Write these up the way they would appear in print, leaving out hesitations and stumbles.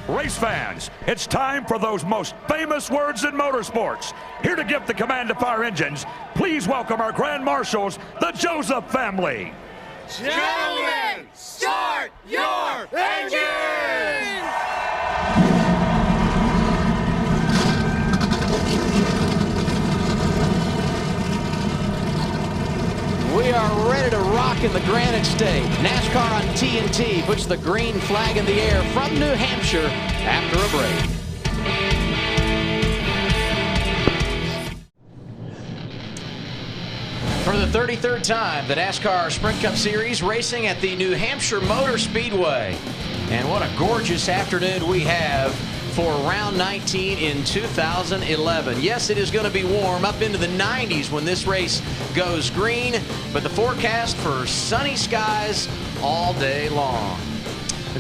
Race fans, it's time for those most famous words in motorsports. Here to give the command to fire engines, please welcome our Grand Marshals, the Joseph family. Gentlemen, start your engines! We are ready to rock in the Granite State. NASCAR on TNT puts the green flag in the air from New Hampshire after a break. For the 33rd time, the NASCAR Sprint Cup Series racing at the New Hampshire Motor Speedway. And what a gorgeous afternoon we have for round 19 in 2011. Yes, it is going to be warm up into the 90s when this race goes green, but the forecast for sunny skies all day long.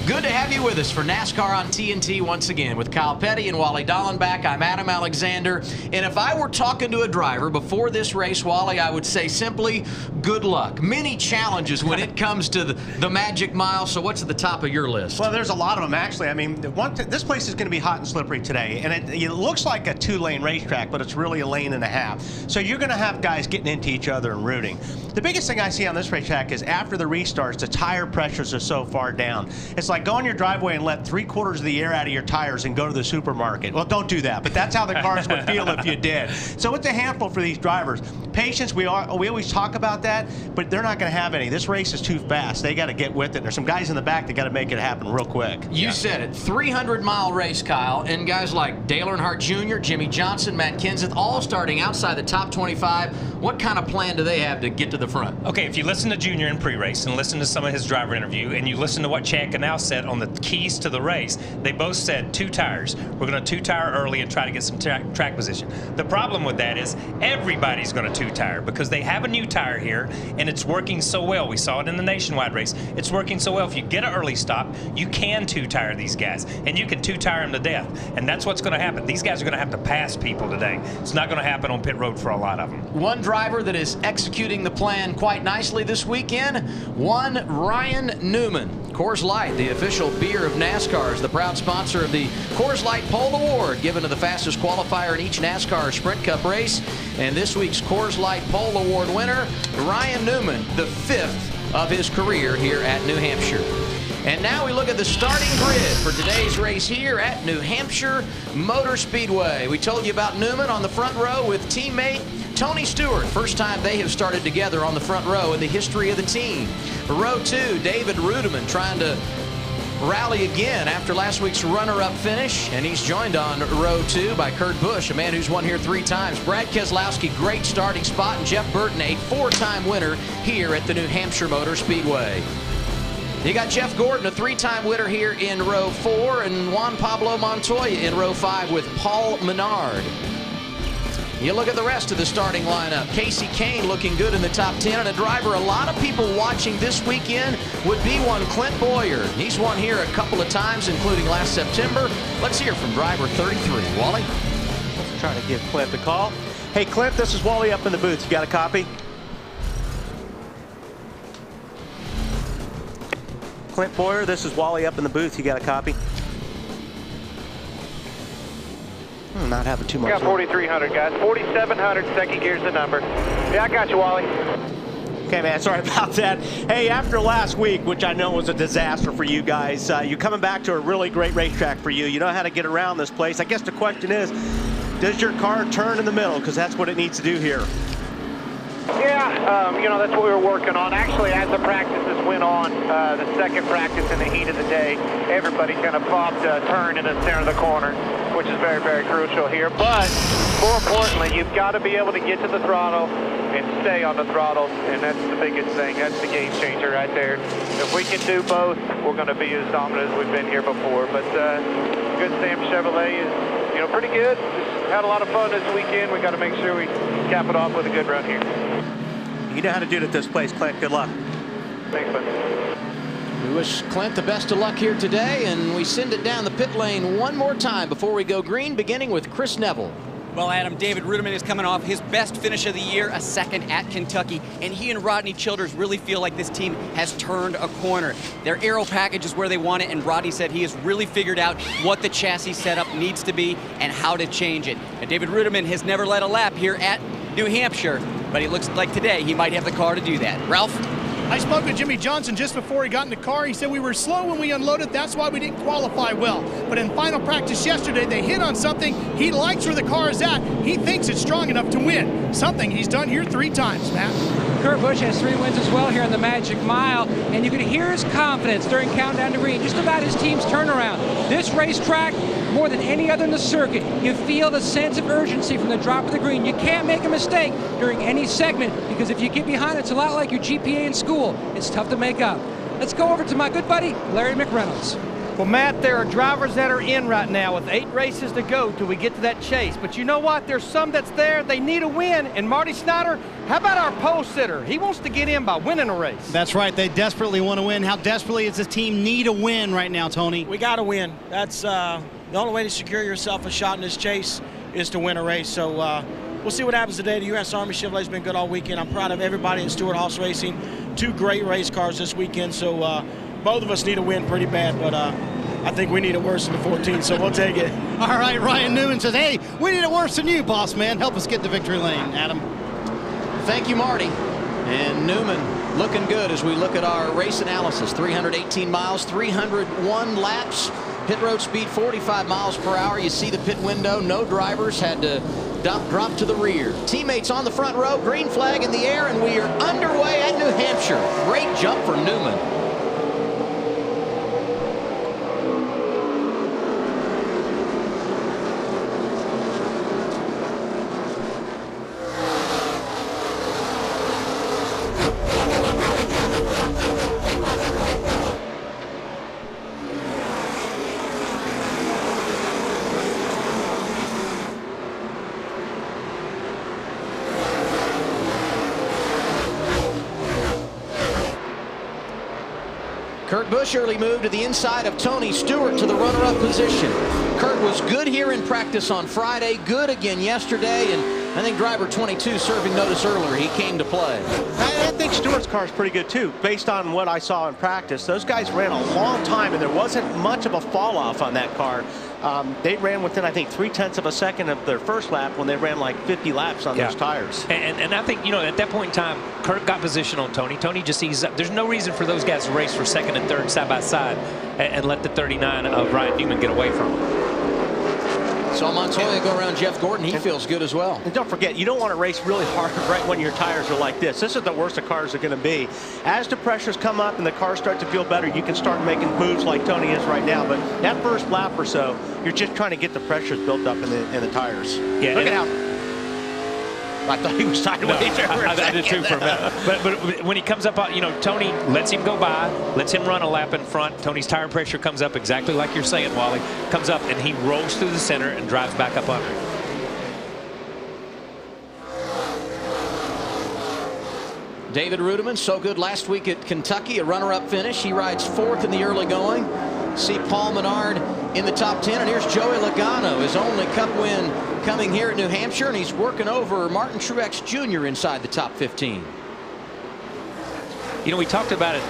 Good to have you with us for NASCAR on TNT once again with Kyle Petty and Wally Dallenbach. I'm Adam Alexander, and if I were talking to a driver before this race, Wally, I would say simply good luck. Many challenges when it comes to the Magic Mile. So what's at the top of your list? Well, there's a lot of them actually. I mean, this place is going to be hot and slippery today, and it looks like a two-lane racetrack, but it's really a lane and a half. So you're going to have guys getting into each other and rooting. The biggest thing I see on this racetrack is after the restarts, the tire pressures are so far down. It's like go in your driveway and let 3/4 of the air out of your tires and go to the supermarket. Well, don't do that, but that's how the cars would feel if you did. So it's a handful for these drivers. Patience, we always talk about that, but they're not going to have any. This race is too fast. They got to get with it. There's some guys in the back that got to make it happen real quick. You said it. 300-mile race, Kyle, and guys like Dale Earnhardt Jr., Jimmy Johnson, Matt Kenseth, all starting outside the top 25. What kind of plan do they have to get to the front? Okay, if you listen to Junior in pre-race and listen to some of his driver interview, and you listen to what Chad Canal said on the keys to the race, they both said 2 tires. We're going to 2-tire early and try to get some track position. The problem with that is everybody's going to 2-tire because they have a new tire here, and it's working so well. We saw it in the nationwide race. It's working so well. If you get an early stop, you can 2-tire these guys, and you can 2-tire them to death, and that's what's going to happen. These guys are going to have to pass people today. It's not going to happen on pit road for a lot of them. One driver that is executing the plan quite nicely this weekend, one Ryan Newman. Coors Light, the official beer of NASCAR, is the proud sponsor of the Coors Light Pole Award, given to the fastest qualifier in each NASCAR Sprint Cup race. And this week's Coors Light Pole Award winner, Ryan Newman, the 5th of his career here at New Hampshire. And now we look at the starting grid for today's race here at New Hampshire Motor Speedway. We told you about Newman on the front row with teammate Tony Stewart. First time they have started together on the front row in the history of the team. Row 2, David Rudiman trying to rally again after last week's runner-up finish, and he's joined on row 2 by Kurt Busch, a man who's won here 3 times. Brad Keselowski, great starting spot, and Jeff Burton, a 4-time winner here at the New Hampshire Motor Speedway. You got Jeff Gordon, a 3-time winner here in row 4, and Juan Pablo Montoya in row 5 with Paul Menard. You look at the rest of the starting lineup. Casey Kane looking good in the top 10, and a driver a lot of people watching this weekend would be one Clint Bowyer. He's won here a couple of times, including last September. Let's hear from driver 33. Wally? Let's try to give Clint a call. Hey, Clint, this is Wally up in the booth. You got a copy? Clint Bowyer, this is Wally up in the booth. You got a copy? Not having too much. Got 4,300, guys. 4,700, second gear's the number. Yeah, I got you, Wally. Okay, man, sorry about that. Hey, after last week, which I know was a disaster for you guys, you're coming back to a really great racetrack for you. You know how to get around this place. I guess the question is, does your car turn in the middle? Because that's what it needs to do here. Yeah, you know, that's what we were working on. Actually, as the practices went on, the second practice in the heat of the day, everybody kind of popped a turn in the center of the corner, which is very, very crucial here. But more importantly, you've got to be able to get to the throttle and stay on the throttle, and that's the biggest thing. That's the game changer right there. If we can do both, we're going to be as dominant as we've been here before. But Good Sam Chevrolet is, you know, pretty good. Just had a lot of fun this weekend. We got to make sure we cap it off with a good run here. You know how to do it at this place, Clint. Good luck. Thanks, bud. We wish Clint the best of luck here today, and we send it down the pit lane one more time before we go green, beginning with Chris Neville. Well, Adam, David Rudiman is coming off his best finish of the year, a second at Kentucky, and he and Rodney Childers really feel like this team has turned a corner. Their aero package is where they want it, and Rodney said he has really figured out what the chassis setup needs to be and how to change it. And David Rudiman has never led a lap here at New Hampshire, but it looks like today he might have the car to do that. Ralph? I spoke with Jimmy Johnson just before he got in the car. He said we were slow when we unloaded. That's why we didn't qualify well. But in final practice yesterday, they hit on something. He likes where the car is at. He thinks it's strong enough to win. Something he's done here 3 times, Matt. Kurt Busch has 3 wins as well here on the Magic Mile, and you can hear his confidence during countdown to green, just about his team's turnaround. This racetrack, more than any other in the circuit, you feel the sense of urgency from the drop of the green. You can't make a mistake during any segment, because if you get behind, it's a lot like your GPA in school. It's tough to make up. Let's go over to my good buddy, Larry McReynolds. Well, Matt, there are drivers that are in right now with 8 races to go till we get to that chase. But you know what? There's some that's there. They need a win. And Marty Snyder, how about our pole sitter? He wants to get in by winning a race. That's right. They desperately want to win. How desperately does this team need a win right now, Tony? We got to win. That's the only way to secure yourself a shot in this chase is to win a race. So we'll see what happens today. The U.S. Army Chevrolet's been good all weekend. I'm proud of everybody at Stewart-Haas Racing. 2 great race cars this weekend. So both of us need a win pretty bad, but I think we need it worse than the 14, so we'll take it. All right, Ryan Newman says, hey, we need it worse than you, boss man. Help us get to victory lane, Adam. Thank you, Marty. And Newman looking good as we look at our race analysis. 318 miles, 301 laps. Pit road speed 45 miles per hour. You see the pit window. No drivers had to drop to the rear. Teammates on the front row. Green flag in the air, and we are underway at New Hampshire. Great jump for Newman. Kurt Busch early moved to the inside of Tony Stewart to the runner-up position. Kurt was good here in practice on Friday, good again yesterday, and I think driver 22 serving notice earlier. He came to play. I think Stewart's car is pretty good too, based on what I saw in practice. Those guys ran a long time, and there wasn't much of a fall off on that car. They ran within, I think, 0.3 of a second of their first lap when they ran like 50 laps on those tires. And I think, you know, at that point in time, Kurt got position on Tony. Tony just sees up. There's no reason for those guys to race for second and third side by side and let the 39 of Ryan Newman get away from him. Saw Montoya go around Jeff Gordon. He feels good as well. And don't forget, you don't want to race really hard right when your tires are like this. This is the worst the cars are going to be. As the pressures come up and the cars start to feel better, you can start making moves like Tony is right now. But that first lap or so, you're just trying to get the pressures built up in the tires. Yeah, look at how. I thought he was sideways. No, I did too for a minute. But when he comes up, you know, Tony lets him go by, lets him run a lap in front. Tony's tire pressure comes up exactly like you're saying, Wally. Comes up and he rolls through the center and drives back up under him. David Rudiman, so good last week at Kentucky, a runner-up finish. He rides 4th in the early going. See Paul Menard in the top 10, and here's Joey Logano, his only Cup win coming here at New Hampshire, and he's working over Martin Truex Jr. inside the top 15. You know, we talked about it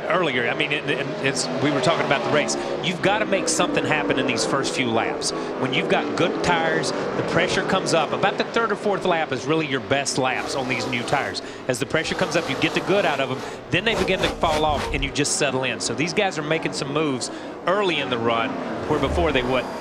earlier. I mean, as we were talking about the race, you've got to make something happen in these first few laps. When you've got good tires, the pressure comes up. About the 3rd or 4th lap is really your best laps on these new tires. As the pressure comes up, you get the good out of them, then they begin to fall off and you just settle in. So these guys are making some moves early in the run where before they wouldn't.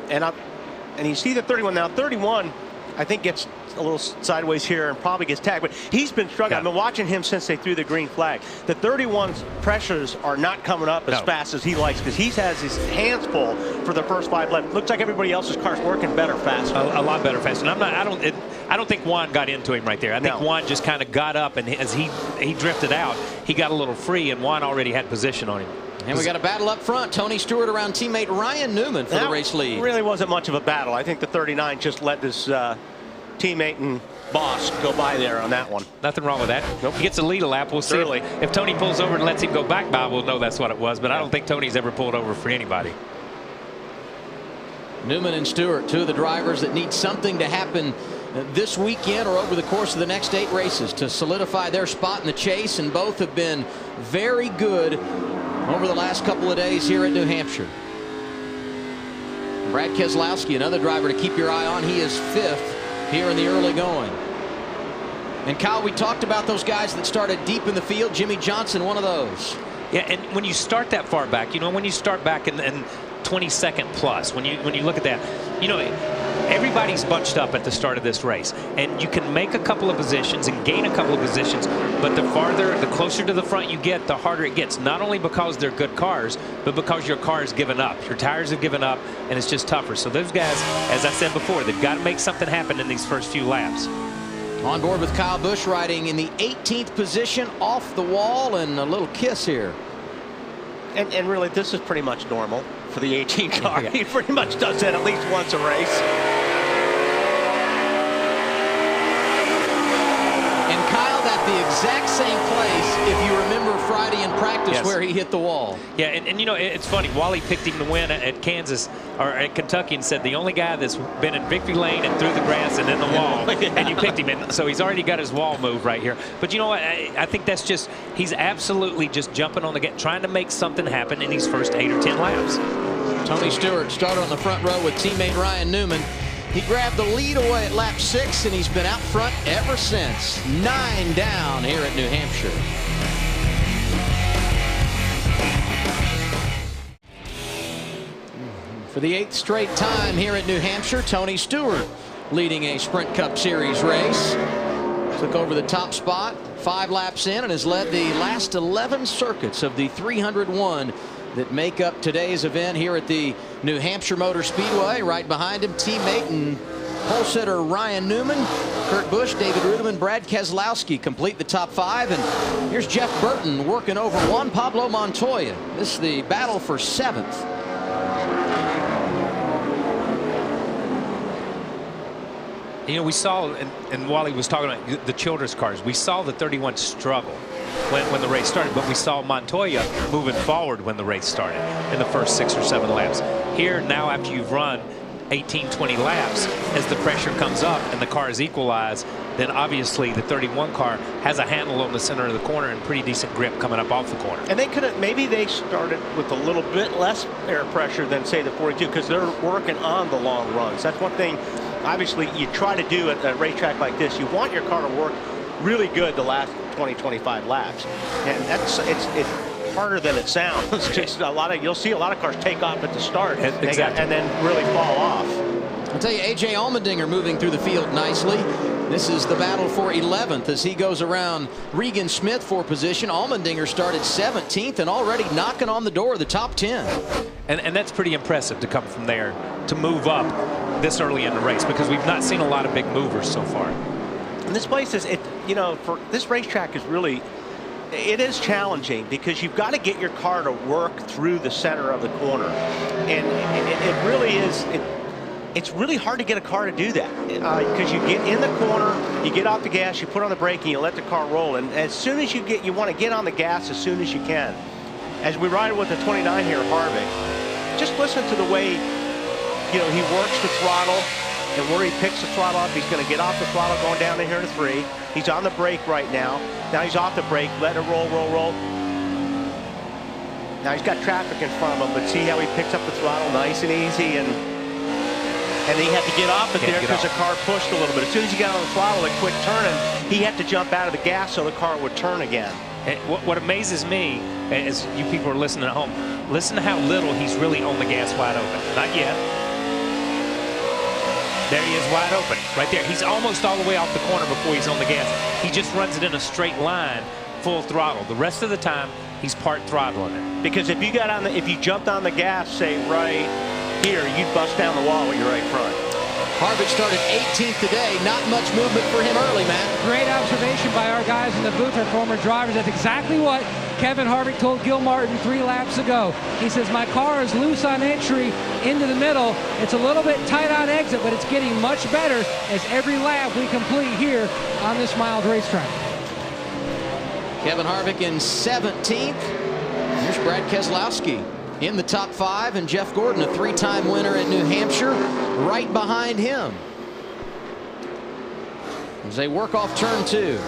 And you see the 31 now. 31, I think, gets a little sideways here and probably gets tagged, but he's been struggling. I've been watching him since they threw the green flag. The 31's pressures are not coming up as fast as he likes, because he has his hands full for the first 5 laps. Looks like everybody else's car's working better faster. A lot better faster. And I don't think Juan got into him right there. I think Juan just kind of got up, and as he drifted out, he got a little free, and Juan already had position on him. And we got a battle up front. Tony Stewart around teammate Ryan Newman for the race lead. Really wasn't much of a battle. I think the 39 just let his teammate and boss go by there on that one. Nothing wrong with that. Nope. He gets a lead a lap. We'll see if Tony pulls over and lets him go back by. We'll know that's what it was. But I don't think Tony's ever pulled over for anybody. Newman and Stewart, two of the drivers that need something to happen this weekend or over the course of the next 8 races to solidify their spot in the chase, and both have been very good over the last couple of days here at New Hampshire. Brad Keselowski, another driver to keep your eye on. He is 5th here in the early going. And Kyle, we talked about those guys that started deep in the field. Jimmy Johnson, one of those. Yeah, and when you start that far back, you know, when you start back in 22nd plus, when you look at that, you know, everybody's bunched up at the start of this race, and you can make a couple of positions and gain a couple of positions, but the closer to the front you get, the harder it gets, not only because they're good cars, but because your car has given up. Your tires have given up, and it's just tougher. So those guys, as I said before, they've got to make something happen in these first few laps. On board with Kyle Busch, riding in the 18th position, off the wall, and a little kiss here. And really, this is pretty much normal for the 18 car. Yeah. He pretty much does that at least once a race. And Kyle, at the exact same place, if you remember Friday in practice, yes, where he hit the wall. Yeah, and you know, it's funny. Wally picked him to win at Kansas or at Kentucky and said the only guy that's been in victory lane and through the grass and in the wall, yeah, and you picked him. And so he's already got his wall move right here. But you know what? I think that's just, he's absolutely just jumping on the get, trying to make something happen in these first 8 or 10 laps. Tony Stewart started on the front row with teammate Ryan Newman. He grabbed the lead away at lap 6, and he's been out front ever since. 9 down here at New Hampshire. For the 8th straight time here at New Hampshire, Tony Stewart leading a Sprint Cup Series race. Took over the top spot 5 laps in and has led the last 11 circuits of the 301 that make up today's event here at the New Hampshire Motor Speedway. Right behind him, teammate and pole sitter Ryan Newman, Kurt Busch, David Rudiman, Brad Keselowski complete the top 5. And here's Jeff Burton working over Juan Pablo Montoya. This is the battle for 7th. You know, we saw, and Wally was talking about the Childress cars, we saw the 31 struggle when the race started, but we saw Montoya moving forward when the race started in the first 6 or 7 laps. Here now, after you've run 18, 20 laps, as the pressure comes up and the car is equalized, then obviously the 31 car has a handle on the center of the corner and pretty decent grip coming up off the corner. And they could have, maybe they started with a little bit less air pressure than say the 42, because they're working on the long runs. That's one thing obviously you try to do at a racetrack like this. You want your car to work really good the last 20-25 laps, and it's harder than it sounds. Just a lot of, you'll see a lot of cars take off at the start, exactly, and then really fall off. I'll tell you, AJ Allmendinger moving through the field nicely. This is the battle for 11th as he goes around Regan Smith for position. Allmendinger started 17th and already knocking on the door of the top 10. And that's pretty impressive to come from there to move up this early in the race, because we've not seen a lot of big movers so far. And this place is, you know, for this racetrack is really, it is challenging because you've got to get your car to work through the center of the corner, and it really is. It's really hard to get a car to do that because you get in the corner, you get off the gas, you put on the brake, and you let the car roll. And as soon as you want to get on the gas as soon as you can. As we ride with the 29 here, Harvick, just listen to the way, you know, he works the throttle and where he picks the throttle up. He's going to get off the throttle going down to here to 3. He's on the brake right now. Now he's off the brake, let it roll, roll, roll. Now he's got traffic in front of him, but see how he picks up the throttle nice and easy, and he had to get off it there because the car pushed a little bit. As soon as he got on the throttle and quit turning, he had to jump out of the gas so the car would turn again. And what amazes me, as you people are listening at home, listen to how little he's really on the gas wide open. Not yet. There he is, wide open, right there. He's almost all the way off the corner before he's on the gas. He just runs it in a straight line, full throttle. The rest of the time, he's part throttling it. Because if you jumped on the gas, say right here, you'd bust down the wall with your right front. Harvick started 18th today. Not much movement for him early, Matt. Great observation by our guys in the booth, our former drivers. That's exactly what Kevin Harvick told Gil Martin 3 laps ago. He says, my car is loose on entry into the middle. It's a little bit tight on exit, but it's getting much better as every lap we complete here on this mild racetrack. Kevin Harvick in 17th. Here's Brad Keselowski. in the top 5, and Jeff Gordon, a 3-time winner at New Hampshire, right behind him. As they work off turn 2.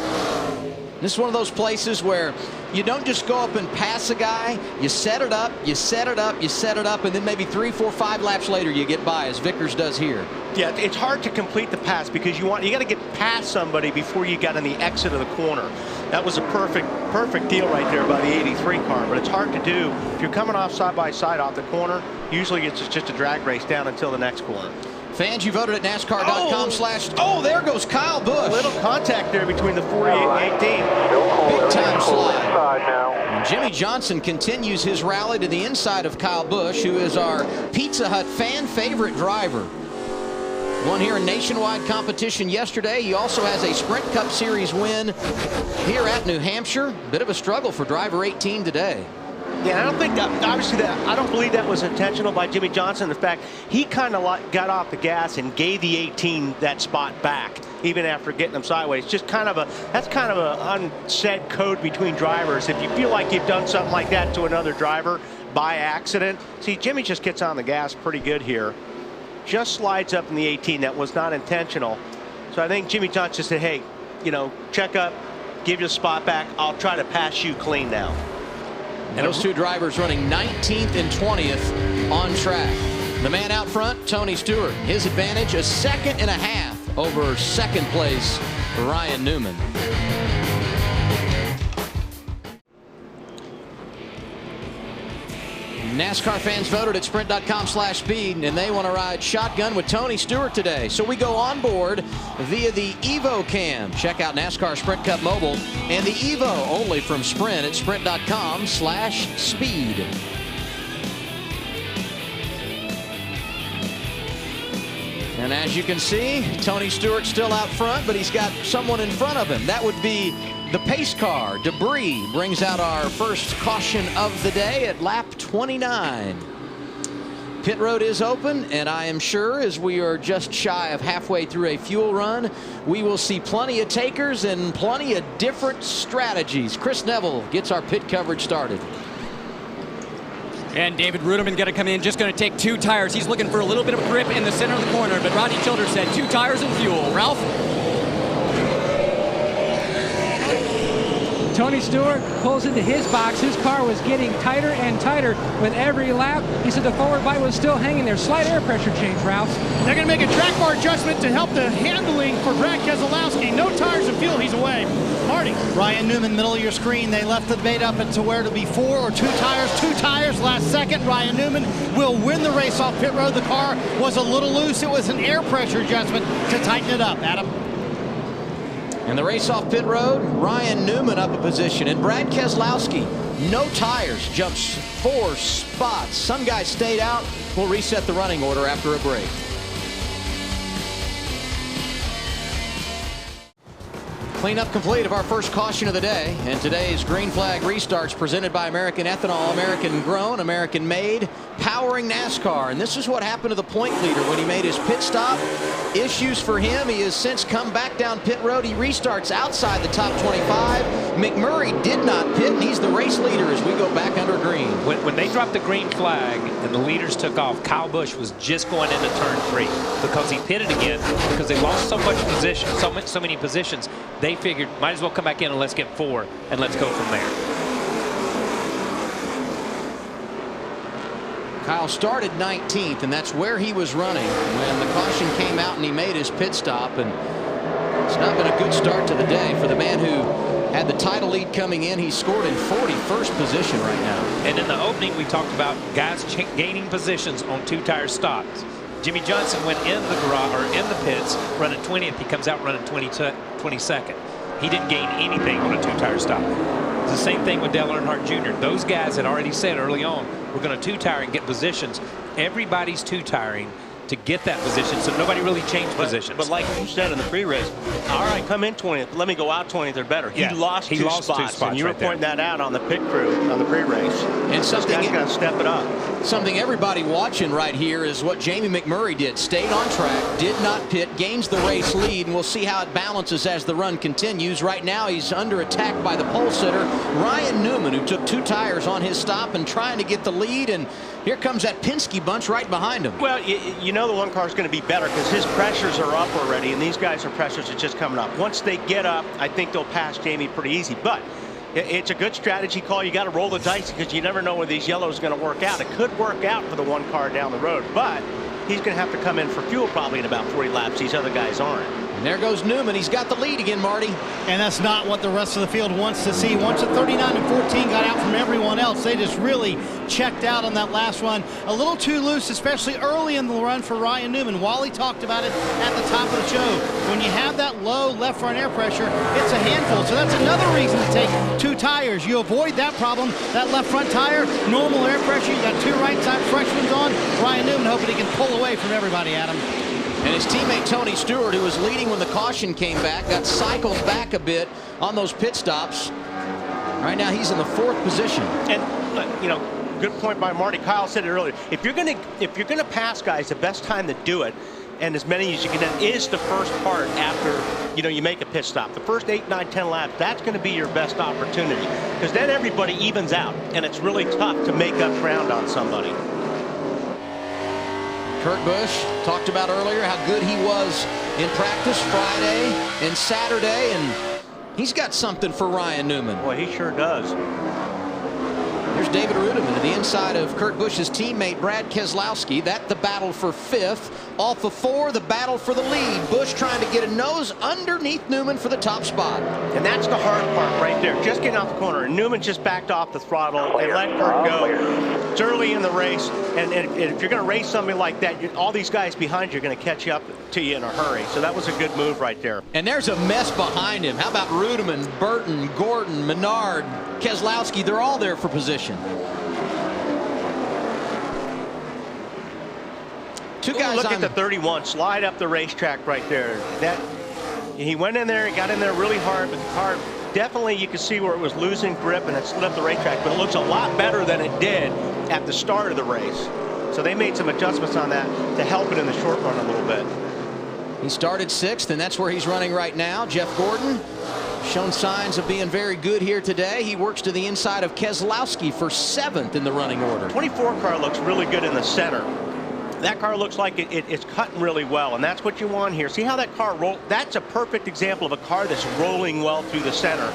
This is one of those places where you don't just go up and pass a guy. You set it up, you set it up, you set it up, and then maybe 3, 4, 5 laps later you get by, as Vickers does here. Yeah, it's hard to complete the pass because you got to get past somebody before you got on the exit of the corner. That was a perfect deal right there by the 83 car, but it's hard to do if you're coming off side by side off the corner. Usually it's just a drag race down until the next corner. Fans, you voted at NASCAR.com/. Oh, there goes Kyle Busch. A little contact there between the 48 and 18. Big time slide. And Jimmy Johnson continues his rally to the inside of Kyle Busch, who is our Pizza Hut fan favorite driver. Won here in nationwide competition yesterday. He also has a Sprint Cup Series win here at New Hampshire. Bit of a struggle for driver 18 today. Yeah, I don't think that, obviously, I don't believe that was intentional by Jimmy Johnson. In fact, he kind of got off the gas and gave the 18 that spot back, even after getting them sideways. Just that's kind of an unsaid code between drivers. If you feel like you've done something like that to another driver by accident, see, Jimmy just gets on the gas pretty good here. Just slides up in the 18. That was not intentional. So I think Jimmy Johnson said, hey, check up, give you a spot back. I'll try to pass you clean now. And those two drivers running 19th and 20th on track. The man out front, Tony Stewart. His advantage, a second and a half over second place, Ryan Newman. NASCAR fans voted at sprint.com/speed, and they want to ride shotgun with Tony Stewart today. So we go on board via the Evo Cam. Check out NASCAR Sprint Cup Mobile and the Evo only from Sprint at sprint.com/speed. And as you can see, Tony Stewart still out front, but he's got someone in front of him. That would be the pace car. Debris brings out our first caution of the day at lap 29. Pit road is open, and I am sure as we are just shy of halfway through a fuel run, we will see plenty of takers and plenty of different strategies. Chris Neville gets our pit coverage started. And David Ruderman going to come in, just going to take 2 tires. He's looking for a little bit of grip in the center of the corner, but Rodney Childers said 2 tires and fuel. Ralph? Tony Stewart pulls into his box. His car was getting tighter and tighter with every lap. He said the forward bite was still hanging there. Slight air pressure change, Ralph. They're going to make a track bar adjustment to help the handling for Brad Keselowski. No tires and fuel. He's away. Marty. Ryan Newman, middle of your screen. They left the debate up to where it'll be 4 or 2 tires. 2 tires last second. Ryan Newman will win the race off pit road. The car was a little loose. It was an air pressure adjustment to tighten it up. Adam. And the race off pit road, Ryan Newman up a position, and Brad Keselowski, no tires, jumps 4 spots. Some guys stayed out. We'll reset the running order after a break. Cleanup complete of our first caution of the day, and today's green flag restarts presented by American Ethanol, American grown, American made, powering NASCAR. And this is what happened to the point leader when he made his pit stop. Issues for him. He has since come back down pit road. He restarts outside the top 25. McMurray did not pit, and he's the race leader as we go back under green. When they dropped the green flag and the leaders took off, Kyle Busch was just going into turn 3 because he pitted again because they lost so much position, so many positions. They figured might as well come back in and let's get 4 and let's go from there. Kyle started 19th, and that's where he was running when the caution came out and he made his pit stop. And it's not been a good start to the day for the man who had the title lead coming in. He scored in 41st position right now. And in the opening, we talked about guys gaining positions on 2-tire stops. Jimmy Johnson went in the garage or in the pits running 20th. He comes out running 22nd. He didn't gain anything on a 2-tire stop. It's the same thing with Dale Earnhardt Jr. Those guys had already said early on, we're going to 2-tire and get positions. Everybody's 2-tiring to get that position, so nobody really changed positions. But like you said in the pre-race, all right, come in 20th, let me go out 20th or better. Yeah, he lost two spots, and you were pointing that out on the pit crew on the pre-race. And something got to step it up. Something everybody watching right here is what Jamie McMurray did. Stayed on track, did not pit, gains the race lead, and we'll see how it balances as the run continues. Right now, he's under attack by the pole sitter, Ryan Newman, who took 2 tires on his stop and trying to get the lead. And here comes that Penske bunch right behind him. Well, you know the one car is going to be better because his pressures are up already, and these guys' pressures are just coming up. Once they get up, I think they'll pass Jamie pretty easy. But it's a good strategy call. You got to roll the dice because you never know where these yellows are going to work out. It could work out for the one car down the road, but he's going to have to come in for fuel probably in about 40 laps. These other guys aren't. And there goes Newman. He's got the lead again, Marty. And that's not what the rest of the field wants to see. Once the 39 and 14 got out from everyone else, they just really checked out on that last run. A little too loose, especially early in the run for Ryan Newman. Wally talked about it at the top of the show. When you have that low left front air pressure, it's a handful. So that's another reason to take 2 tires. You avoid that problem. That left front tire, normal air pressure. You got 2 right side fresh ones on. Ryan Newman hoping he can pull away from everybody, Adam. And his teammate Tony Stewart, who was leading when the caution came back, got cycled back a bit on those pit stops. Right now he's in the 4th position. And you know, good point by Marty. Kyle said it earlier. If you're gonna pass guys, the best time to do it, and as many as you can, is the first part after you make a pit stop. The first 8, 9, 10 laps, that's going to be your best opportunity because then everybody evens out, and it's really tough to make up ground on somebody. Kurt Busch talked about earlier how good he was in practice Friday and Saturday, and he's got something for Ryan Newman. Boy, he sure does. Here's David Rudiman to the inside of Kurt Busch's teammate Brad Keselowski. That's the battle for 5th. Off of 4, the battle for the lead. Busch trying to get a nose underneath Newman for the top spot. And that's the hard part right there. Just getting out the corner. And Newman just backed off the throttle and let Kurt go. It's early in the race. And if you're going to race something like that, all these guys behind you are going to catch up to you in a hurry. So that was a good move right there. And there's a mess behind him. How about Rudiman, Burton, Gordon, Menard, Keselowski? They're all there for position. 2 guys. Look at the 31 slide up the racetrack right there. That he went in there, he got in there really hard, but the car definitely, you could see where it was losing grip and it slid up the racetrack, but it looks a lot better than it did at the start of the race. So they made some adjustments on that to help it in the short run a little bit. He started 6th, and that's where he's running right now. Jeff Gordon shown signs of being very good here today. He works to the inside of Keselowski for 7th in the running order. 24 car looks really good in the center. That car looks like it's cutting really well, and that's what you want here. See how that car roll? That's a perfect example of a car that's rolling well through the center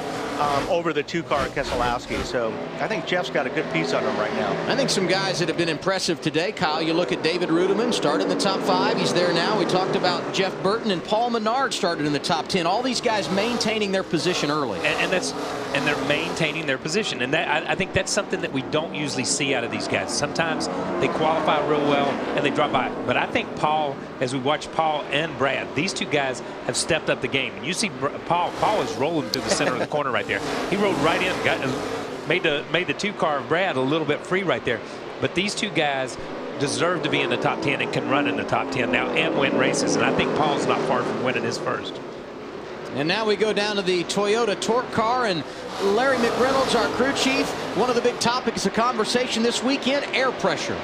over the 2-car Keselowski. So I think Jeff's got a good piece on him right now. I think some guys that have been impressive today, Kyle, you look at David Rudiman, started in the top 5. He's there now. We talked about Jeff Burton, and Paul Menard started in the top 10. All these guys maintaining their position early. And they're maintaining their position. And I think that's something that we don't usually see out of these guys. Sometimes they qualify real well and they drop by. But I think Paul, as we watch Paul and Brad, these 2 guys have stepped up the game. And you see Paul is rolling through the center of the corner right there. He rode right in, made the 2-car of Brad a little bit free right there. But these 2 guys deserve to be in the top 10 and can run in the top 10 now and win races. And I think Paul's not far from winning his first. And now we go down to the Toyota Torque car, and Larry McReynolds, our crew chief. One of the big topics of conversation this weekend, air pressure.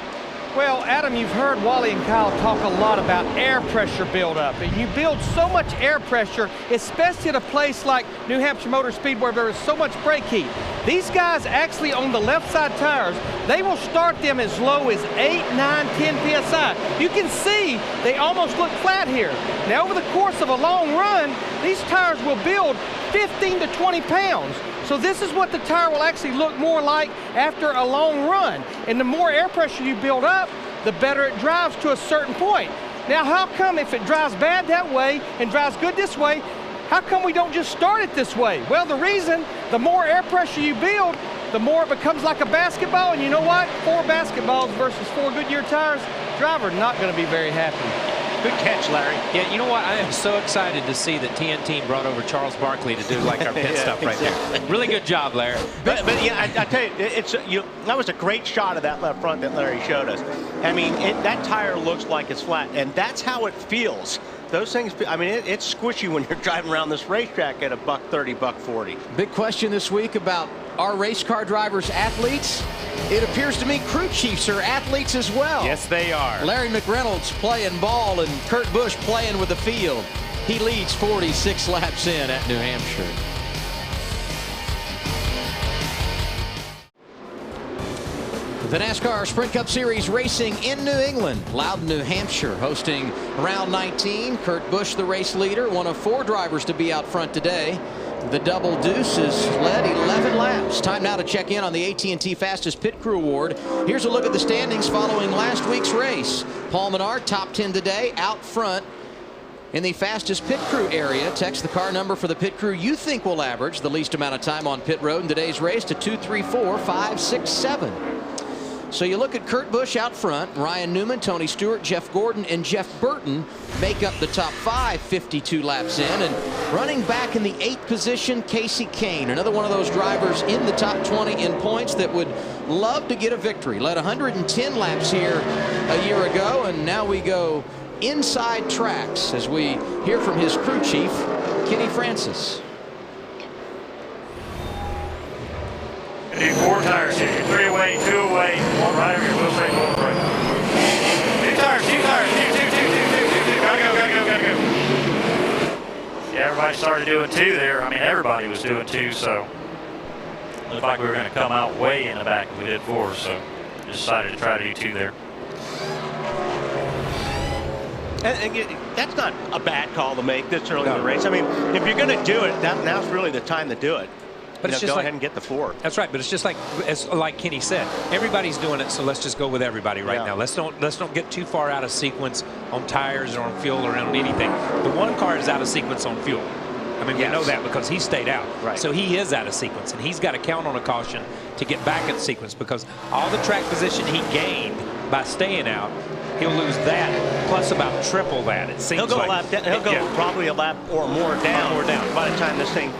Well, Adam, you've heard Wally and Kyle talk a lot about air pressure buildup. And you build so much air pressure, especially at a place like New Hampshire Motor Speedway where there is so much brake heat. These guys actually on the left side tires, they will start them as low as 8, 9, 10 PSI. You can see they almost look flat here. Now, over the course of a long run, these tires will build 15 to 20 pounds. So this is what the tire will actually look more like after a long run. And the more air pressure you build up, the better it drives to a certain point. Now, how come if it drives bad that way and drives good this way, how come we don't just start it this way? Well, the reason, the more air pressure you build, the more it becomes like a basketball. And you know what? 4 basketballs versus 4 Goodyear tires, driver's not going to be very happy. Good catch, Larry. Yeah, you know what? I am so excited to see that TNT brought over Charles Barkley to do like our pit stuff right there. Really good job, Larry. But yeah, I tell you, that was a great shot of that left front that Larry showed us. I mean, that tire looks like it's flat, and that's how it feels. Those things, I mean, it's squishy when you're driving around this racetrack at $130, $140. Big question this week about our race car drivers athletes. It appears to me crew chiefs are athletes as well. Yes, they are. Larry McReynolds playing ball and Kurt Busch playing with the field. He leads 46 laps in at New Hampshire. The NASCAR Sprint Cup Series racing in New England. Loudon, New Hampshire, hosting round 19. Kurt Busch, the race leader, one of 4 drivers to be out front today. The double deuce has led 11 laps. Time now to check in on the AT&T Fastest Pit Crew Award. Here's a look at the standings following last week's race. Paul Menard, top 10 today, out front in the fastest pit crew area. Text the car number for the pit crew you think will average the least amount of time on pit road in today's race to 234-567. So you look at Kurt Busch out front. Ryan Newman, Tony Stewart, Jeff Gordon, and Jeff Burton make up the top 5, 52 laps in. And running back in the 8th position, Casey Kane, another one of those drivers in the top 20 in points that would love to get a victory. Led 110 laps here a year ago, and now we go inside tracks as we hear from his crew chief, Kenny Francis. Do 4 tires here. 3 away, 2 away, 1 right over here. We'll say 1 break. 2 tires, 2 tires, 2. Gotta go. Yeah, everybody started doing 2 there. I mean, everybody was doing 2, so looked like we were going to come out way in the back if we did 4, so decided to try to do 2 there. And that's not a bad call to make this early in the race. I mean, if you're going to do it, now's really the time to do it. But it's just go ahead and get the 4. That's right, but it's just like Kenny said, everybody's doing it, so let's just go with everybody right now. Let's don't get too far out of sequence on tires or on fuel or on anything. The one car is out of sequence on fuel. I mean, we know that because he stayed out. Right. So he is out of sequence, and he's got to count on a caution to get back in sequence because all the track position he gained by staying out, he'll lose that plus about triple that. It seems he'll go like a lap down, he'll go probably a lap or more down. By the time this thing,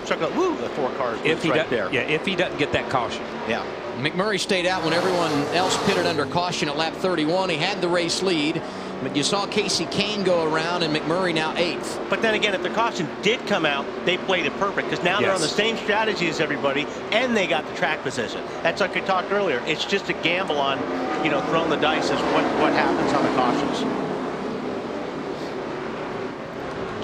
circle, woo, the 4 cars right there. Yeah, if he doesn't get that caution. Yeah. McMurray stayed out when everyone else pitted under caution at lap 31. He had the race lead, but you saw Casey Kane go around and McMurray now 8th. But then again, if the caution did come out, they played it perfect because now they're on the same strategy as everybody, and they got the track position. That's like I talked earlier. It's just a gamble on, throwing the dice as what happens on the cautions.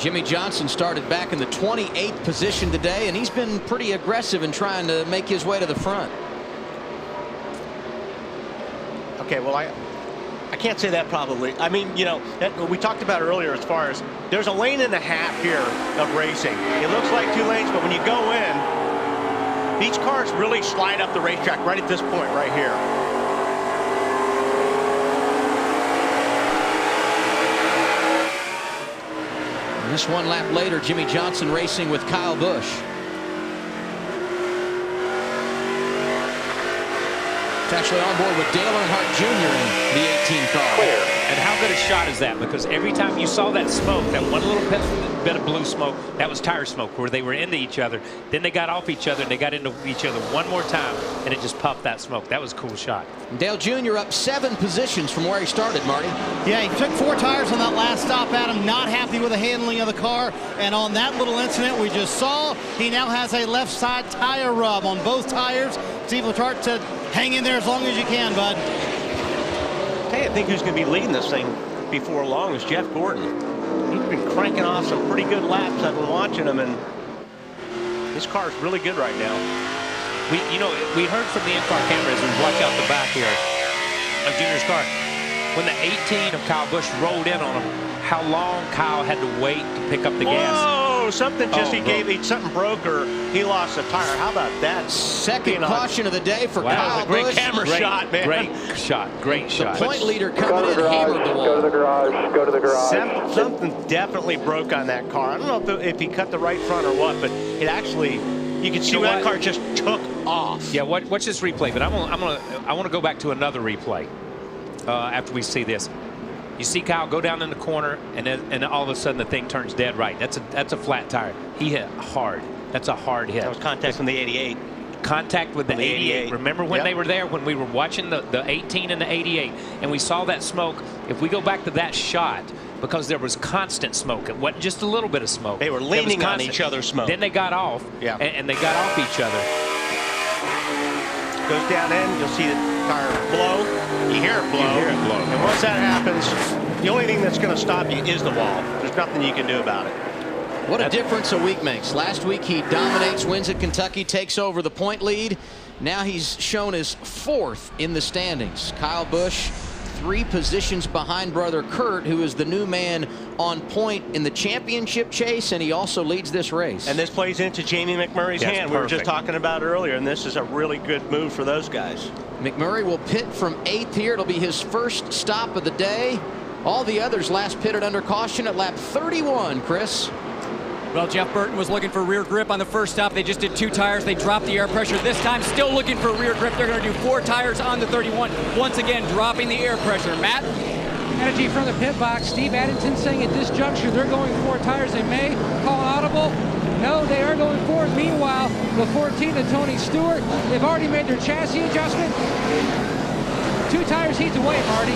Jimmy Johnson started back in the 28th position today, and he's been pretty aggressive in trying to make his way to the front. Okay, well, I can't say that probably. I mean, we talked about earlier as far as there's a lane and a half here of racing. It looks like 2 lanes, but when you go in, these cars really slide up the racetrack right at this point right here. And just 1 lap later, Jimmy Johnson racing with Kyle Busch. It's actually on board with Dale Earnhardt Jr. in the 18 car. Clear. And how good a shot is that? Because every time you saw that smoke, that one little bit of blue smoke, that was tire smoke where they were into each other. Then they got off each other and they got into each other one more time and it just puffed that smoke. That was a cool shot. Dale Jr. up 7 positions from where he started, Marty. Yeah, he took 4 tires on that last stop at him. Not happy with the handling of the car. And on that little incident we just saw, he now has a left side tire rub on both tires. Steve Letarte said, hang in there as long as you can, bud. Hey, I think who's going to be leading this thing before long is Jeff Gordon. He's been cranking off some pretty good laps. I've been watching him, and his car is really good right now. We heard from the in-car cameras, we watch out the back here of Junior's car. When the 18 of Kyle Busch rolled in on him, how long Kyle had to wait to pick up the gas. Oh, something something broke or he lost a tire. How about that? Second caution of the day for Kyle Busch. Great camera shot, man. Great shot. The point leader coming in hammered the wall. Go to the garage. Something definitely broke on that car. I don't know if he cut the right front or what, but it actually, you can see that car just took off. Yeah, watch this replay, but I want to go back to another replay after we see this. You see Kyle go down in the corner, and all of a sudden the thing turns dead right. That's a flat tire. He hit hard. That's a hard hit. That was contact from the 88. Contact with the 88. Remember when they were there, when we were watching the 18 and the 88, and we saw that smoke? If we go back to that shot, because there was constant smoke, it wasn't just a little bit of smoke. They were leaning on each other's smoke. Then they got off, and they got off each other. Goes down in, you'll see the tire blow. You hear it blow. You hear it blow. And once that happens, the only thing that's going to stop you is the wall. There's nothing you can do about it. What a difference a week makes. Last week he dominates, wins at Kentucky, takes over the point lead. Now he's shown his 4th in the standings. Kyle Busch 3 positions behind brother Kurt, who is the new man on point in the championship chase, and he also leads this race. And this plays into Jamie McMurray's hand. We were just talking about it earlier, and this is a really good move for those guys. McMurray will pit from 8th here. It'll be his first stop of the day. All the others last pitted under caution at lap 31, Chris. Well, Jeff Burton was looking for rear grip on the first stop. They just did 2 tires. They dropped the air pressure. This time, still looking for rear grip. They're going to do 4 tires on the 31. Once again, dropping the air pressure. Matt? Energy from the pit box. Steve Addington saying at this juncture they're going 4 tires. They may call an audible. No, they are going 4. Meanwhile, the 14 and Tony Stewart, they've already made their chassis adjustment. 2 tires heats away, Marty.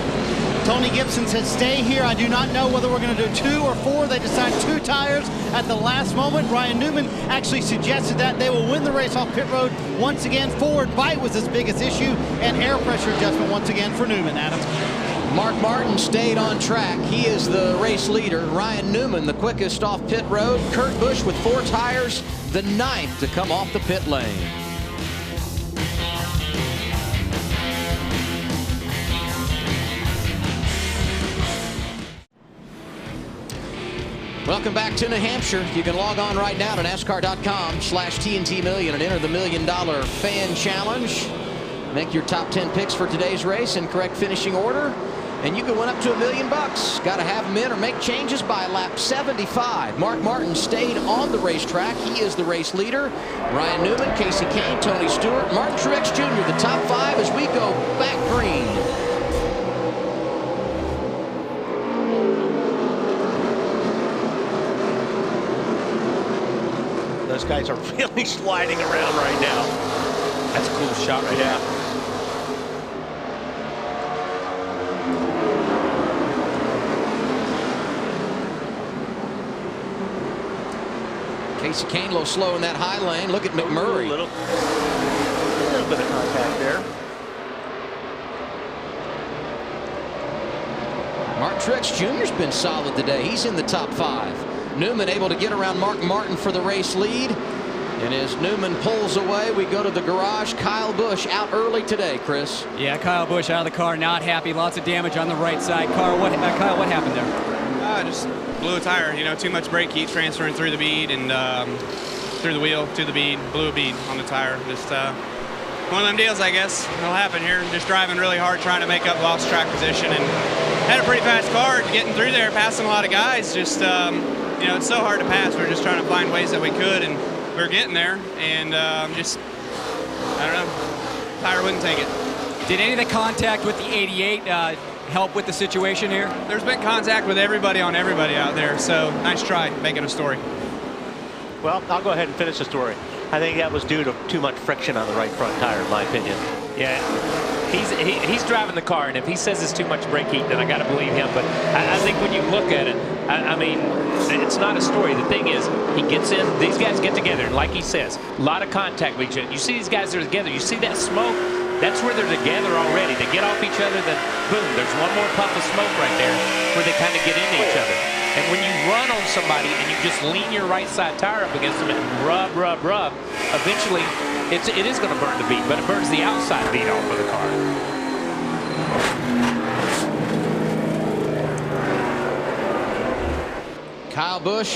Tony Gibson said, stay here. I do not know whether we're going to do 2 or 4. They decide 2 tires at the last moment. Ryan Newman actually suggested that they will win the race off pit road. Once again, forward bite was his biggest issue, and air pressure adjustment once again for Newman, Adam. Mark Martin stayed on track. He is the race leader. Ryan Newman, the quickest off pit road. Kurt Busch with 4 tires, the 9th to come off the pit lane. Welcome back to New Hampshire. You can log on right now to NASCAR.com/TNT Million and enter the $1 Million Fan Challenge. Make your top 10 picks for today's race in correct finishing order, and you can win up to $1 million. Got to have them in or make changes by lap 75. Mark Martin stayed on the racetrack. He is the race leader. Ryan Newman, Casey Kane, Tony Stewart, Martin Truex Jr., the top 5 as we go back green. Those guys are really sliding around right now. That's a cool shot right now. Casey Kane a little slow in that high lane. Look at McMurray. A little bit of contact there. Martin Truex Jr.'s been solid today. He's in the top 5. Newman able to get around Mark Martin for the race lead. And as Newman pulls away, we go to the garage. Kyle Busch out early today, Chris. Yeah, Kyle Busch out of the car, not happy. Lots of damage on the right side. Kyle, what happened there? Just blew a tire. You know, too much brake heat transferring through the bead and through the wheel to the bead. Blew a bead on the tire. Just one of them deals, I guess. It'll happen here. Just driving really hard, trying to make up lost track position, and had a pretty fast car getting through there, passing a lot of guys. Just you know, it's so hard to pass. We're just trying to find ways that we could, and we're getting there. And just, I don't know, tire wouldn't take it. Did any of the contact with the 88 help with the situation here? There's been contact with everybody on everybody out there, so nice try making a story. Well, I'll go ahead and finish the story. I think that was due to too much friction on the right front tire, in my opinion. Yeah, he's driving the car, and if he says it's too much brake heat, then I got to believe him. But I think when you look at it, I mean, it's not a story. The thing is, he gets in, these guys get together, and like he says, a lot of contact with each other. You see these guys are together. You see that smoke? That's where they're together already. They get off each other, then boom, there's one more puff of smoke right there where they kind of get into each other. And when you run on somebody and you just lean your right side tire up against them and rub, eventually it is going to burn the bead, but it burns the outside bead off of the car. Kyle Busch,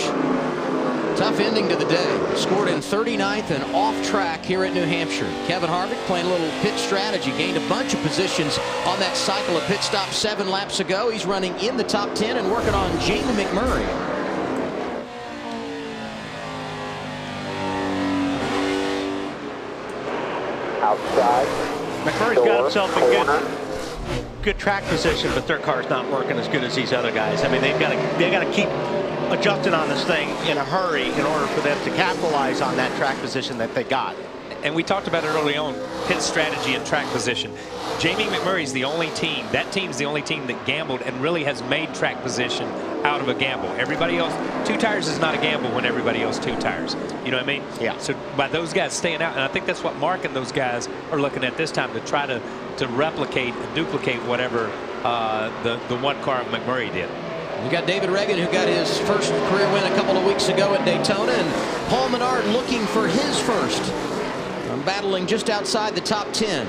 tough ending to the day. Scored in 39th and off track here at New Hampshire. Kevin Harvick playing a little pit strategy, gained a bunch of positions on that cycle of pit stop 7 laps ago. He's running in the top 10 and working on Jamie McMurray. Outside. McMurray's got himself a good good track position, but their car's not working as good as these other guys. I mean, they got to keep adjusting on this thing in a hurry in order for them to capitalize on that track position that they got. And we talked about it early on, pit strategy and track position. Jamie McMurray's the only team, that team's the only team that gambled and really has made track position out of a gamble. Everybody else, 2 tires is not a gamble when everybody else 2 tires. You know what I mean? Yeah. So by those guys staying out, and I think that's what Mark and those guys are looking at this time, to try to replicate and duplicate whatever the one car of McMurray did. We got David Reagan, who got his first career win a couple of weeks ago at Daytona, and Paul Menard looking for his first. Battling just outside the top 10.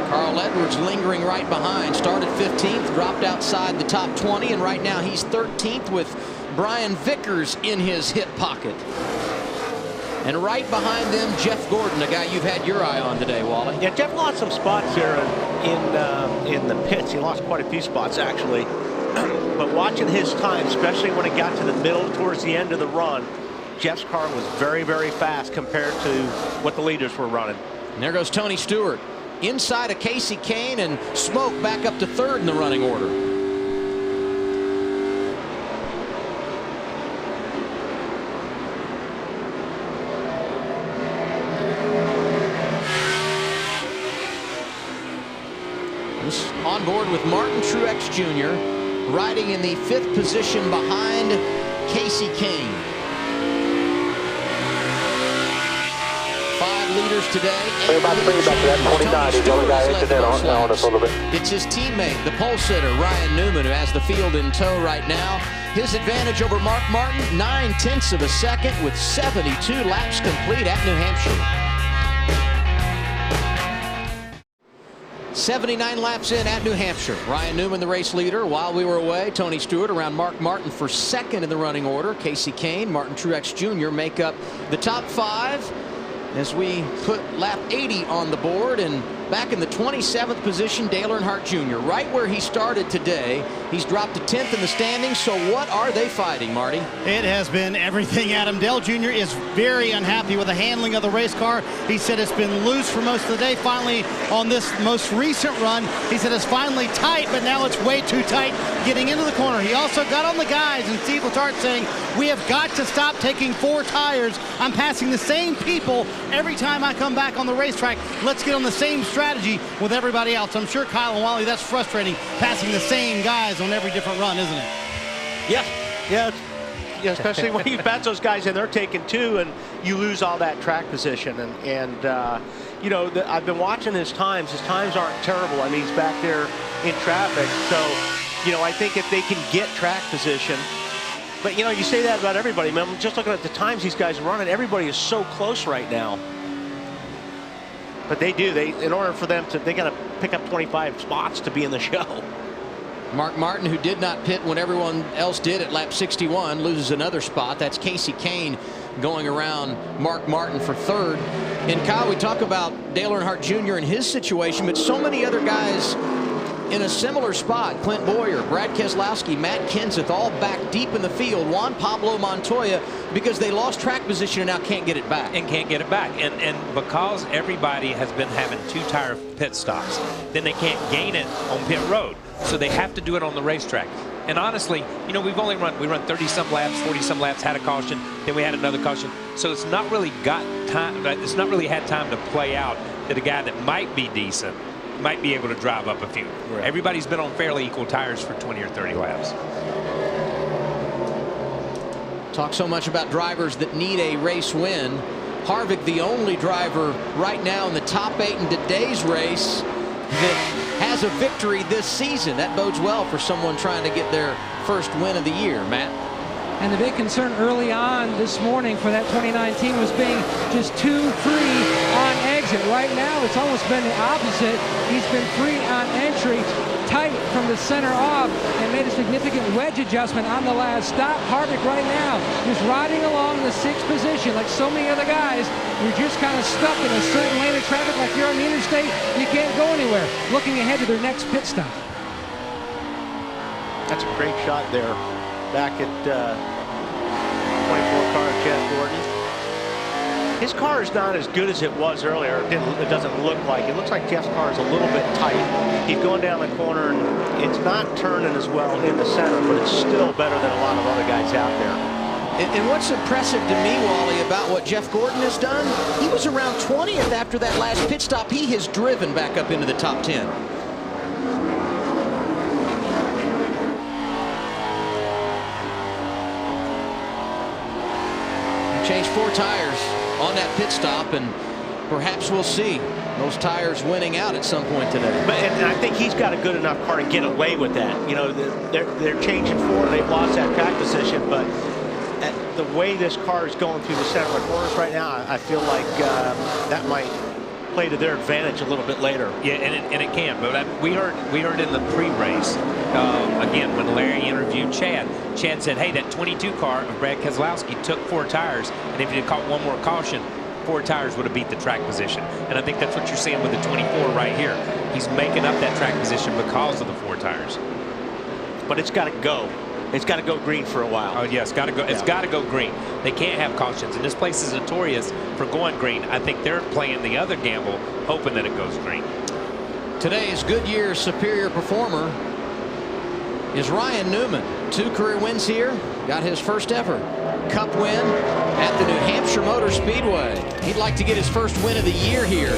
Carl Edwards lingering right behind. Started 15th, dropped outside the top 20, and right now he's 13th with Brian Vickers in his hip pocket. And right behind them, Jeff Gordon, a guy you've had your eye on today, Wally. Yeah, Jeff lost some spots here in the pits. He lost quite a few spots, actually. But watching his time, especially when it got to the middle towards the end of the run, Jeff's car was very, very fast compared to what the leaders were running. And there goes Tony Stewart inside of Casey Kane, and Smoke back up to 3rd in the running order. On board with Martin Truex Jr., riding in the 5th position behind Casey Kane. 5 leaders today. It's his teammate, the pole sitter, Ryan Newman, who has the field in tow right now. His advantage over Mark Martin, 9/10 of a second with 72 laps complete at New Hampshire. 79 laps in at New Hampshire. Ryan Newman, the race leader. While we were away, Tony Stewart around Mark Martin for 2nd in the running order. Casey Kane, Martin Truex Jr. make up the top 5 as we put lap 80 on the board. And back in the 27th position, Dale Earnhardt Jr. right where he started today. He's dropped to 10th in the standings. So what are they fighting, Marty? It has been everything, Adam. Dale Jr. is very unhappy with the handling of the race car. He said it's been loose for most of the day. Finally, on this most recent run, he said it's finally tight, but now it's way too tight getting into the corner. He also got on the guys, and Steve Letarte saying, we have got to stop taking 4 tires. I'm passing the same people every time I come back on the racetrack. Let's get on the same strategy with everybody else. I'm sure Kyle and Wally, that's frustrating, passing the same guys on every different run, isn't it? Yeah, especially when you pass those guys and they're taking 2 and you lose all that track position. And you know, I've been watching his times. His times aren't terrible. I mean, he's back there in traffic. So, you know, I think if they can get track position, but, you know, you say that about everybody. I mean, I'm just looking at the times these guys are running. Everybody is so close right now. But they do. In order for them to, they got to pick up 25 spots to be in the show. Mark Martin, who did not pit when everyone else did at lap 61, loses another spot. That's Casey Kane going around Mark Martin for 3rd. And Kyle, we talk about Dale Earnhardt Jr. and his situation, but so many other guys in a similar spot. Clint Boyer, Brad Keselowski, Matt Kenseth, all back deep in the field. Juan Pablo Montoya, because they lost track position and now can't get it back. And because everybody has been having 2-tire pit stops, then they can't gain it on pit road. So they have to do it on the racetrack. And honestly, you know, we run 30-some laps, 40-some laps, had a caution, then we had another caution. So it's not really got time, it's not really had time to play out that a guy that might be decent might be able to drive up a few. Right. Everybody's been on fairly equal tires for 20 or 30 laps. Talk so much about drivers that need a race win. Harvick, the only driver right now in the top 8 in today's race that has a victory this season. That bodes well for someone trying to get their first win of the year, Matt. And the big concern early on this morning for that 2019 was being just too free on exit. Right now, it's almost been the opposite. He's been free on entry, tight from the center off, and made a significant wedge adjustment on the last stop. Harvick right now is riding along the 6th position like so many other guys. You're just kind of stuck in a certain lane of traffic like you're on the interstate. You can't go anywhere. Looking ahead to their next pit stop. That's a great shot there. Back at 24 car, Jeff Gordon. His car is not as good as it was earlier. It doesn't look like. It looks like Jeff's car is a little bit tight. He's going down the corner, and it's not turning as well in the center, but it's still better than a lot of other guys out there. And what's impressive to me, Wally, about what Jeff Gordon has done, he was around 20th after that last pit stop. He has driven back up into the top 10. He changed 4 tires on that pit stop, and perhaps we'll see those tires winning out at some point today. And I think he's got a good enough car to get away with that. You know, they're changing 4, they've lost that track position, but the way this car is going through the center of the corners right now, I feel like that might play to their advantage a little bit later. Yeah, and it can. But we heard in the pre-race again when Larry interviewed Chad. Chad said, "Hey, that 22 car of Brad Keselowski took 4 tires, and if he'd caught 1 more caution, 4 tires would have beat the track position." And I think that's what you're seeing with the 24 right here. He's making up that track position because of the 4 tires. But it's got to go. It's got to go green for a while. Oh yeah, it's got to go. It's got to go green. They can't have cautions, and this place is notorious for going green. I think they're playing the other gamble, hoping that it goes green. Today's Goodyear Superior Performer is Ryan Newman. 2 career wins here. Got his first ever Cup win at the New Hampshire Motor Speedway. He'd like to get his first win of the year here.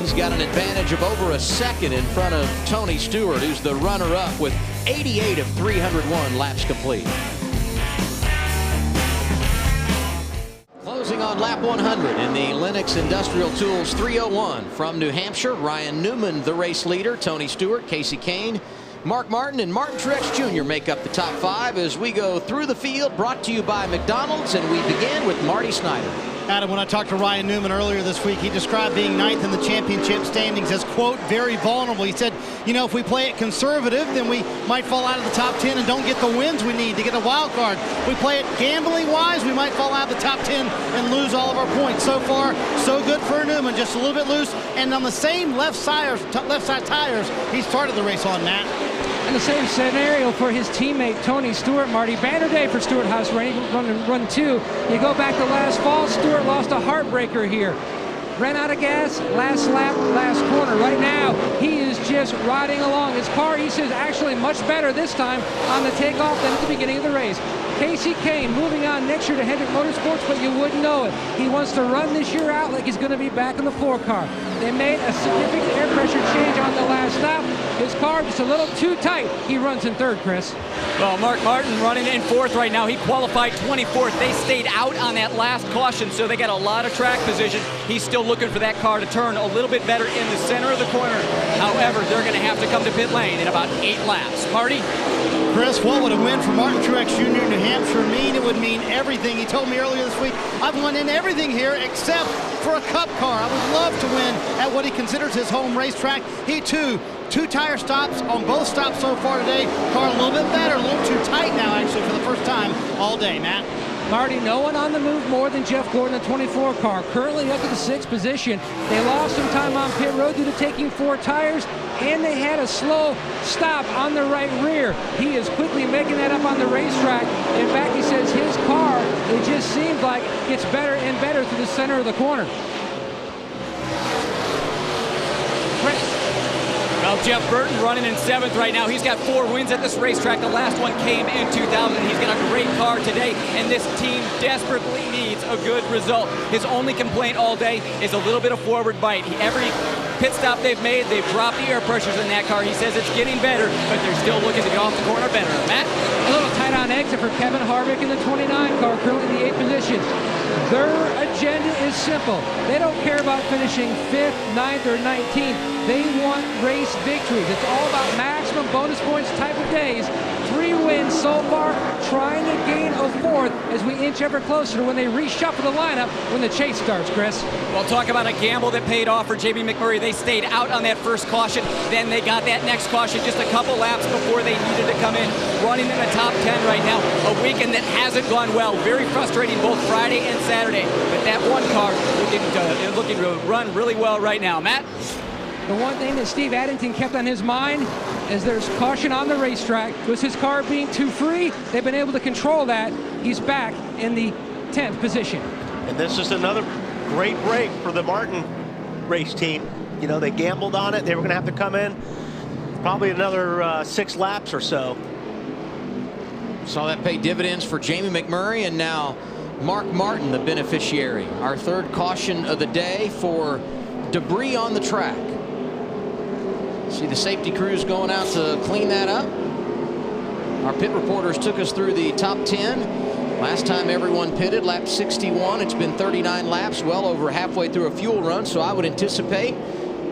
He's got an advantage of over a second in front of Tony Stewart, who's the runner-up with 88 of 301 laps complete. Closing on lap 100 in the Lenox Industrial Tools 301 from New Hampshire. Ryan Newman, the race leader. Tony Stewart, Casey Kane, Mark Martin, and Martin Truex Jr. make up the top 5 as we go through the field. Brought to you by McDonald's, and we begin with Marty Snyder. Adam, when I talked to Ryan Newman earlier this week, he described being 9th in the championship standings as, quote, very vulnerable. He said, you know, if we play it conservative, then we might fall out of the top 10 and don't get the wins we need to get a wild card. If we play it gambling-wise, we might fall out of the top 10 and lose all of our points. So far, so good for Newman, just a little bit loose. And on the same left side tires, he started the race on, Matt. And the same scenario for his teammate Tony Stewart. Marty, banner day for Stewart Haas run 2. You go back to last fall, Stewart lost a heartbreaker here. Ran out of gas, last lap, last corner. Right now, he is just riding along. His car, he says, actually much better this time on the takeoff than at the beginning of the race. Casey Kane moving on next year to Hendrick Motorsports, but you wouldn't know it. He wants to run this year out like he's going to be back in the 4 car. They made a significant air pressure change on the last stop. His car just a little too tight. He runs in 3rd, Chris. Well, Mark Martin running in 4th right now. He qualified 24th. They stayed out on that last caution, so they got a lot of track position. He's still looking for that car to turn a little bit better in the center of the corner. However, they're going to have to come to pit lane in about 8 laps. Marty? Chris, what would a win for Martin Truex Jr. in New Hampshire mean? It would mean everything. He told me earlier this week, I've won in everything here except for a Cup car. I would love to win at what he considers his home racetrack. He, too, 2 tire stops on both stops so far today. Car a little bit better, a little too tight now, actually, for the first time all day, Matt. Marty, no one on the move more than Jeff Gordon, the 24 car, currently up to the 6th position. They lost some time on pit road due to taking 4 tires, and they had a slow stop on the right rear. He is quickly making that up on the racetrack. In fact, he says his car, it just seems like gets better and better through the center of the corner. Well, Jeff Burton running in 7th right now. He's got 4 wins at this racetrack. The last one came in 2000. He's got a great car today, and this team desperately needs a good result. His only complaint all day is a little bit of forward bite. Every pit stop they've made, they've dropped the air pressures in that car. He says it's getting better, but they're still looking to get off the corner better. Matt? A little tight on exit for Kevin Harvick in the 29 car, currently in the 8th position. Their agenda is simple. They don't care about finishing 5th, 9th, or 19th. They want race victories. It's all about maximum bonus points type of days. 3 wins so far, trying to gain a 4th as we inch ever closer to when they reshuffle the lineup when the chase starts, Chris. Well, talk about a gamble that paid off for Jamie McMurray. They stayed out on that first caution. Then they got that next caution just a couple laps before they needed to come in. Running in the top 10 right now. A weekend that hasn't gone well. Very frustrating both Friday and Saturday. But that one car looking to run really well right now. Matt? The one thing that Steve Addington kept on his mind is there's caution on the racetrack. With his car being too free, they've been able to control that. He's back in the 10th position. And this is another great break for the Martin race team. You know, they gambled on it. They were going to have to come in probably another 6 laps or so. Saw that pay dividends for Jamie McMurray, and now Mark Martin, the beneficiary. Our third caution of the day for debris on the track. See the safety crews going out to clean that up. Our pit reporters took us through the top 10. Last time everyone pitted, lap 61. It's been 39 laps, well over halfway through a fuel run, so I would anticipate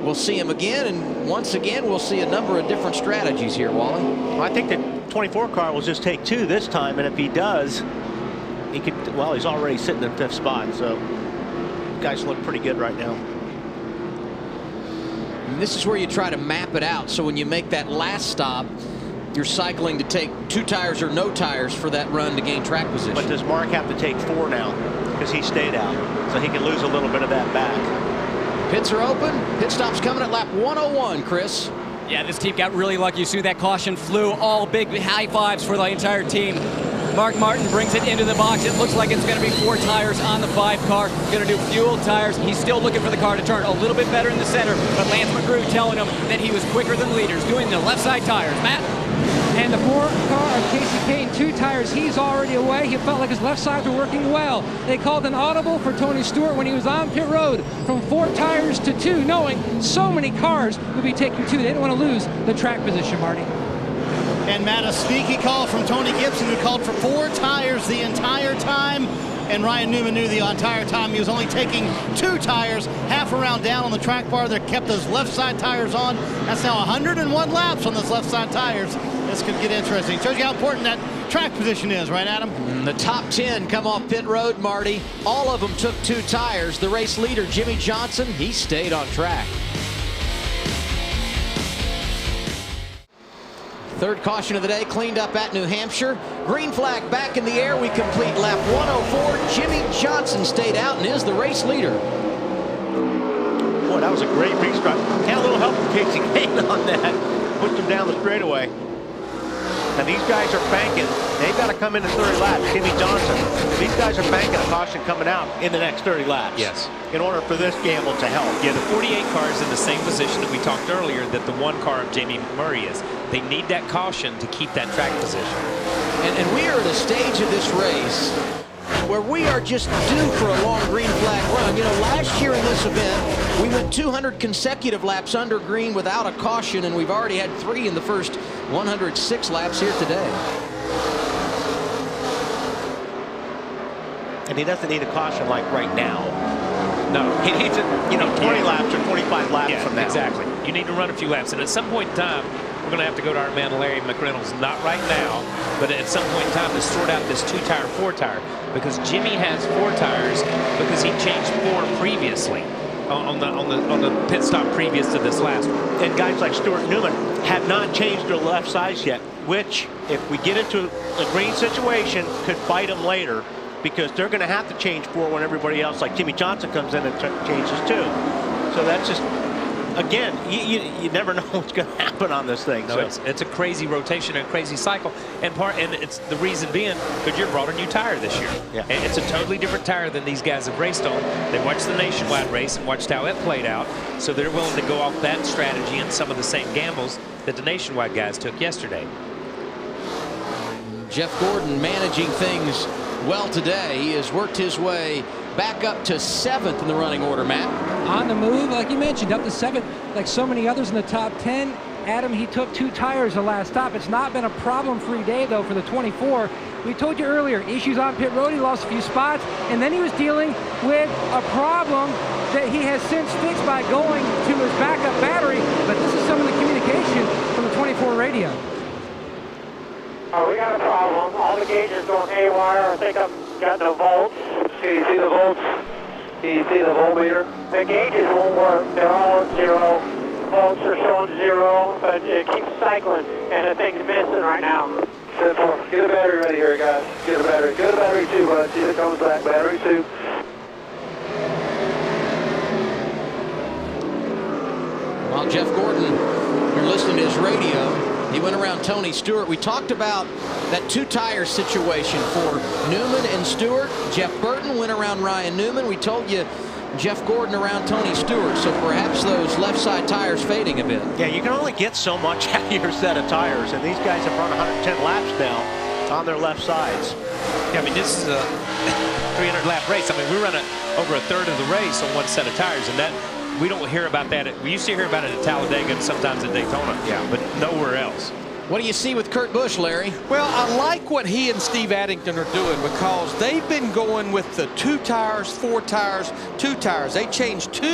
we'll see him again, and once again we'll see a number of different strategies here, Wally. Well, I think the 24 car will just take 2 this time, and if he does, he could, well, he's already sitting in 5th spot, so guys look pretty good right now. And this is where you try to map it out, so when you make that last stop, you're cycling to take 2 tires or no tires for that run to gain track position. But does Mark have to take 4 now? Because he stayed out, so he can lose a little bit of that back. Pits are open. Pit stop's coming at lap 101, Chris. Yeah, this team got really lucky. You see that caution flew. All big high fives for the entire team. Mark Martin brings it into the box. It looks like it's going to be 4 tires on the 5 car. Going to do fuel tires. He's still looking for the car to turn a little bit better in the center, but Lance McGrew telling him that he was quicker than leaders, doing the left side tires. Matt? And the 4 car of Casey Kane, 2 tires, he's already away. He felt like his left sides were working well. They called an audible for Tony Stewart when he was on pit road from 4 tires to 2, knowing so many cars would be taking 2. They didn't want to lose the track position, Marty. And Matt, a sneaky call from Tony Gibson, who called for 4 tires the entire time. And Ryan Newman knew the entire time he was only taking 2 tires, half a round down on the track bar. They kept those left side tires on. That's now 101 laps on those left side tires. This could get interesting. Shows you how important that track position is, right, Adam? The top 10 come off pit road, Marty. All of them took 2 tires. The race leader, Jimmy Johnson, he stayed on track. Third caution of the day cleaned up at New Hampshire. Green flag back in the air. We complete lap 104. Jimmy Johnson stayed out and is the race leader. Boy, that was a great restart. Had a little help from Casey Kane on that. Pushed him down the straightaway. And these guys are banking. They've got to come in the 30 laps. Jimmy Johnson. These guys are banking a caution coming out in the next 30 laps. Yes. In order for this gamble to help. Yeah, the 48 car is in the same position that we talked earlier that the 1 car of Jamie McMurray is. They need that caution to keep that track position. And we are at a stage of this race where we are just due for a long green flag run. You know, last year in this event, we went 200 consecutive laps under green without a caution, and we've already had 3 in the first 106 laps here today. And he doesn't need a caution like right now. No. He needs it, you know, 20 laps or 25 laps from now. Exactly. You need to run a few laps. And at some point in time, we're going to have to go to our man Larry McReynolds. Not right now, but at some point in time to sort out this 2-tire, 4-tire. Because Jimmy has 4 tires because he changed 4 previously on the pit stop previous to this last one. And guys like Stuart Newman have not changed their left sides yet, which, if we get into a green situation, could bite them later, because they're going to have to change 4 when everybody else, like Jimmy Johnson, comes in and changes 2. So that's just, again, you never know what's going to happen on this thing. No, so it's a crazy rotation and crazy cycle, and it's the reason being Goodyear brought a new tire this year. Yeah. And it's a totally different tire than these guys have raced on. They watched the nationwide race and watched how it played out, so they're willing to go off that strategy and some of the same gambles that the nationwide guys took yesterday. Jeff Gordon managing things well today. He has worked his way back up to 7th in the running order, Matt. On the move, like you mentioned, up to 7th, like so many others in the top 10. Adam, he took 2 tires the last stop. It's not been a problem-free day, though, for the 24. We told you earlier, issues on pit road. He lost a few spots, and then he was dealing with a problem that he has since fixed by going to his backup battery. But this is some of the communication from the 24 radio. We got a problem. All the gauges going haywire. I think I've got the volts. Can you see the volts? Can you see the voltmeter? The gauges won't work. They're all at 0. Volts are showing 0, but it keeps cycling, and the thing's missing right now. Get a battery ready here, guys. Get a battery. Get a battery too, bud. See if it comes back. Battery 2. While Jeff Gordon, you're listening to his radio, he went around Tony Stewart. We talked about that 2-tire situation for Newman and Stewart. Jeff Burton went around Ryan Newman. We told you Jeff Gordon around Tony Stewart, so perhaps those left side tires fading a bit. Yeah, you can only get so much out of your set of tires, and these guys have run 110 laps now on their left sides. Yeah, I mean, this is a 300-lap race. I mean, we run over a third of the race on one set of tires, and that we don't hear about that. We used to hear about it at Talladega and sometimes at Daytona, yeah, but nowhere else. What do you see with Kurt Busch, Larry? Well, I like what he and Steve Addington are doing because they've been going with the 2 tires, 4 tires, 2 tires. They changed 2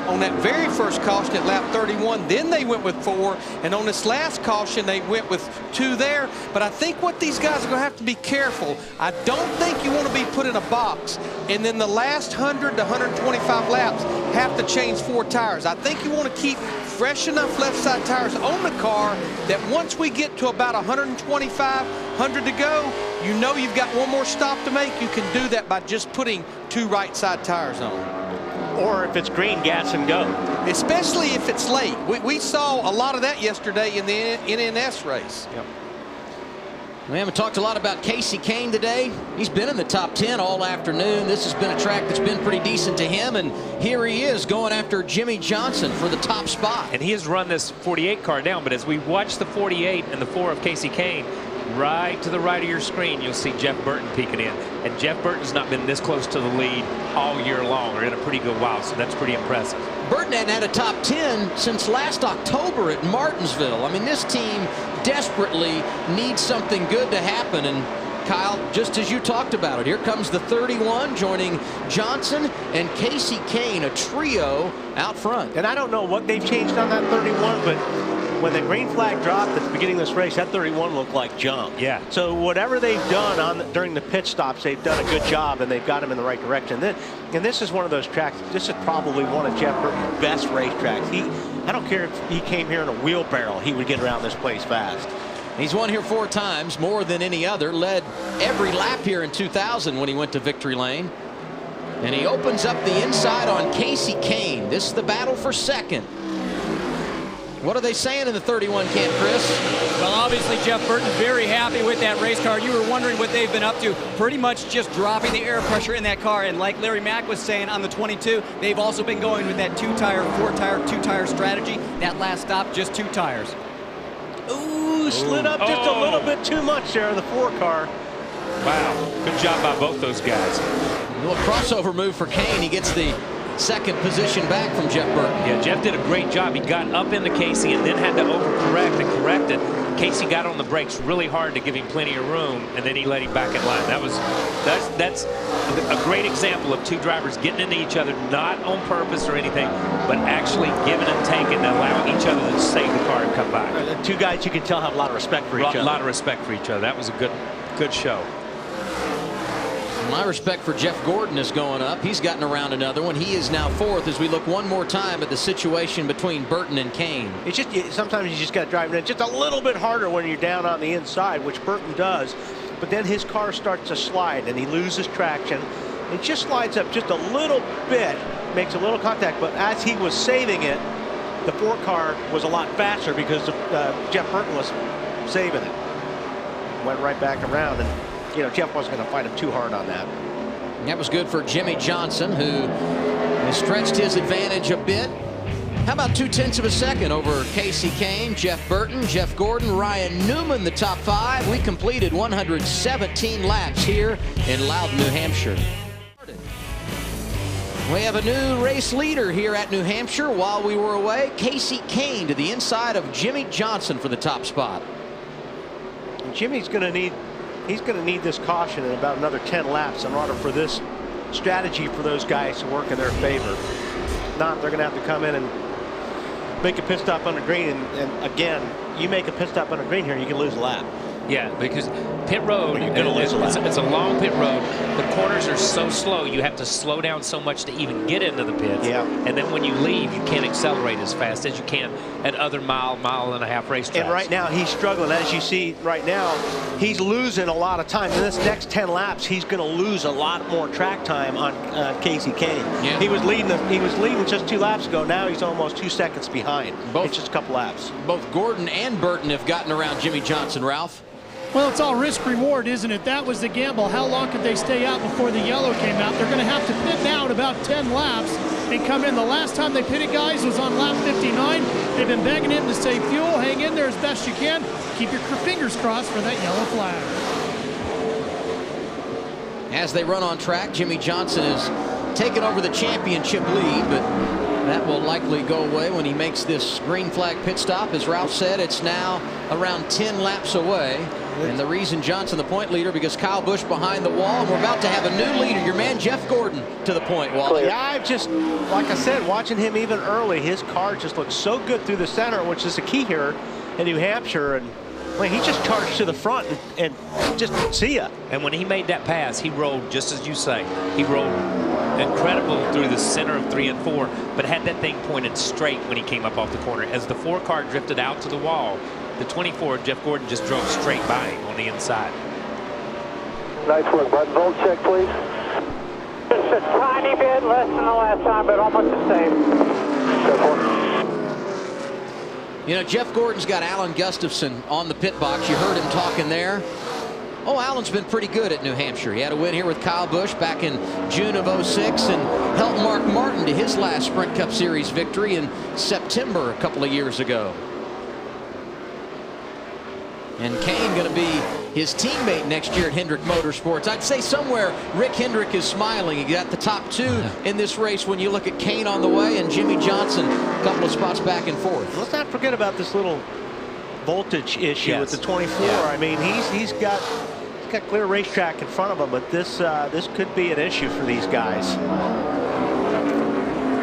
on that very first caution at lap 31. Then they went with 4. And on this last caution, they went with 2 there. But I think what these guys are going to have to be careful. I don't think you want to be put in a box and then the last 100 to 125 laps have to change 4 tires. I think you want to keep fresh enough left side tires on the car that once we get to about 125, 100 to go, you know you've got one more stop to make. You can do that by just putting 2 right side tires on. Or if it's green, gas and go. Especially if it's late. We saw a lot of that yesterday in the NNS race. Yep. We haven't talked a lot about Casey Kane today. He's been in the top 10 all afternoon. This has been a track that's been pretty decent to him, and here he is going after Jimmy Johnson for the top spot. And he has run this 48 car down, but as we watch the 48 and the 4 of Casey Kane, right to the right of your screen, you'll see Jeff Burton peeking in. And Jeff Burton's not been this close to the lead all year long, or in a pretty good while, so that's pretty impressive. Burton hadn't had a top 10 since last October at Martinsville. I mean, this team desperately needs something good to happen. And Kyle, just as you talked about it, here comes the 31 joining Johnson and Casey Kane, a trio out front. And I don't know what they've changed on that 31, but when the green flag dropped at the beginning of this race, that 31 looked like junk. Yeah. So whatever they've done during the pit stops, they've done a good job, and they've got him in the right direction. And this is one of those tracks. This is probably one of Jeff Burton's best racetracks. I don't care if he came here in a wheelbarrow, he would get around this place fast. He's won here 4 times, more than any other. Led every lap here in 2000 when he went to victory lane. And he opens up the inside on Casey Kane. This is the battle for second. What are they saying in the 31 camp, Chris? Well, obviously, Jeff Burton very happy with that race car. You were wondering what they've been up to. Pretty much just dropping the air pressure in that car. And like Larry Mack was saying on the 22, they've also been going with that 2-tire, 4-tire, 2-tire strategy. That last stop, just 2 tires. Ooh, slid up just a little bit too much there in the 4 car. Wow, good job by both those guys. A little crossover move for Kane. He gets the second position back from Jeff Burton. Yeah, Jeff did a great job. He got up into Casey and then had to overcorrect and correct it. Casey got on the brakes really hard to give him plenty of room, and then he let him back in line. That's a great example of 2 drivers getting into each other, not on purpose or anything, but actually giving and taking and allowing each other to save the car and come back. 2 guys you can tell have a lot of respect for each other. A lot of respect for each other. That was a good show. My respect for Jeff Gordon is going up. He's gotten around another one. He is now 4th as we look one more time at the situation between Burton and Kane. It's just sometimes you just got to drive it in just a little bit harder when you're down on the inside, which Burton does. But then his car starts to slide and he loses traction. It just slides up just a little bit, makes a little contact. But as he was saving it, the 4 car was a lot faster because Jeff Burton was saving it. Went right back around, and you know, Jeff wasn't going to fight him too hard on that. That was good for Jimmy Johnson, who has stretched his advantage a bit. How about 0.2 of a second over Casey Kane, Jeff Burton, Jeff Gordon, Ryan Newman, the top 5. We completed 117 laps here in Loudon, New Hampshire. We have a new race leader here at New Hampshire. While we were away, Casey Kane to the inside of Jimmy Johnson for the top spot. And Jimmy's going to need this caution in about another 10 laps in order for this strategy for those guys to work in their favor. If not, they're going to have to come in and make a pit stop on the green. And again, you make a pit stop on the green here, you can lose a lap. Yeah, because pit road, it's a long pit road. The corners are so slow, you have to slow down so much to even get into the pits. Yeah. And then when you leave, you can't accelerate as fast as you can at other mile and a half racetracks. And right now, he's struggling. As you see right now, he's losing a lot of time. In this next 10 laps, he's going to lose a lot more track time on Casey Kane. Yeah. He was leading just 2 laps ago. Now he's almost 2 seconds behind. It's just a couple laps. Both Gordon and Burton have gotten around Jimmy Johnson, Ralph. Well, it's all risk-reward, isn't it? That was the gamble. How long could they stay out before the yellow came out? They're going to have to pit now at about 10 laps and come in. The last time they pitted, guys, was on lap 59. They've been begging him to save fuel. Hang in there as best you can. Keep your fingers crossed for that yellow flag. As they run on track, Jimmy Johnson is taking over the championship lead, but that will likely go away when he makes this green flag pit stop. As Ralph said, it's now around 10 laps away. And the reason Johnson the point leader, because Kyle Busch behind the wall, and we're about to have a new leader, your man Jeff Gordon to the point wall. Yeah, I've just, like I said, watching him even early, his car just looks so good through the center, which is the key here in New Hampshire. And well, he just charged to the front and just see ya. And when he made that pass, he rolled, just as you say, he rolled incredible through the center of 3 and 4, but had that thing pointed straight when he came up off the corner. As the 4 car drifted out to the wall, the 24, Jeff Gordon, just drove straight by him on the inside. Nice work, bud. Volt check, please. Just a tiny bit less than the last time, but almost the same. You know, Jeff Gordon's got Alan Gustafson on the pit box. You heard him talking there. Oh, Alan's been pretty good at New Hampshire. He had a win here with Kyle Busch back in June of '06 and helped Mark Martin to his last Sprint Cup Series victory in September a couple of years ago. And Kane going to be his teammate next year at Hendrick Motorsports. I'd say somewhere Rick Hendrick is smiling. He got the top 2 in this race when you look at Kane on the way and Jimmy Johnson a couple of spots back and forth. Let's not forget about this little voltage issue with the 24. Yeah. I mean, he's got clear racetrack in front of him, but this could be an issue for these guys.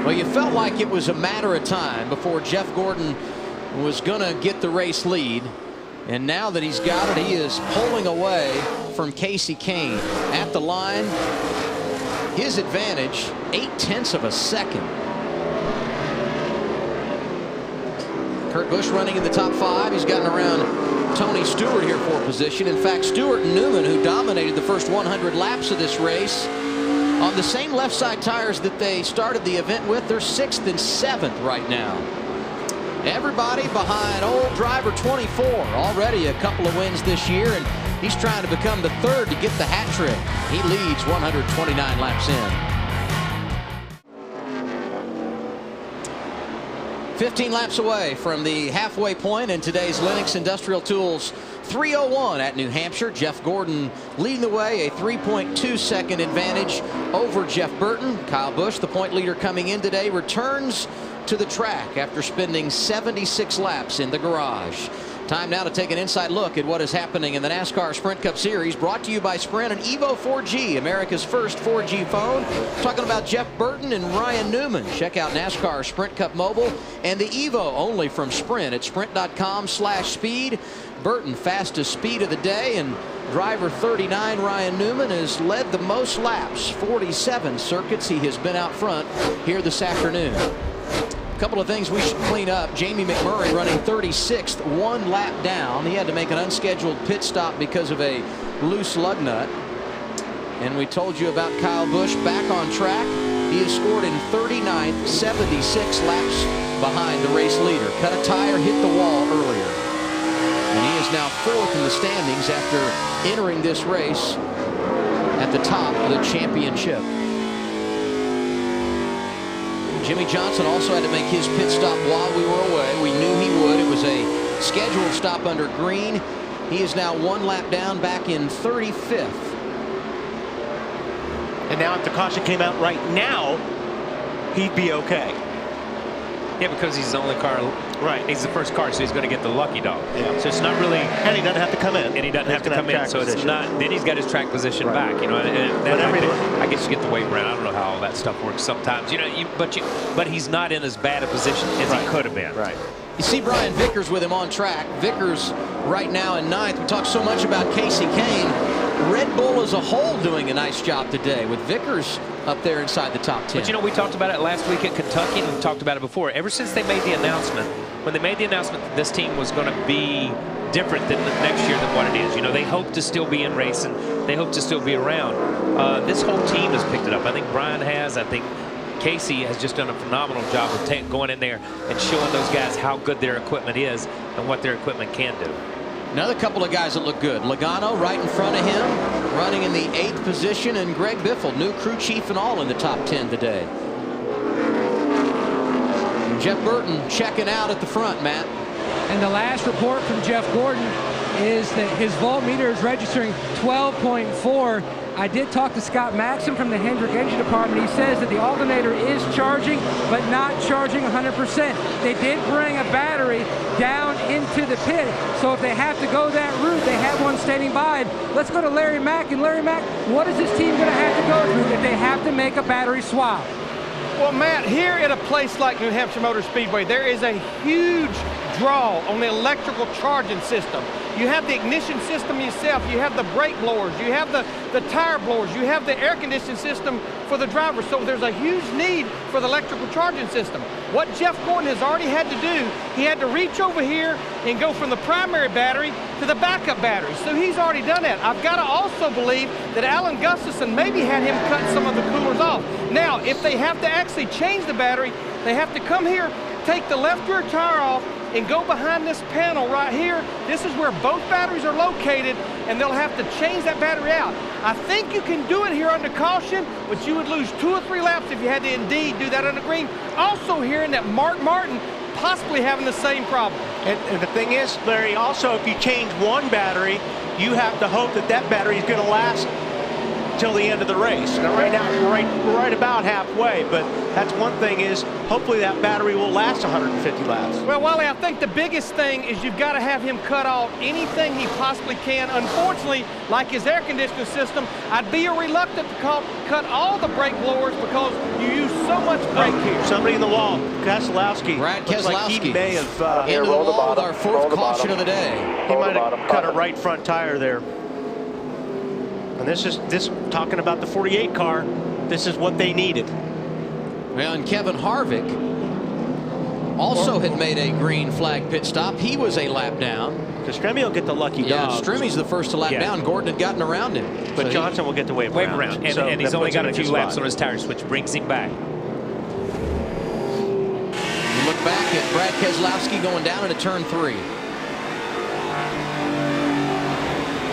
Well, you felt like it was a matter of time before Jeff Gordon was going to get the race lead. And now that he's got it, he is pulling away from Casey Kane at the line. His advantage, 0.8 of a second. Kurt Busch running in the top 5. He's gotten around Tony Stewart here for position. In fact, Stewart and Newman, who dominated the first 100 laps of this race, on the same left side tires that they started the event with, they're 6th and 7th right now. Everybody behind old driver 24. Already a couple of wins this year, and he's trying to become the 3rd to get the hat trick. He leads 129 laps in. 15 laps away from the halfway point in today's Lenox Industrial Tools 301 at New Hampshire. Jeff Gordon leading the way, a 3.2 second advantage over Jeff Burton. Kyle Busch, the point leader coming in today, returns to the track after spending 76 laps in the garage. Time now to take an inside look at what is happening in the NASCAR Sprint Cup Series, brought to you by Sprint and Evo 4G, America's first 4G phone. Talking about Jeff Burton and Ryan Newman. Check out NASCAR Sprint Cup Mobile and the Evo only from Sprint at sprint.com/speed. Burton fastest speed of the day, and driver 39 Ryan Newman has led the most laps, 47 circuits he has been out front here this afternoon. A couple of things we should clean up. Jamie McMurray running 36th, 1 lap down. He had to make an unscheduled pit stop because of a loose lug nut. And we told you about Kyle Busch back on track. He has scored in 39th, 76 laps behind the race leader. Cut a tire, hit the wall earlier. And he is now 4th in the standings after entering this race at the top of the championship. Jimmy Johnson also had to make his pit stop while we were away. We knew he would. It was a scheduled stop under green. He is now 1 lap down, back in 35th. And now if the caution came out right now, he'd be okay. Yeah, because he's the only car. Right. He's the first car, so he's going to get the lucky dog. Yeah. So it's not really. And he doesn't have to come in. And he doesn't have to come in. So it's position. not. Then he's got his track position back. You know, and that I guess you get the way around. I don't know how all that stuff works sometimes. You know, but he's not in as bad a position as he could have been. Right. You see Brian Vickers with him on track. Vickers right now in 9th. We talked so much about Casey Kane. Red Bull as a whole doing a nice job today with Vickers up there inside the top 10. But you know, we talked about it last week at Kentucky, and we talked about it before. Ever since they made the announcement, when they made the announcement that this team was going to be different than next year than what it is, you know, they hope to still be in racing. They hope to still be around. This whole team has picked it up. I think Brian has. I think Casey has just done a phenomenal job of going in there and showing those guys how good their equipment is and what their equipment can do. Another couple of guys that look good. Logano right in front of him, running in the 8th position, and Greg Biffle, new crew chief and all, in the top 10 today. And Jeff Burton checking out at the front, Matt. And the last report from Jeff Gordon is that his voltmeter is registering 12.4. I did talk to Scott Maxim from the Hendrick Engine Department. He says that the alternator is charging, but not charging 100%. They did bring a battery down into the pit, so if they have to go that route, they have one standing by. Let's go to Larry Mack. And Larry Mack, what is this team going to have to go through if they have to make a battery swap? Well, Matt, here at a place like New Hampshire Motor Speedway, there is a huge draw on the electrical charging system. You have the ignition system yourself, you have the brake blowers, you have the tire blowers, you have the air conditioning system for the driver. So there's a huge need for the electrical charging system. What Jeff Gordon has already had to do, he had to reach over here and go from the primary battery to the backup battery. So he's already done that. I've got to also believe that Alan Gustafson maybe had him cut some of the coolers off. Now, if they have to actually change the battery, they have to come here, take the left rear tire off, and go behind this panel right here. This is where both batteries are located, and they'll have to change that battery out. I think you can do it here under caution, but you would lose 2 or 3 laps if you had to indeed do that under green. Also hearing that Mark Martin possibly having the same problem. And the thing is, Larry, also if you change one battery, you have to hope that that battery is going to last till the end of the race. Now right now we're right about halfway, but that's one thing is hopefully that battery will last 150 laps. Well, Wally, I think the biggest thing is you've got to have him cut off anything he possibly can. Unfortunately, like his air conditioning system, I'd be reluctant to cut all the brake blowers because you use so much brake here. Somebody in the wall, Keselowski. Brad Looks Keselowski. like he may have into the wall with our 4th caution of the day. He might have cut a right front tire there. And this talking about the 48 car, this is what they needed. Well, and Kevin Harvick also had made a green flag pit stop. He was a lap down. Because Stremme will get the lucky dog. Yeah, Stremme's the first to lap down. Gordon had gotten around him. But so Johnson will get the wave around. And he's only got a few laps on his tires, which brings him back. You look back at Brad Keselowski going down into turn 3.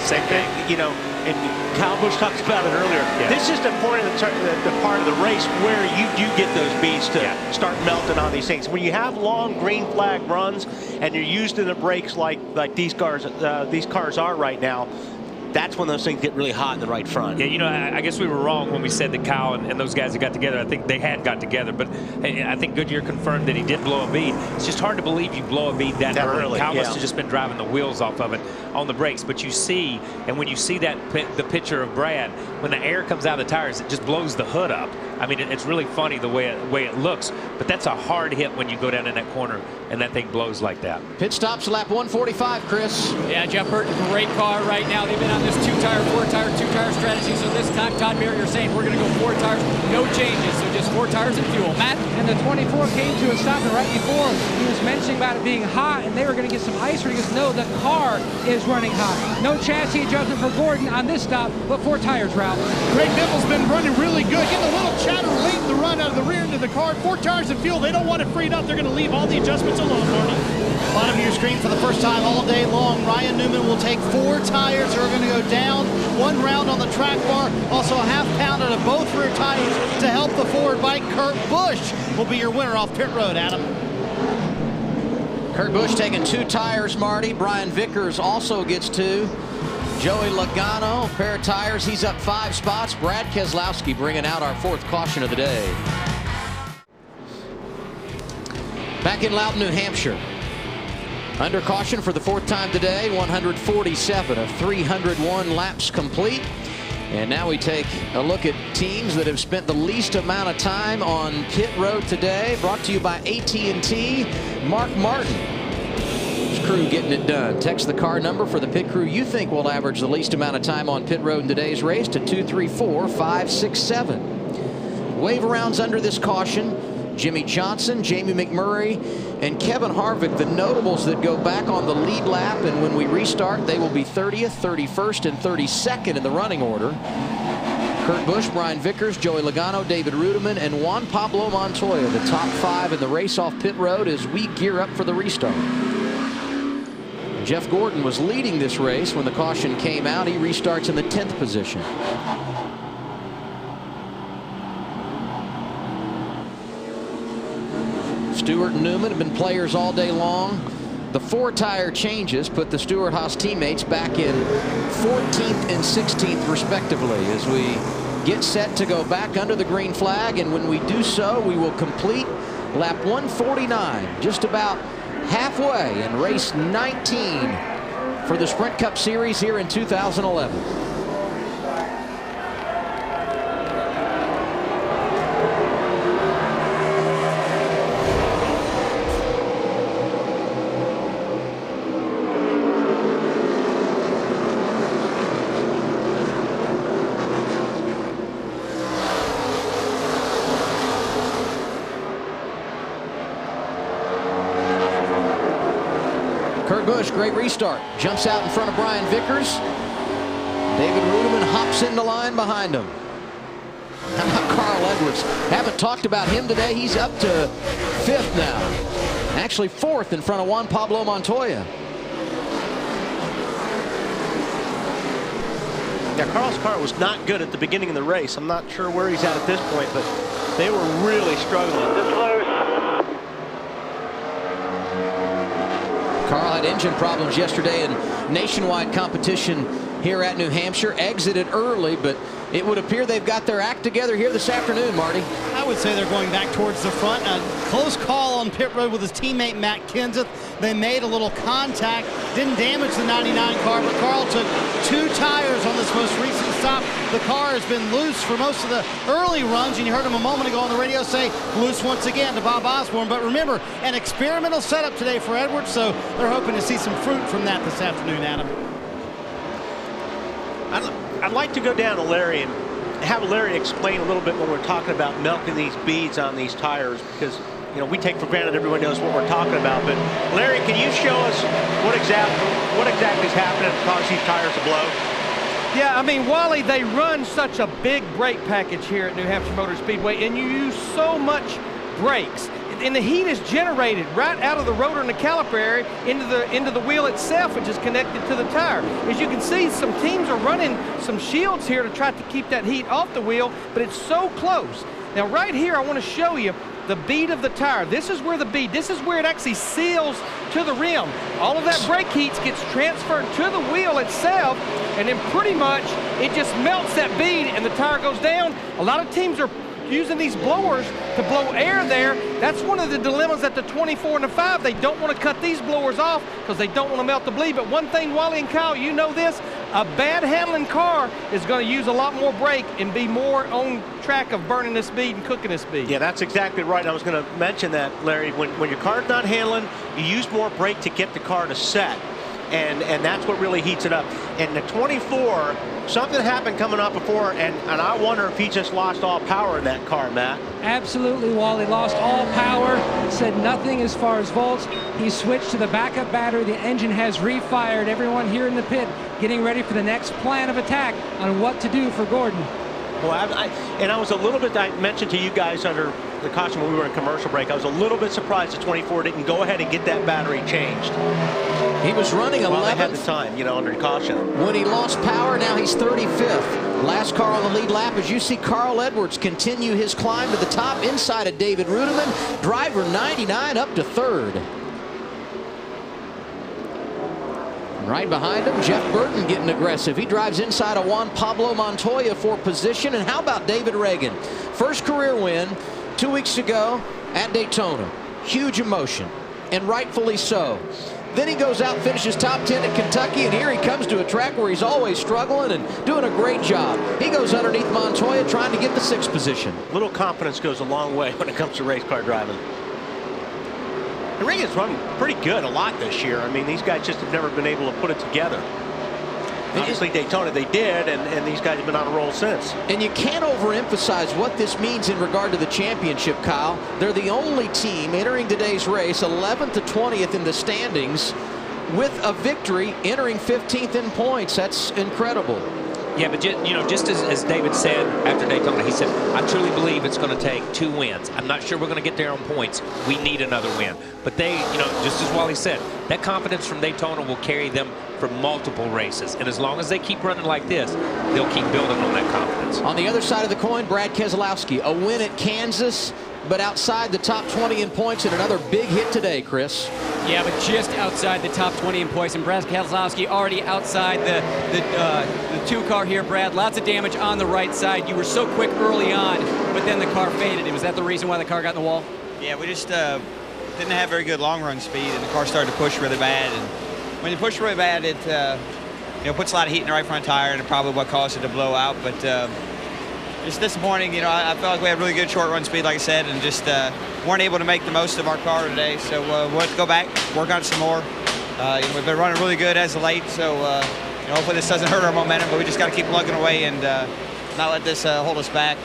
Same thing, you know, and Kyle Busch talks about it earlier. Yeah. This is the point of the part of the race where you do get those beads to start melting on these things. When you have long green flag runs and you're used to the brakes like these cars are right now, that's when those things get really hot in the right front. Yeah, you know, I guess we were wrong when we said that Kyle and those guys that got together. I think they had got together, but I think Goodyear confirmed that he did blow a bead. It's just hard to believe you blow a bead that early. Kyle must have just been driving the wheels off of it on the brakes. But you see, and when you see that the picture of Brad, when the air comes out of the tires, it just blows the hood up. I mean, it's really funny the way it looks, but that's a hard hit when you go down in that corner and that thing blows like that. Pit stops lap 145, Chris. Yeah, Jeff Burton, great car right now. They've been on this 2-tire, 4-tire, 2-tire strategy. So this time, Todd Merritt, you're saying we're going to go 4 tires, no changes. So just 4 tires and fuel. Matt? And the 24 came to a stop, and right before he was mentioning about it being hot, and they were going to get some ice. He goes, no, the car is running hot. No chassis adjustment for Gordon on this stop, but 4 tires, Ralph. Greg Biffle's been running really good, getting a little chatter late in the run out of the rear end of the car. 4 tires and fuel. They don't want it freed up. They're going to leave all the adjustments alone, Marty. Bottom of your screen for the first time all day long. Ryan Newman will take 4 tires that are going to go down. 1 round on the track bar. Also a half pound out of both rear tires to help the forward bike. Kurt Busch will be your winner off pit road, Adam. Kurt Busch taking 2 tires, Marty. Brian Vickers also gets 2. Joey Logano, pair of tires. He's up 5 spots. Brad Keselowski bringing out our 4th caution of the day. Back in Loudon, New Hampshire. Under caution for the 4th time today. 147 of 301 laps complete. And now we take a look at teams that have spent the least amount of time on pit road today. Brought to you by AT&T. Mark Martin. His crew getting it done. Text the car number for the pit crew you think will average the least amount of time on pit road in today's race to 234-567. Wave arounds under this caution. Jimmy Johnson, Jamie McMurray, and Kevin Harvick, the notables that go back on the lead lap, and when we restart, they will be 30th, 31st, and 32nd in the running order. Kurt Busch, Brian Vickers, Joey Logano, David Rudiman, and Juan Pablo Montoya, the top 5 in the race off pit road as we gear up for the restart. Jeff Gordon was leading this race when the caution came out. He restarts in the 10th position. Stewart and Newman have been players all day long. The 4 tire changes put the Stewart-Haas teammates back in 14th and 16th respectively as we get set to go back under the green flag. And when we do so, we will complete lap 149, just about halfway in race 19 for the Sprint Cup Series here in 2011. Great restart. Jumps out in front of Brian Vickers. David Rudeman hops in the line behind him. How about Carl Edwards? Haven't talked about him today. He's up to 5th now. Actually 4th in front of Juan Pablo Montoya. Yeah, Carl's car was not good at the beginning of the race. I'm not sure where he's at this point, but they were really struggling. Carl had engine problems yesterday in nationwide competition here at New Hampshire. Exited early, but it would appear they've got their act together here this afternoon, Marty. I would say they're going back towards the front. A close call on pit road with his teammate Matt Kenseth. They made a little contact. Didn't damage the 99 car, but Carl took 2 tires on this most recent stop. The car has been loose for most of the early runs, and you heard him a moment ago on the radio say loose once again to Bob Osborne. But remember, an experimental setup today for Edwards, so they're hoping to see some fruit from that this afternoon, Adam. I'd like to go down to Larry and have Larry explain a little bit when we're talking about milking these beads on these tires, because you know we take for granted everyone knows what we're talking about. But Larry, can you show us what exactly is happening to cause these tires to blow? Yeah, I mean, Wally, they run such a big brake package here at New Hampshire Motor Speedway, and you use so much brakes. And the heat is generated right out of the rotor and the caliper area into the wheel itself, which is connected to the tire. As you can see, some teams are running some shields here to try to keep that heat off the wheel, but it's so close. Now, right here, I want to show you the bead of the tire. This is where the bead, this is where it actually seals to the rim. All of that brake heat gets transferred to the wheel itself, and then pretty much it just melts that bead and the tire goes down. A lot of teams are using these blowers to blow air there. That's one of the dilemmas at the 24 and the 5. They don't want to cut these blowers off because they don't want to melt the bleed. But one thing, Wally and Kyle, you know this, a bad handling car is going to use a lot more brake and be more on track of burning this bead and cooking this bead. Yeah, that's exactly right. I was going to mention that, Larry. When your car's not handling, you use more brake to get the car to set. And that's what really heats it up. And the 24, something happened coming up before, and I wonder if he just lost all power in that car, Matt. Absolutely, Wally lost all power, said nothing as far as volts. He switched to the backup battery. The engine has refired. Everyone here in the pit getting ready for the next plan of attack on what to do for Gordon. Well, I was a little bit, I mentioned to you guys under the caution when we were in commercial break, I was a little bit surprised the 24 didn't go ahead and get that battery changed. He was running 11th. Well, they had the time, you know, under caution. When he lost power, now he's 35th. Last car on the lead lap, as you see Carl Edwards continue his climb to the top inside of David Rudeman. Driver 99 up to 3rd. Right behind him, Jeff Burton getting aggressive. He drives inside of Juan Pablo Montoya for position. And how about David Reagan? First career win 2 weeks ago at Daytona. Huge emotion, and rightfully so. Then he goes out, finishes top 10 at Kentucky, and here he comes to a track where he's always struggling and doing a great job. He goes underneath Montoya trying to get the 6th position. Little confidence goes a long way when it comes to race car driving. And Reagan's run pretty good a lot this year. I mean, these guys just have never been able to put it together. Obviously, Daytona they did, and these guys have been on a roll since. And you can't overemphasize what this means in regard to the championship, Kyle. They're the only team entering today's race 11th to 20th in the standings with a victory, entering 15th in points. That's incredible. Yeah, but just as David said after Daytona, he said, I truly believe it's going to take 2 wins. I'm not sure we're going to get there on points. We need another win. But they, just as Wally said, that confidence from Daytona will carry them for multiple races. And as long as they keep running like this, they'll keep building on that confidence. On the other side of the coin, Brad Keselowski, a win at Kansas, but outside the top 20 in points, and another big hit today, Chris. Yeah, but just outside the top 20 in points, and Brad Keselowski already outside the 2-car here, Brad. Lots of damage on the right side. You were so quick early on, but then the car faded. And was that the reason why the car got in the wall? Yeah, we just didn't have very good long-run speed, and the car started to push really bad. And when you push really bad, it puts a lot of heat in the right front tire, and probably what caused it to blow out. But it's disappointing. I felt like we had really good short-run speed, like I said, and just weren't able to make the most of our car today. So we'll have to go back, work on it some more. We've been running really good as of late, so hopefully this doesn't hurt our momentum, but we just got to keep plugging away and not let this hold us back.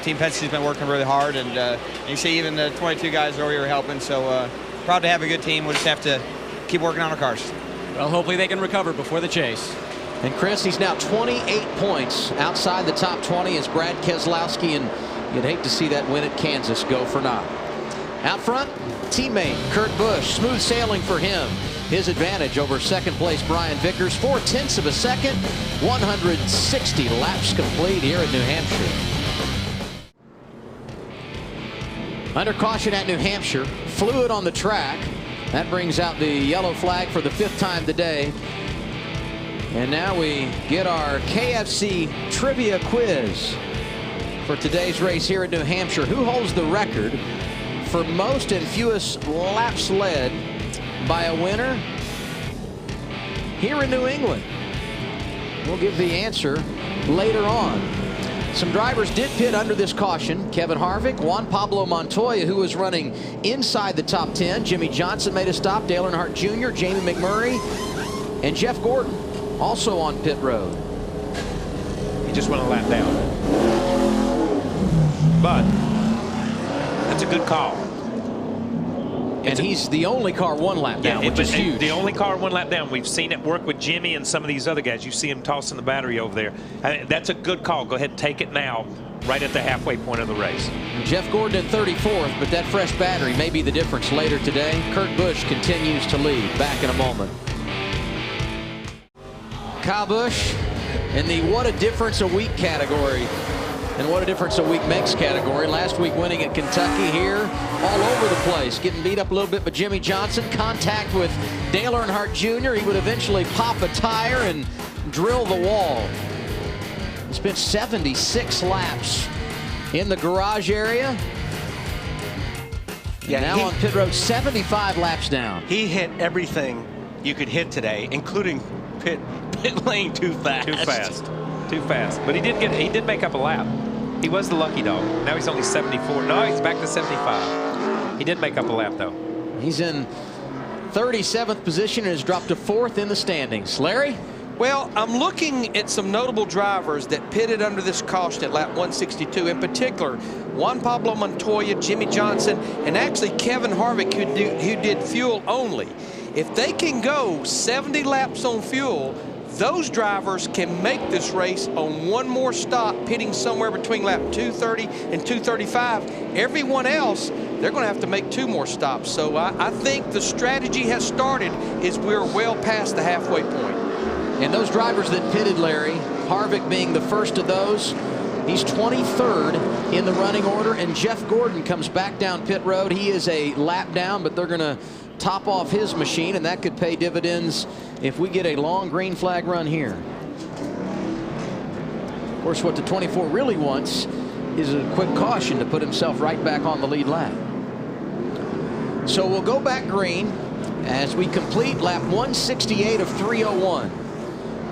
Team Penske's been working really hard, and you see even the 22 guys over here helping, so proud to have a good team. We'll just have to keep working on our cars. Well, hopefully they can recover before the chase. And Chris, he's now 28 points outside the top 20 as Brad Keselowski, and you'd hate to see that win at Kansas go for naught. Out front, teammate Kurt Busch, smooth sailing for him. His advantage over second place Brian Vickers, 0.4 of a second, 160 laps complete here at New Hampshire. Under caution at New Hampshire, fluid on the track. That brings out the yellow flag for the 5th time today. And now we get our KFC trivia quiz for today's race here at New Hampshire. Who holds the record for most and fewest laps led by a winner here in New England? We'll give the answer later on. Some drivers did pit under this caution. Kevin Harvick, Juan Pablo Montoya, who was running inside the top 10. Jimmy Johnson made a stop. Dale Earnhardt Jr., Jamie McMurray, and Jeff Gordon also on pit road. He just went a lap down. But that's a good call. And he's the only car 1 lap down, which is huge. The only car 1 lap down. We've seen it work with Jimmy and some of these other guys. You see him tossing the battery over there. That's a good call. Go ahead and take it now, right at the halfway point of the race. Jeff Gordon in 34th, but that fresh battery may be the difference later today. Kurt Busch continues to lead. Back in a moment. Kyle Busch in the what a difference a week category. And what a difference a week makes category. Last week winning at Kentucky, here all over the place. Getting beat up a little bit by Jimmy Johnson. Contact with Dale Earnhardt Jr. He would eventually pop a tire and drill the wall. He spent 76 laps in the garage area. Yeah, now on pit road, 75 laps down. He hit everything you could hit today, including pit lane too fast. Too fast. But he did make up a lap. He was the lucky dog. Now he's only 74. No, he's back to 75. He did make up a lap, though. He's in 37th position and has dropped to 4th in the standings. Larry? Well, I'm looking at some notable drivers that pitted under this caution at lap 162. In particular, Juan Pablo Montoya, Jimmy Johnson, and actually Kevin Harvick, who did fuel only. If they can go 70 laps on fuel, those drivers can make this race on 1 more stop, pitting somewhere between lap 230 and 235. Everyone else, they're going to have to make 2 more stops. So I think the strategy has started as we're well past the halfway point. And those drivers that pitted, Larry, Harvick being the first of those, he's 23rd in the running order, and Jeff Gordon comes back down pit road. He is a lap down, but they're going to top off his machine, and that could pay dividends if we get a long green flag run here. Of course, what the 24 really wants is a quick caution to put himself right back on the lead lap. So we'll go back green as we complete lap 168 of 301.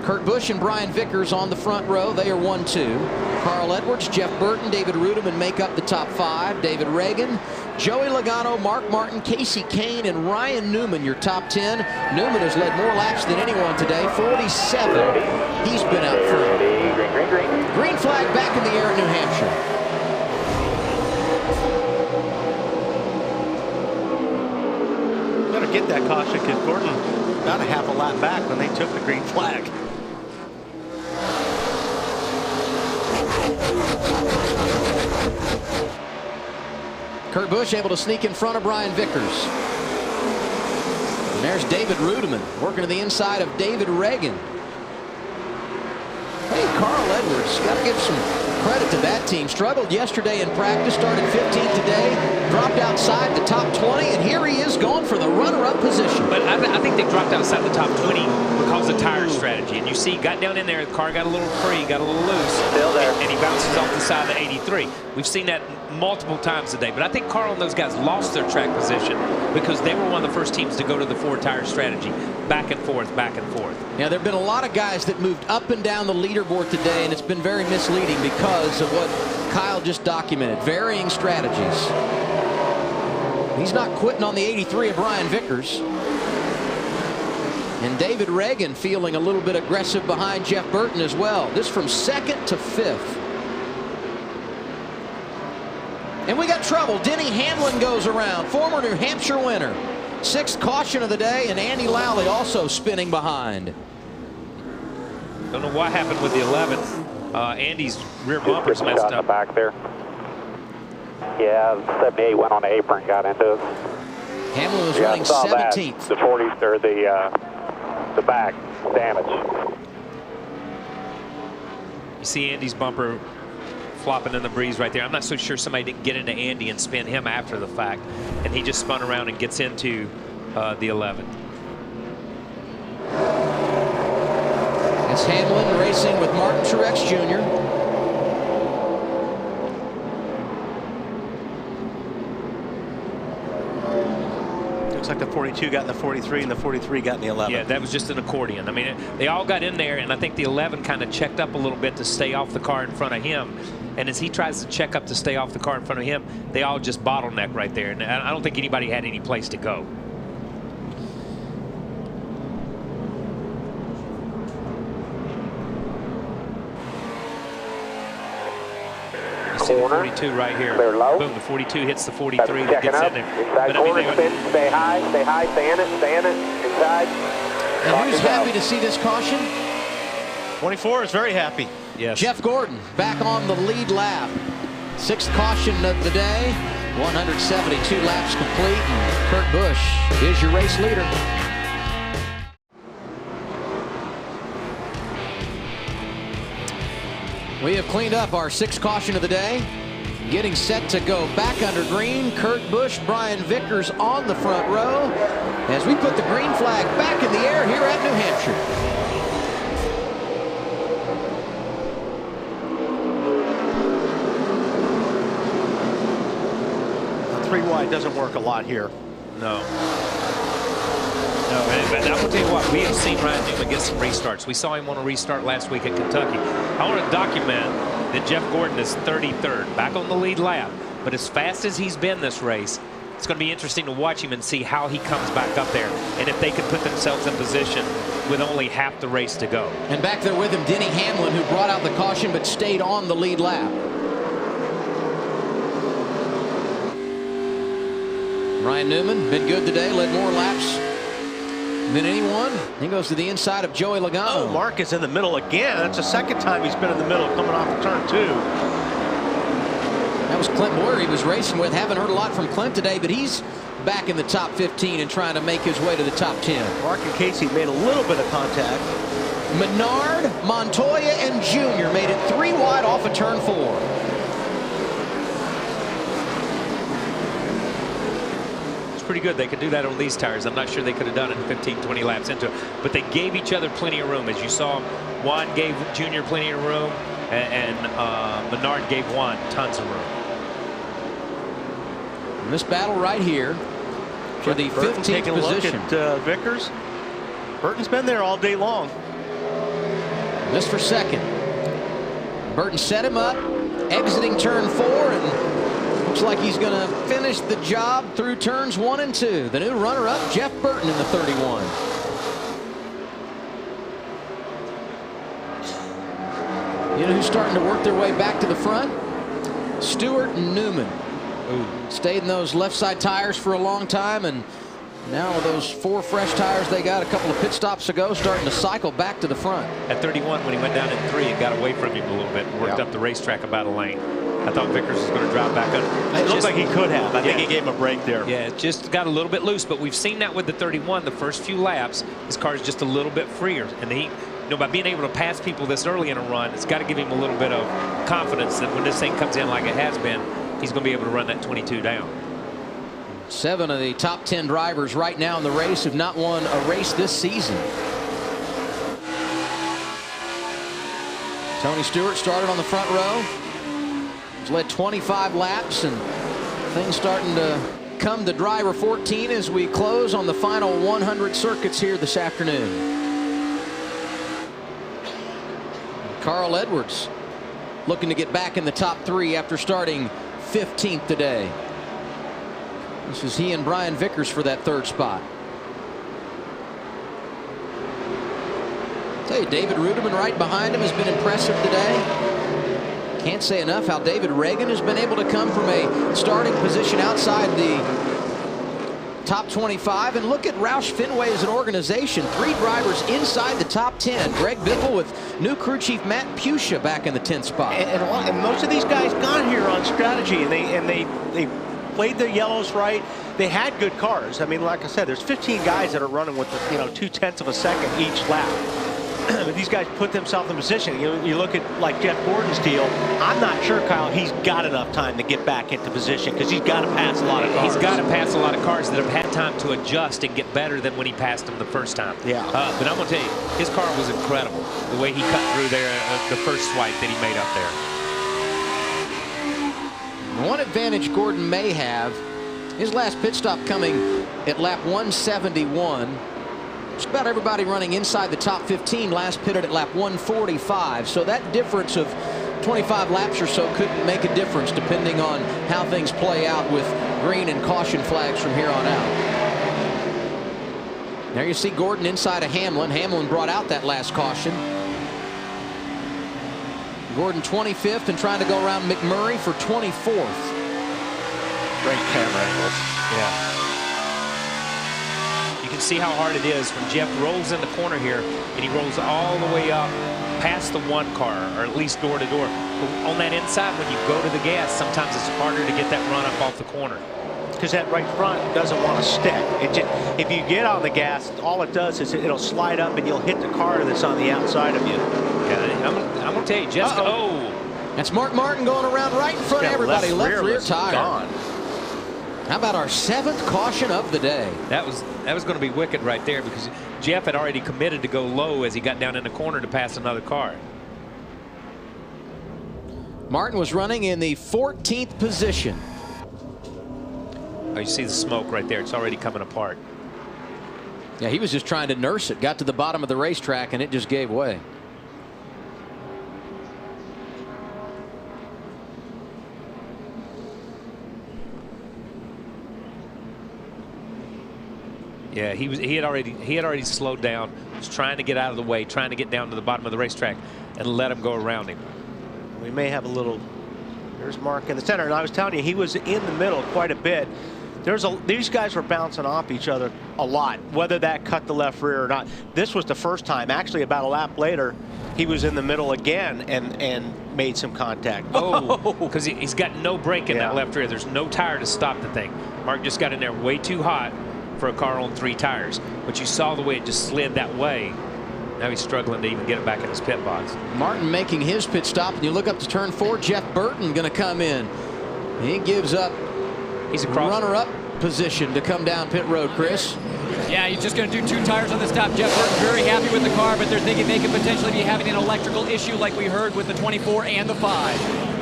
Kurt Busch and Brian Vickers on the front row. They are 1-2. Carl Edwards, Jeff Burton, David Rudiman make up the top 5. David Reagan, Joey Logano, Mark Martin, Casey Kane, and Ryan Newman, your top 10. Newman has led more laps than anyone today, 47. He's been out front. Green flag back in the air at New Hampshire. Get that caution because Gordon got a half a lap back when they took the green flag. Kurt Busch able to sneak in front of Brian Vickers. And there's David Rudeman working to the inside of David Reagan. Hey, Carl Edwards, got to give some credit to that team. Struggled yesterday in practice, started 15th today, dropped outside the top 20, and here he is going for the runner-up position. But I think they dropped outside the top 20 because of tire strategy. And you see, got down in there, the car got a little free, got a little loose. Still there. And he bounces off the side of the 83. We've seen that multiple times today. But I think Carl and those guys lost their track position because they were one of the first teams to go to the 4-tire strategy. Back and forth, back and forth. Yeah, there have been a lot of guys that moved up and down the leaderboard today, and it's been very misleading because of what Kyle just documented. Varying strategies. He's not quitting on the 83 of Brian Vickers. And David Reagan feeling a little bit aggressive behind Jeff Burton as well. This from 2nd to 5th. And we got trouble. Denny Hamlin goes around, former New Hampshire winner. 6th caution of the day, and Andy Lally also spinning behind. Don't know what happened with the 11th. Andy's rear bumper's messed up. Back there. Yeah, 78 went on the apron, got into it. Hamlin was running 17th. That. The 40s or the back damage. You see Andy's bumper flopping in the breeze right there. I'm not so sure somebody didn't get into Andy and spin him after the fact, and he just spun around and gets into the 11. It's Hamlin racing with Martin Truex Jr. Looks like the 42 got in the 43 and the 43 got in the 11. Yeah, that was just an accordion. I mean, they all got in there, and I think the 11 kind of checked up a little bit to stay off the car in front of him. And as he tries to check up to stay off the car in front of him, they all just bottleneck right there. And I don't think anybody had any place to go. You see the 42 right here. Boom, the 42 hits the 43 that gets in there. Inside corner, stay high, stay in it, inside. And who's happy to see this caution? 24 is very happy. Yes. Jeff Gordon back on the lead lap. 6th caution of the day. 172 laps complete. And Kurt Busch is your race leader. We have cleaned up our 6th caution of the day. Getting set to go back under green. Kurt Busch, Brian Vickers on the front row as we put the green flag back in the air here at New Hampshire. 3 wide doesn't work a lot here. No. No, and I will tell you what, we have seen Ryan Newman get some restarts. We saw him on a restart last week at Kentucky. I want to document that Jeff Gordon is 33rd, back on the lead lap. But as fast as he's been this race, it's going to be interesting to watch him and see how he comes back up there and if they can put themselves in position with only half the race to go. And back there with him, Denny Hamlin, who brought out the caution but stayed on the lead lap. Ryan Newman, been good today, led more laps than anyone. He goes to the inside of Joey Logano. Oh, Mark is in the middle again. That's the 2nd time he's been in the middle coming off of turn 2. That was Clint Boyer he was racing with. Haven't heard a lot from Clint today, but he's back in the top 15 and trying to make his way to the top 10. Mark and Casey made a little bit of contact. Menard, Montoya, and Jr. made it 3 wide off of turn 4. Pretty good. They could do that on these tires. I'm not sure they could have done it 15, 20 laps into it. But they gave each other plenty of room. As you saw, Juan gave Junior plenty of room, and Menard gave Juan tons of room. And this battle right here for the 15th taking position. A look at Vickers. Burton's been there all day long. This for 2nd. Burton set him up, exiting turn 4, and looks like he's going to finish the job through turns 1 and 2. The new runner-up, Jeff Burton, in the 31. You know who's starting to work their way back to the front? Stuart Newman. Ooh. Stayed in those left side tires for a long time and Now with those 4 fresh tires they got a couple of pit stops ago, starting to cycle back to the front. At 31, when he went down in 3, it got away from him a little bit and worked up the racetrack about a lane. I thought Vickers was going to drive back up. It looked like he could have. I think he gave him a break there. Yeah, it just got a little bit loose, but we've seen that with the 31. The first few laps, his car is just a little bit freer. And he, by being able to pass people this early in a run, it's got to give him a little bit of confidence that when this thing comes in like it has been, he's going to be able to run that 22 down. 7 of the top 10 drivers right now in the race have not won a race this season. Tony Stewart started on the front row. He's led 25 laps, and things starting to come to driver 14 as we close on the final 100 circuits here this afternoon. Carl Edwards looking to get back in the top 3 after starting 15th today. This is he and Brian Vickers for that 3rd spot. I'll tell you, David Ruderman right behind him has been impressive today. Can't say enough how David Reagan has been able to come from a starting position outside the top 25. And look at Roush Fenway as an organization. 3 drivers inside the top 10. Greg Biffle with new crew chief Matt Pusha back in the 10th spot. And most of these guys got here on strategy, and they played their yellows right. They had good cars. I mean, like I said, there's 15 guys that are running with 0.2 of a second each lap. These guys put themselves in position. You look at like Jeff Gordon's deal. I'm not sure, Kyle, he's got enough time to get back into position because he's got to pass a lot of cars. He's got to pass a lot of cars that have had time to adjust and get better than when he passed them the first time. Yeah. But I'm going to tell you, his car was incredible. The way he cut through there, the first swipe that he made up there. One advantage Gordon may have, his last pit stop coming at lap 171. Just about everybody running inside the top 15 last pitted at lap 145. So that difference of 25 laps or so could make a difference depending on how things play out with green and caution flags from here on out. There you see Gordon inside of Hamlin. Hamlin brought out that last caution. Gordon 25th and trying to go around McMurray for 24th. Great camera angles. Yeah. You can see how hard it is when Jeff rolls in the corner here and he rolls all the way up past the 1 car, or at least door to door. But on that inside, when you go to the gas, sometimes it's harder to get that run up off the corner. Because that right front doesn't want to stick. If you get on the gas, all it does is it'll slide up and you'll hit the car that's on the outside of you. Yeah, I'm going to tell you, Jeff. That's Mark Martin going around right in front of everybody. Left rear tire. Gone. How about our 7th caution of the day? That was going to be wicked right there because Jeff had already committed to go low as he got down in the corner to pass another car. Martin was running in the 14th position. Oh, you see the smoke right there. It's already coming apart. Yeah, he was just trying to nurse it. Got to the bottom of the racetrack and it just gave way. Yeah, he had already slowed down, was trying to get out of the way, trying to get down to the bottom of the racetrack and let him go around him. We may have a little. There's Mark in the center, and I was telling you he was in the middle quite a bit. These guys were bouncing off each other a lot, whether that cut the left rear or not. This was the first time. Actually, about a lap later, he was in the middle again and made some contact. Oh, because he's got no brake in that left rear. There's no tire to stop the thing. Mark just got in there way too hot for a car on 3 tires. But you saw the way it just slid that way. Now he's struggling to even get it back in his pit box. Martin making his pit stop, and you look up to turn 4. Jeff Burton going to come in. He gives up. He's a runner-up position to come down pit road, Chris. Yeah, he's just going to do 2 tires on the stop. Jeff Burton very happy with the car, but they're thinking they could potentially be having an electrical issue like we heard with the 24 and the 5.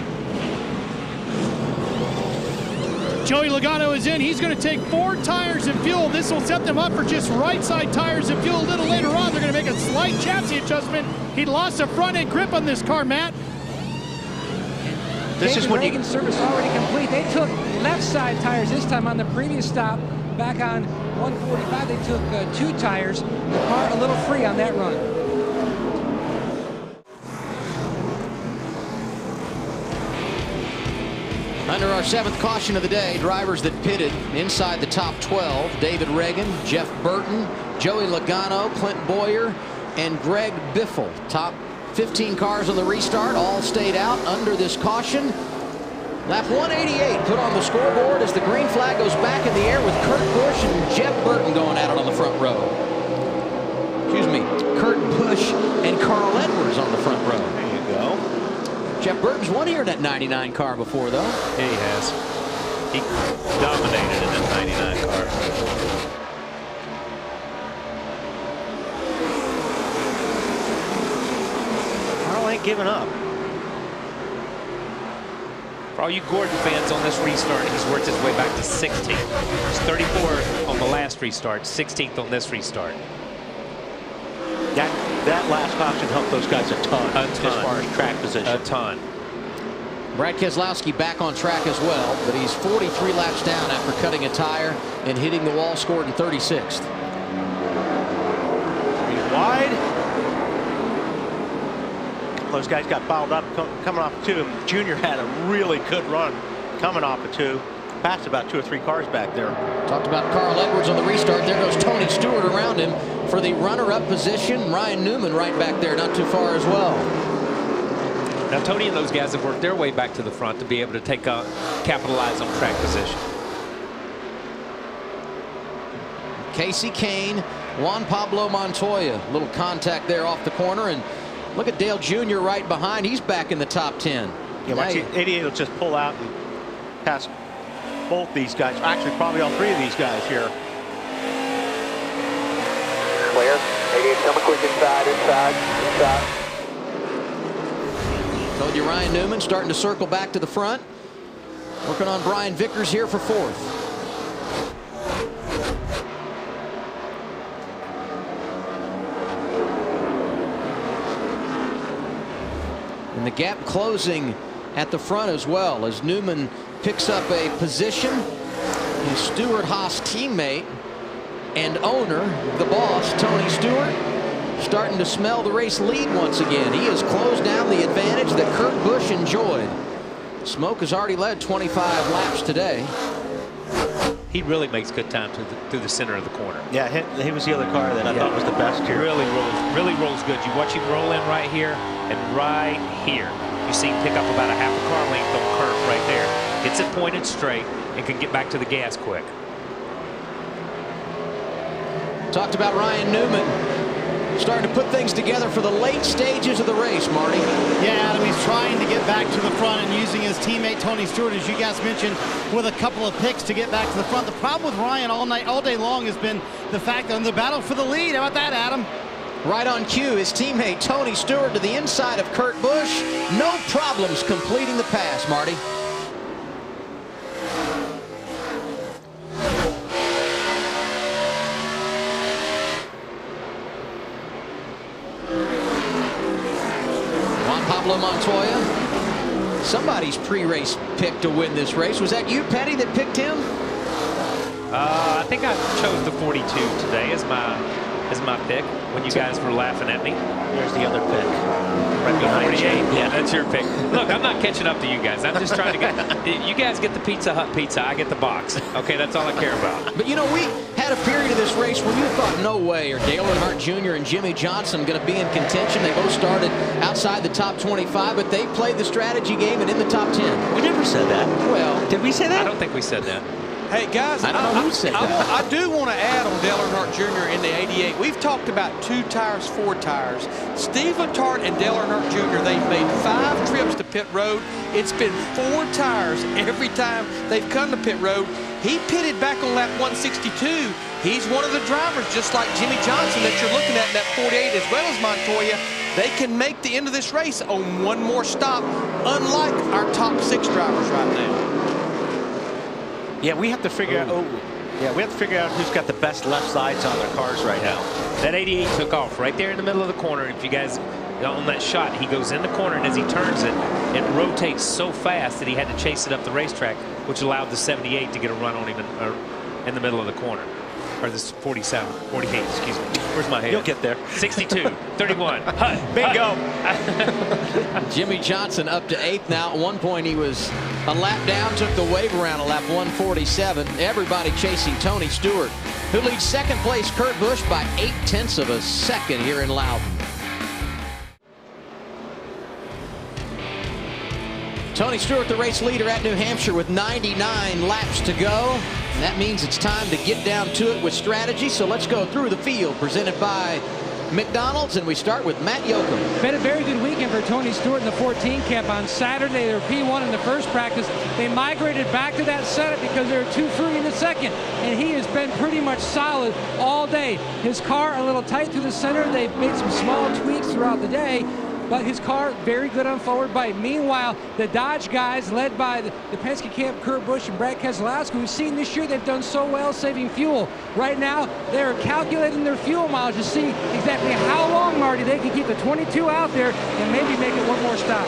Joey Logano is in. He's going to take 4 tires and fuel. This will set them up for just right side tires and fuel a little later on. They're going to make a slight chassis adjustment. He lost a front end grip on this car, Matt. This is when Reagan's service already complete. They took left side tires this time on the previous stop. Back on 145, they took 2 tires. The car a little free on that run. Under our 7th caution of the day, drivers that pitted inside the top 12, David Reagan, Jeff Burton, Joey Logano, Clint Boyer, and Greg Biffle. Top 15 cars on the restart all stayed out under this caution. Lap 188 put on the scoreboard as the green flag goes back in the air with Kurt Busch and Jeff Burton going at it on the front row. Excuse me, Kurt Busch and Carl Edwards on the front row. There you go. Jeff Burton's won here in that 99 car before, though. Yeah, he has. He dominated in that 99 car. Carl ain't giving up. For all you Gordon fans on this restart, he's worked his way back to 16th. He's 34th on the last restart, 16th on this restart. That last option helped those guys a ton as far as track position. A ton. Brad Keselowski back on track as well, but he's 43 laps down after cutting a tire and hitting the wall, scored in 36th. He's wide. Those guys got fouled up coming off 2. Junior had a really good run coming off of 2. Passed about 2 or 3 cars back there. Talked about Carl Edwards on the restart. There goes Tony Stewart around him for the runner-up position. Ryan Newman right back there, not too far as well. Now Tony and those guys have worked their way back to the front to be able to capitalize on track position. Casey Kane, Juan Pablo Montoya, little contact there off the corner, and look at Dale Jr. right behind. He's back in the top 10. Yeah, watch 88 will just pull out and pass both these guys. Actually, probably all 3 of these guys here. Clear. 88 coming quick inside. Told you Ryan Newman starting to circle back to the front. Working on Brian Vickers here for 4th. And the gap closing at the front as well as Newman picks up a position. His Stewart Haas teammate and owner, the boss, Tony Stewart, starting to smell the race lead once again. He has closed down the advantage that Kurt Busch enjoyed. Smoke has already led 25 laps today. He really makes good time through the center of the corner. Yeah, he was the other car that I thought was the best here. Really rolls good. You watch him roll in right here and right here. You see him pick up about a half a car length on Kurt right there. Gets it pointed straight and can get back to the gas quick. Talked about Ryan Newman starting to put things together for the late stages of the race, Marty. Yeah, Adam, he's trying to get back to the front and using his teammate Tony Stewart, as you guys mentioned, with a couple of picks to get back to the front. The problem with Ryan all day long has been the fact that the battle for the lead. How about that, Adam? Right on cue, his teammate Tony Stewart to the inside of Kurt Busch. No problems completing the pass, Marty. Juan Pablo Montoya, somebody's pre-race pick to win this race. Was that you, Petty, that picked him? I think I chose the 42 today as my pick when you guys were laughing at me. There's the other pick. Right behind 48. Yeah, that's your pick. Look, I'm not catching up to you guys. I'm just trying to get. You guys get the Pizza Hut pizza. I get the box. Okay, that's all I care about. But you know, we had a period of this race where you thought, no way, are Dale Earnhardt Jr. and Jimmy Johnson going to be in contention? They both started outside the top 25, but they played the strategy game and in the top 10. We never said that. Well, did we say that? I don't think we said that. Hey, guys, I don't know who said that. I do want to add on Dale Earnhardt Jr. in the 88. We've talked about 2 tires, 4 tires. Steve Letarte and Dale Earnhardt Jr., they've made 5 trips to pit road. It's been 4 tires every time they've come to pit road. He pitted back on lap 162. He's one of the drivers, just like Jimmy Johnson that you're looking at in that 48, as well as Montoya. They can make the end of this race on 1 more stop, unlike our top 6 drivers right now. Yeah, we have to figure out. We have to figure out who's got the best left sides on their cars right now. That 88 took off right there in the middle of the corner. If you guys on that shot, he goes in the corner, and as he turns it, it rotates so fast that he had to chase it up the racetrack, which allowed the 78 to get a run on him in the middle of the corner. or this 47, 48, excuse me. Where's my head? You'll get there. 62, 31. Hut. Bingo. Jimmy Johnson up to 8th now. At one point he was a lap down, took the wave around at lap 147. Everybody chasing Tony Stewart, who leads second place Kurt Busch by 0.8 of a second here in Loudon. Tony Stewart, the race leader at New Hampshire with 99 laps to go. And that means it's time to get down to it with strategy. So let's go through the field presented by McDonald's, and we start with Matt Yoakum. Been a very good weekend for Tony Stewart in the 14 camp. On Saturday, they were P1 in the first practice. They migrated back to that setup because they were 2 free in the second, and he has been pretty much solid all day. His car a little tight through the center. They've made some small tweaks throughout the day, but his car very good on forward bite. Meanwhile, the Dodge guys, led by the Penske camp, Kurt Busch and Brad Keselowski, we've seen this year they've done so well saving fuel. Right now, they're calculating their fuel mileage to see exactly how long, Marty, they can keep the 22 out there and maybe make it one more stop.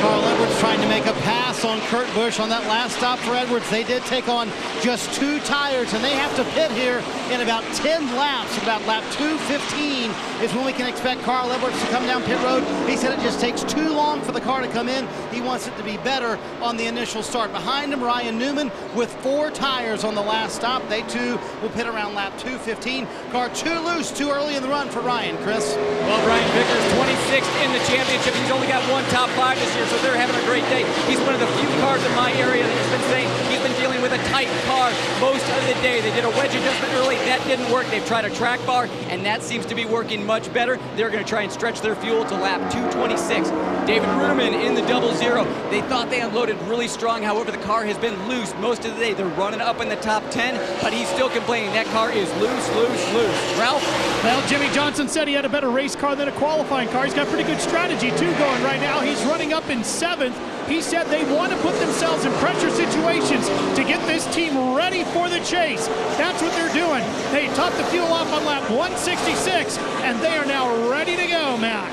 Carl Edwards trying to make a pass on Kurt Busch on that last stop for Edwards. They did take on just 2 tires, and they have to pit here in about 10 laps. About lap 2:15 is when we can expect Carl Edwards to come down pit road. He said it just takes too long for the car to come in. He wants it to be better on the initial start. Behind him, Ryan Newman with 4 tires on the last stop. They too will pit around lap 2:15. Car too loose, too early in the run for Ryan, Chris. Well, Brian Vickers, 26th in the championship. He's only got 1 top 5 this year, so they're having a great day. He's one of the few cars in my area that has been saying he's been dealing with a tight car most of the day. They did a wedge adjustment early. That didn't work. They've tried a track bar, and that seems to be working much better. They're going to try and stretch their fuel to lap 2:26. David Ruderman in the 00. They thought they unloaded really strong. However, the car has been loose most of the day. They're running up in the top 10, but he's still complaining that car is loose, loose, loose. Ralph? Well, Jimmy Johnson said he had a better race car than a qualifying car. He's got pretty good strategy, too, going right now. He's running up in 7th. He said they want to put themselves in pressure situations to get this team ready for the chase. That's what they're doing. They topped the fuel off on lap 166, and they are now ready to go, Matt.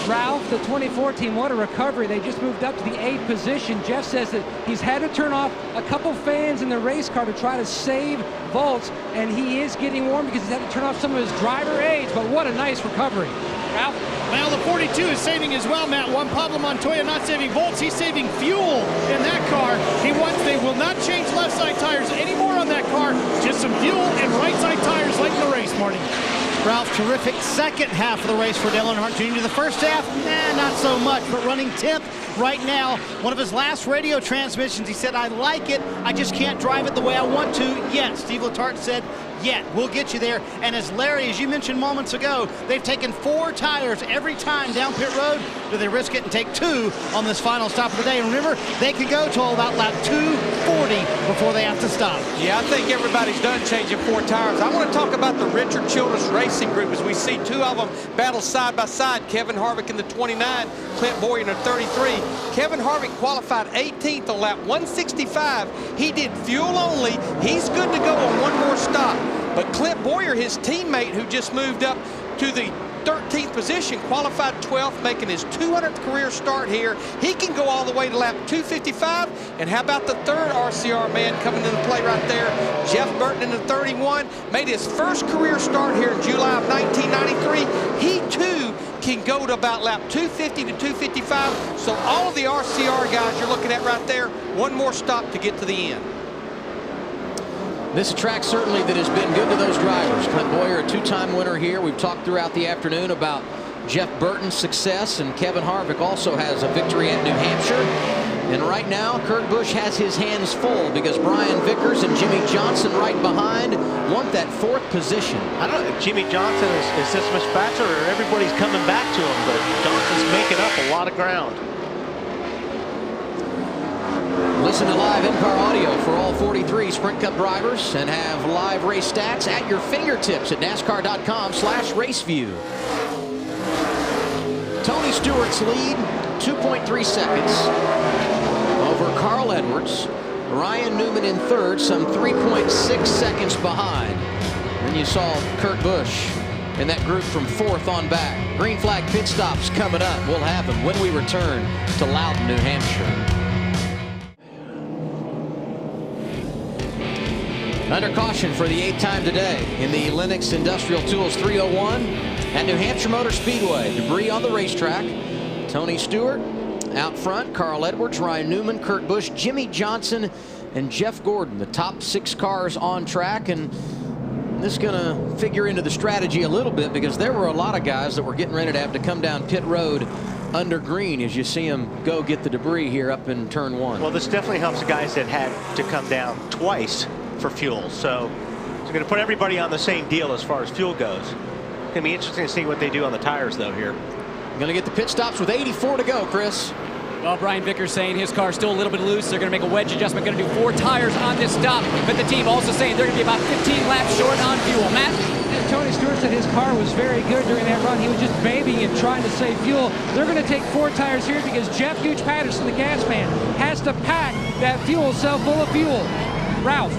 Ralph, the 2014, what a recovery. They just moved up to the 8th position. Jeff says that he's had to turn off a couple fans in the race car to try to save volts, and he is getting warm because he's had to turn off some of his driver aids, but what a nice recovery. Ralph? Well, the 42 is saving as well, Matt. Juan Pablo Montoya not saving volts, he's saving fuel in that car. They will not change left side tires anymore on that car, just some fuel and right side tires late in the race, Marty. Ralph, terrific second half of the race for Dale Earnhardt Jr. The first half, not so much, but running 10th right now. One of his last radio transmissions, he said, I like it, I just can't drive it the way I want to yet. Steve Letarte said, yet, we'll get you there. And as Larry, as you mentioned moments ago, they've taken 4 tires every time down pit road. Do they risk it and take 2 on this final stop of the day? And remember, they could go till about lap 240 before they have to stop. Yeah, I think everybody's done changing 4 tires. I want to talk about the Richard Childress Racing Group as we see 2 of them battle side by side. Kevin Harvick in the 29, Clint Boyer in the 33. Kevin Harvick qualified 18th on lap 165. He did fuel only. He's good to go on 1 more stop. But Clint Boyer, his teammate who just moved up to the 13th position, qualified 12th, making his 200th career start here. He can go all the way to lap 255. And how about the 3rd RCR man coming into play right there? Jeff Burton in the 31, made his first career start here in July of 1993. He too can go to about lap 250 to 255. So all of the RCR guys you're looking at right there, 1 more stop to get to the end. This is a track certainly that has been good to those drivers. Clint Boyer, a 2-time winner here. We've talked throughout the afternoon about Jeff Burton's success, and Kevin Harvick also has a victory at New Hampshire. And right now, Kurt Busch has his hands full because Brian Vickers and Jimmy Johnson right behind want that 4th position. I don't know if Jimmy Johnson is this much faster or everybody's coming back to him, but Johnson's making up a lot of ground. Listen to live in-car audio for all 43 Sprint Cup drivers and have live race stats at your fingertips at NASCAR.com/raceview. Tony Stewart's lead, 2.3 seconds over Carl Edwards. Ryan Newman in 3rd, some 3.6 seconds behind. Then you saw Kurt Busch in that group from 4th on back. Green flag pit stops coming up. We'll have them when we return to Loudon, New Hampshire. Under caution for the 8th time today in the Lenox Industrial Tools 301 at New Hampshire Motor Speedway. Debris on the racetrack. Tony Stewart out front, Carl Edwards, Ryan Newman, Kurt Busch, Jimmy Johnson, and Jeff Gordon. The top 6 cars on track, and this is going to figure into the strategy a little bit because there were a lot of guys that were getting ready to have to come down pit road under green as you see them go get the debris here up in turn 1. Well, this definitely helps the guys that had to come down twice for fuel. So it's going to put everybody on the same deal as far as fuel goes. It's going to be interesting to see what they do on the tires, though, here. Going to get the pit stops with 84 to go, Chris. Well, Brian Vickers saying his car's still a little bit loose. They're going to make a wedge adjustment, going to do 4 tires on this stop. But the team also saying they're going to be about 15 laps short on fuel. Matt? And Tony Stewart said his car was very good during that run. He was just babying and trying to save fuel. They're going to take 4 tires here because Jeff Gooch Patterson, the gas man, has to pack that fuel cell full of fuel. Ralph.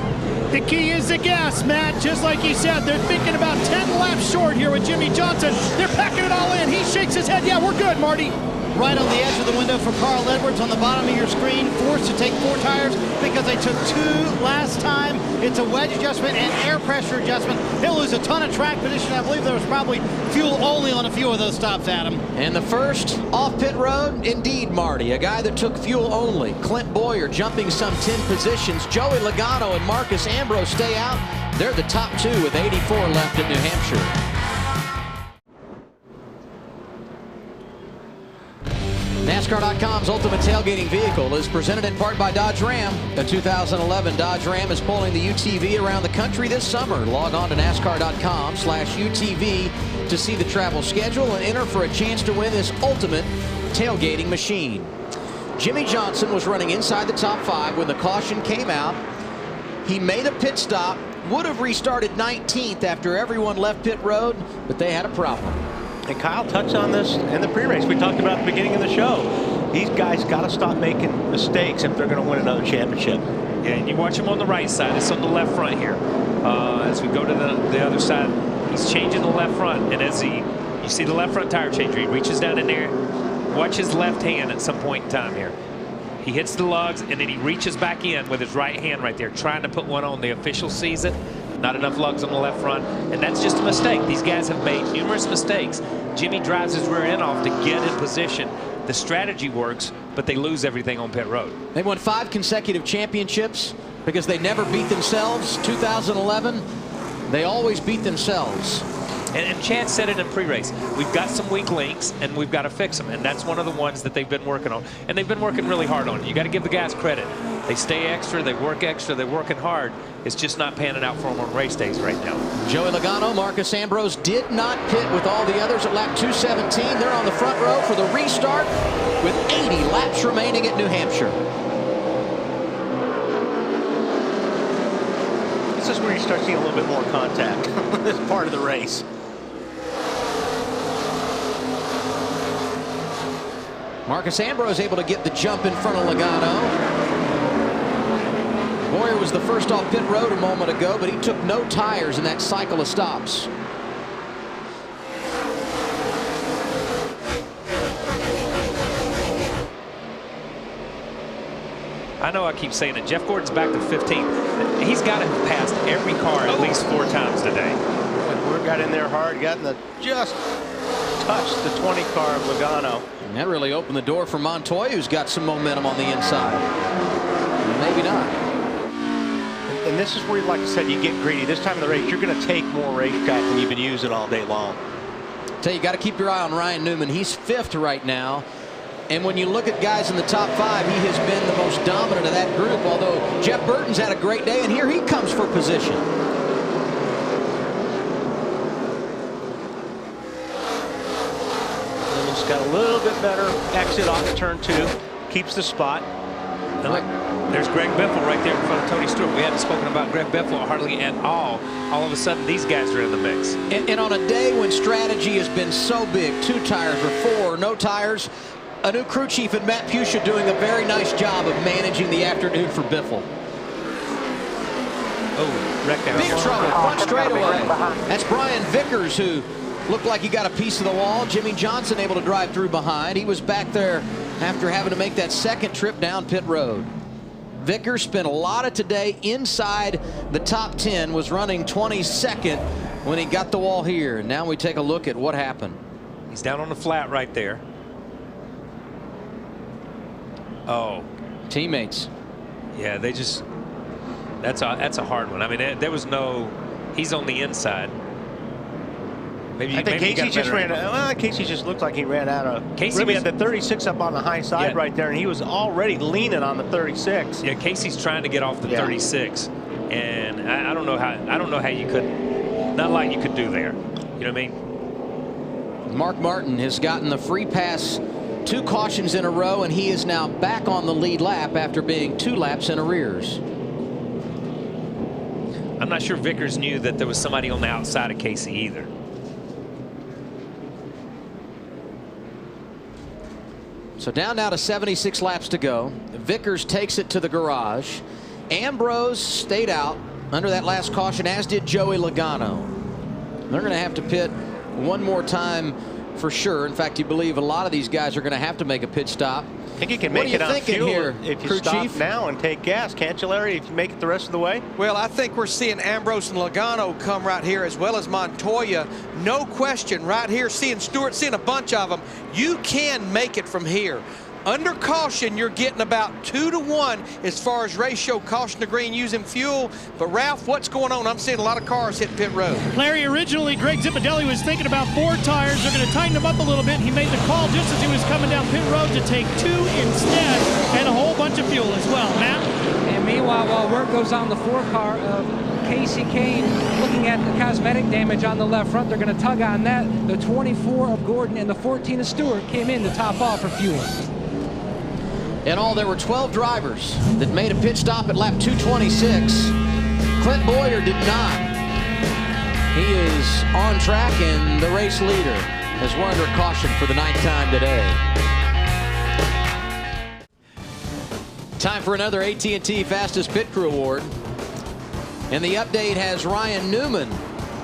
The key is the gas, Matt. Just like he said, they're thinking about 10 laps short here with Jimmy Johnson. They're packing it all in. He shakes his head. Yeah, we're good, Marty. Right on the edge of the window for Carl Edwards on the bottom of your screen, forced to take 4 tires because they took 2 last time. It's a wedge adjustment and air pressure adjustment. He'll lose a ton of track position. I believe there was probably fuel only on a few of those stops, Adam. And the first off pit road, indeed, Marty, a guy that took fuel only. Clint Boyer jumping some 10 positions. Joey Logano and Marcus Ambrose stay out. They're the top 2 with 84 left in New Hampshire. NASCAR.com's ultimate tailgating vehicle is presented in part by Dodge Ram. The 2011 Dodge Ram is pulling the UTV around the country this summer. Log on to NASCAR.com/UTV to see the travel schedule and enter for a chance to win this ultimate tailgating machine. Jimmy Johnson was running inside the top 5 when the caution came out. He made a pit stop, would have restarted 19th after everyone left pit road, but they had a problem. And Kyle touched on this in the pre-race. We talked about at the beginning of the show. These guys got to stop making mistakes if they're going to win another championship. Yeah, and you watch him on the right side. It's on the left front here. As we go to the other side, he's changing the left front. And as you see the left front tire changer, he reaches down in there. Watch his left hand at some point in time here. He hits the lugs, and then he reaches back in with his right hand right there, trying to put one on. The official sees it. Not enough lugs on the left front, and that's just a mistake. These guys have made numerous mistakes. Jimmy drives his rear end off to get in position. The strategy works, but they lose everything on pit road. They won 5 consecutive championships because they never beat themselves. 2011, they always beat themselves. And Chad said it in pre-race. We've got some weak links, and we've got to fix them. And that's one of the ones that they've been working on. And they've been working really hard on it. You got to give the guys credit. They stay extra, they work extra, they're working hard. It's just not panning out for them on race days right now. Joey Logano, Marcus Ambrose did not pit with all the others at lap 217. They're on the front row for the restart with 80 laps remaining at New Hampshire. This is where you start seeing a little bit more contact on this part of the race. Marcus Ambrose able to get the jump in front of Logano. Boyer was the first off pit road a moment ago, but he took no tires in that cycle of stops. I know I keep saying it. Jeff Gordon's back to 15th. He's got to have passed every car at least 4 times today. Gordon got in there hard, just touched the 20 car of Logano. And that really opened the door for Montoya, who's got some momentum on the inside. Maybe not. And this is where, like I said, you get greedy. This time of the race, you're going to take more racetrack than you've been using all day long. Tell you got to keep your eye on Ryan Newman. He's 5th right now. And when you look at guys in the top 5, he has been the most dominant of that group, although Jeff Burton's had a great day, and here he comes for position. Newman's got a little bit better exit off of turn 2, keeps the spot. There's Greg Biffle right there in front of Tony Stewart. We hadn't spoken about Greg Biffle hardly at all. All of a sudden, these guys are in the mix. And on a day when strategy has been so big, 2 tires or 4, no tires, a new crew chief and Matt Pusha doing a very nice job of managing the afternoon for Biffle. Oh, wrecked out. Big trouble, front straightaway. That's Brian Vickers, who looked like he got a piece of the wall. Jimmy Johnson able to drive through behind. He was back there after having to make that second trip down pit road. Vickers spent a lot of today inside the top 10, was running 22nd when he got the wall here. Now we take a look at what happened. He's down on the flat right there. Oh. Teammates. Yeah, they just, that's a hard one. I mean, there was no, he's on the inside. Maybe, I think Casey just ran. Well, Casey just looked like he ran out of. Casey really had the 36 up on the high side right there, and he was already leaning on the 36. Yeah, Casey's trying to get off the 36, and I don't know how you could, not like you could do there. You know what I mean? Mark Martin has gotten the free pass 2 cautions in a row, and he is now back on the lead lap after being 2 laps in arrears. I'm not sure Vickers knew that there was somebody on the outside of Casey either. So down now to 76 laps to go. Vickers takes it to the garage. Ambrose stayed out under that last caution, as did Joey Logano. They're going to have to pit one more time for sure. In fact, you believe a lot of these guys are going to have to make a pit stop. I think you can make it on fuel here, if you stop now and take gas, can't you, Larry, if you make it the rest of the way? Well, I think we're seeing Ambrose and Logano come right here, as well as Montoya. No question, right here, seeing Stewart, seeing a bunch of them. You can make it from here. Under caution, you're getting about 2 to 1 as far as ratio caution to green using fuel. But Ralph, what's going on? I'm seeing a lot of cars hit pit road. Larry, originally Greg Zipadelli was thinking about 4 tires. They're going to tighten them up a little bit. He made the call just as he was coming down pit road to take 2 instead, and a whole bunch of fuel as well. Matt? And meanwhile, while work goes on the 4 car of Casey Kane, looking at the cosmetic damage on the left front, they're going to tug on that. The 24 of Gordon and the 14 of Stewart came in to top off for fuel. In all, there were 12 drivers that made a pit stop at lap 226. Clint Boyer did not. He is on track and the race leader as we're under caution for the 9th time today. Time for another AT&T Fastest Pit Crew Award. And the update has Ryan Newman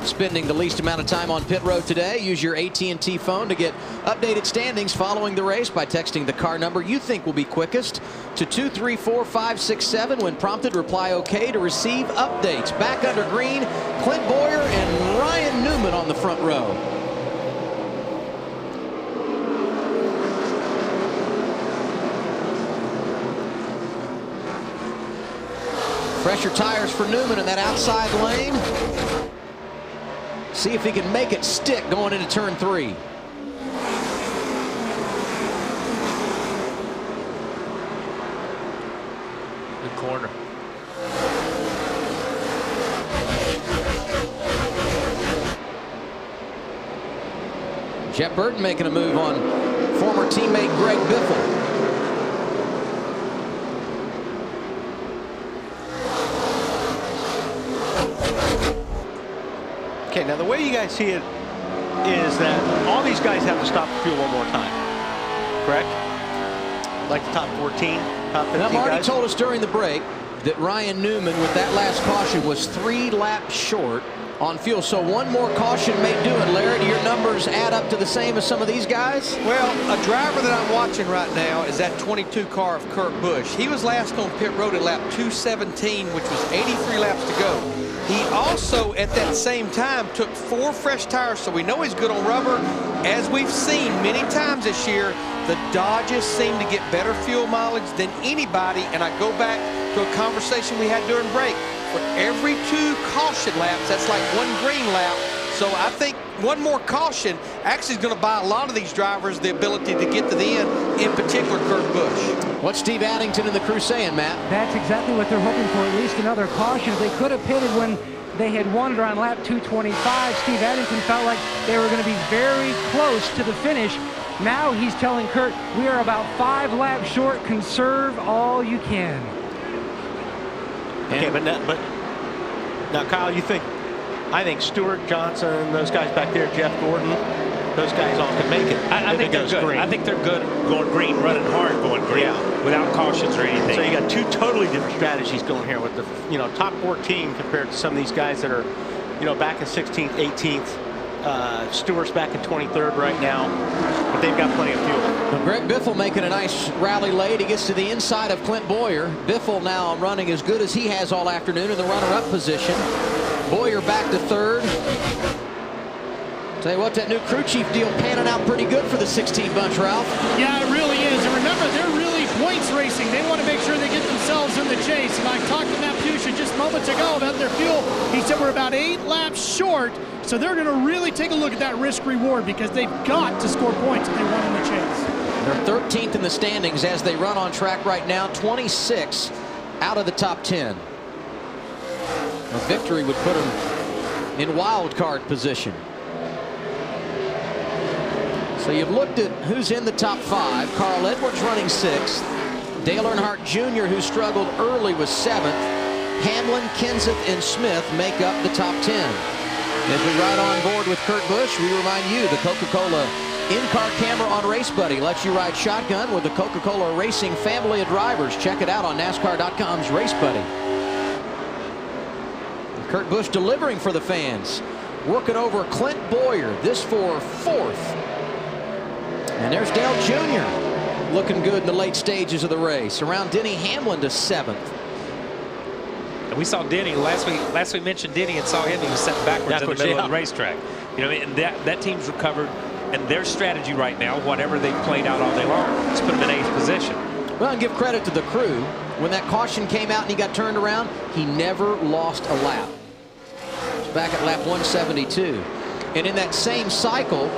spending the least amount of time on pit road today. Use your AT&T phone to get updated standings following the race by texting the car number you think will be quickest to 234567. When prompted, reply OK to receive updates. Back under green, Clint Boyer and Ryan Newman on the front row. Fresher tires for Newman in that outside lane. See if he can make it stick going into turn 3. Good corner. Jeff Burton making a move on former teammate Greg Biffle. Okay, now the way you guys see it is that all these guys have to stop for fuel one more time, correct? Like the top 14, top 15 now, Marty guys? told us during the break that Ryan Newman, with that last caution, was 3 laps short on fuel. So one more caution may do it. Larry, do your numbers add up to the same as some of these guys? Well, a driver that I'm watching right now is that 22 car of Kurt Busch. He was last on pit road at lap 217, which was 83 laps to go. He also, at that same time, took 4 fresh tires, so we know he's good on rubber. As we've seen many times this year, the Dodges seem to get better fuel mileage than anybody, and I go back to a conversation we had during break. For every 2 caution laps, that's like 1 green lap. So I think one more caution actually is going to buy a lot of these drivers the ability to get to the end, in particular Kurt Busch. What's Steve Addington and the crew saying, Matt? That's exactly what they're hoping for, at least another caution. They could have pitted when they had won it on lap 225. Steve Addington felt like they were going to be very close to the finish. Now he's telling Kurt, we are about 5 laps short. Conserve all you can. Okay, but now, Kyle, I think Stewart, Johnson, those guys back there, Jeff Gordon, those guys all can make it. I think they're good. Green. I think they're good going green, running hard going green, without cautions or anything. So you got 2 totally different strategies going here with the top 14 compared to some of these guys that are, back in 16th, 18th. Stewart's back in 23rd right now, but they've got plenty of fuel. Now Greg Biffle making a nice rally late. He gets to the inside of Clint Boyer. Biffle now running as good as he has all afternoon in the runner-up position. Boyer back to third. Tell you what, that new crew chief deal panning out pretty good for the 16 bunch, Ralph. Yeah, it really is. And remember, they're really points racing. They want to make sure they get themselves in the chase. And I talked to Matt Pusha just moments ago about their fuel. He said we're about 8 laps short. So they're going to really take a look at that risk-reward because they've got to score points if they want in the chase. They're 13th in the standings as they run on track right now, 26 out of the top 10. A victory would put them in wild card position. So you've looked at who's in the top 5. Carl Edwards running 6th. Dale Earnhardt Jr., who struggled early, was 7th. Hamlin, Kenseth, and Smith make up the top 10. As we ride on board with Kurt Busch, we remind you the Coca-Cola in-car camera on Race Buddy lets you ride shotgun with the Coca-Cola Racing family of drivers. Check it out on NASCAR.com's Race Buddy. Kurt Busch delivering for the fans. Working over Clint Boyer, this for 4th. And there's Dale Jr. looking good in the late stages of the race. Around Denny Hamlin to 7th. And we saw Denny last we mentioned Denny and saw him. He was set backwards in the middle of the racetrack. You know, and that team's recovered, and their strategy right now, whatever they've played out all day long, is put them in 8th position. Well, and give credit to the crew. When that caution came out and he got turned around, he never lost a lap. It's back at lap 172. And in that same cycle,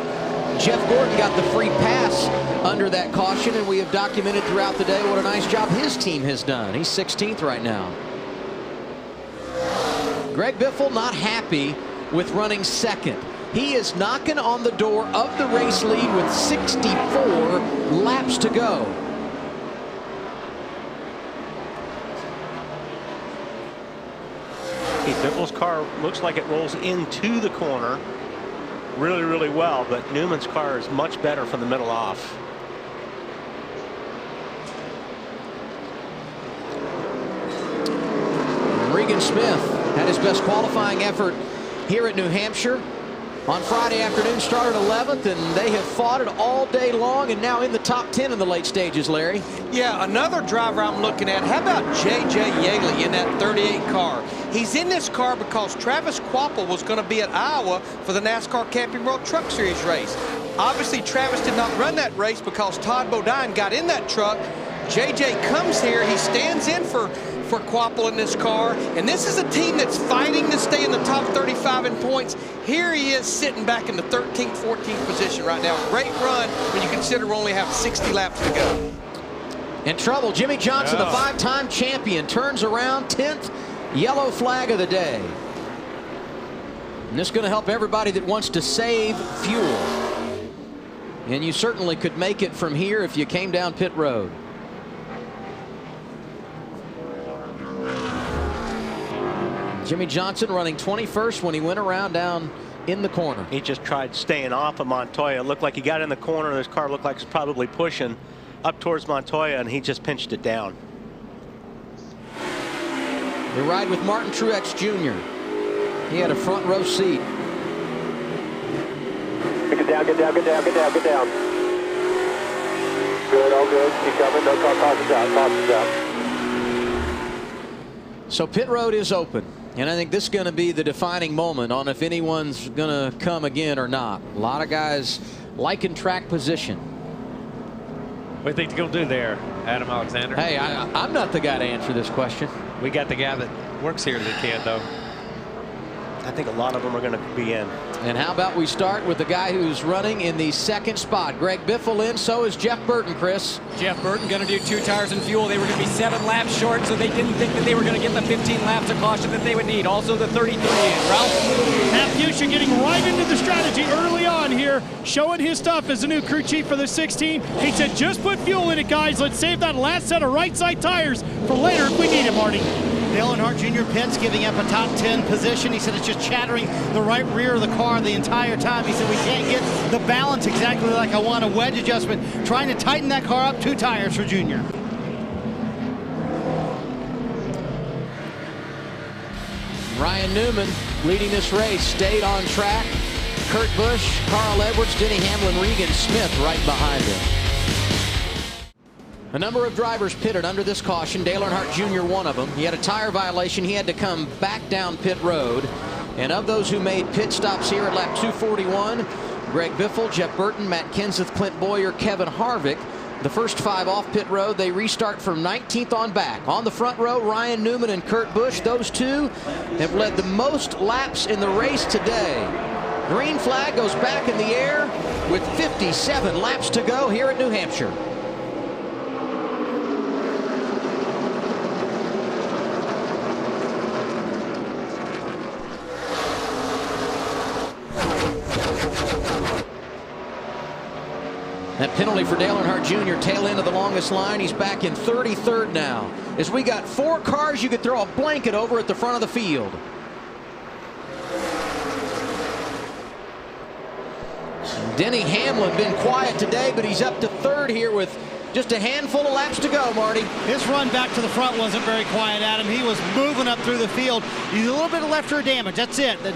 Jeff Gordon got the free pass under that caution, and we have documented throughout the day what a nice job his team has done. He's 16th right now. Greg Biffle not happy with running 2nd. He is knocking on the door of the race lead with 64 laps to go. Keith Biffle's car looks like it rolls into the corner really, really well, but Newman's car is much better from the middle off. Regan Smith had his best qualifying effort here at New Hampshire. On Friday afternoon, started 11th, and they have fought it all day long, and now in the top 10 in the late stages, Larry. Yeah, another driver I'm looking at. How about J.J. Yeagley in that 38 car? He's in this car because Travis Quapple was going to be at Iowa for the NASCAR Camping World Truck Series race. Obviously, Travis did not run that race because Todd Bodine got in that truck. J.J. comes here. He stands in for Quapple in this car, and this is a team that's fighting to stay in the top 35 in points. Here he is sitting back in the 13th, 14th position right now. Great run when you consider we only have 60 laps to go. In trouble, Jimmy Johnson, the 5-time champion, turns around 10th, yellow flag of the day. And this is going to help everybody that wants to save fuel. And you certainly could make it from here if you came down pit road. Jimmy Johnson running 21st when he went around down in the corner. He just tried staying off of Montoya. It looked like he got in the corner. His car looked like it's probably pushing up towards Montoya, and he just pinched it down. We ride with Martin Truex Jr. He had a front row seat. Get down, get down, get down, get down, get down. Good, all good. Keep coming. No car cautions out. Cautions out. So pit road is open. And I think this is going to be the defining moment on if anyone's going to come again or not. A lot of guys liking track position. What do you think they're going to do there, Adam Alexander? Hey, I'm not the guy to answer this question. We got the guy that works here that can, though. I think a lot of them are going to be in. And how about we start with the guy who's running in the 2nd spot. Greg Biffle in, so is Jeff Burton, Chris. Jeff Burton going to do 2 tires and fuel. They were going to be 7 laps short, so they didn't think that they were going to get the 15 laps of caution that they would need. Also the 33 in. Ralph? Matt Pusha getting right into the strategy early on here, showing his stuff as the new crew chief for the 16. He said, just put fuel in it, guys. Let's save that last set of right side tires for later if we need it, Marty. Dale Earnhardt Jr. Pitts giving up a top 10 position. He said it's just chattering the right rear of the car the entire time. He said we can't get the balance exactly like I want. A wedge adjustment, trying to tighten that car up. 2 tires for Jr. Ryan Newman leading this race, stayed on track Kurt Busch, Carl Edwards, Denny Hamlin, Regan Smith right behind him. A number of drivers pitted under this caution. Dale Earnhardt Jr. one of them. He had a tire violation. He had to come back down pit road. And of those who made pit stops here at lap 241, Greg Biffle, Jeff Burton, Matt Kenseth, Clint Boyer, Kevin Harvick. The first 5 off pit road, they restart from 19th on back. On the front row, Ryan Newman and Kurt Busch. Those two have led the most laps in the race today. Green flag goes back in the air with 57 laps to go here at New Hampshire. That penalty for Dale Earnhardt Jr. tail end of the longest line. He's back in 33rd now. As we got 4 cars you could throw a blanket over at the front of the field. Denny Hamlin been quiet today, but he's up to 3rd here with just a handful of laps to go, Marty. His run back to the front wasn't very quiet, Adam. He was moving up through the field. He's a little bit of left rear damage. That's it. The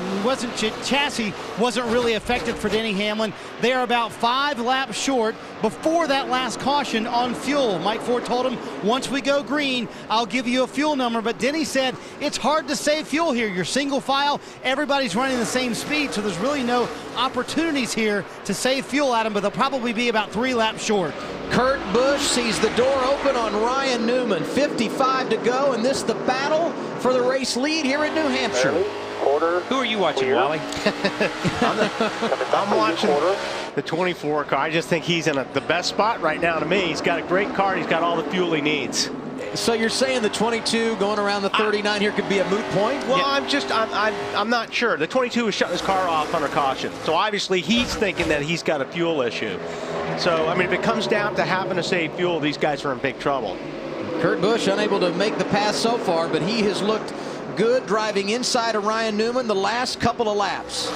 chassis wasn't really affected for Denny Hamlin. They are about 5 laps short before that last caution on fuel. Mike Ford told him, once we go green, I'll give you a fuel number. But Denny said, it's hard to save fuel here. You're single file. Everybody's running the same speed, so there's really no opportunities here to save fuel, Adam, but they'll probably be about 3 laps short. Kurt Busch sees the door open on Ryan Newman. 55 to go, and this the battle for the race lead here at New Hampshire. Who are you watching, Wally? I'm watching the 24 car. I just think he's in the best spot right now to me. He's got a great car. He's got all the fuel he needs. So you're saying the 22 going around the 39 here could be a moot point? Well, yeah. I'm not sure. The 22 is shutting his car off under caution. So obviously he's thinking that he's got a fuel issue. So, I mean, if it comes down to having to save fuel, these guys are in big trouble. Kurt Busch unable to make the pass so far, but he has looked good driving inside of Ryan Newman the last couple of laps.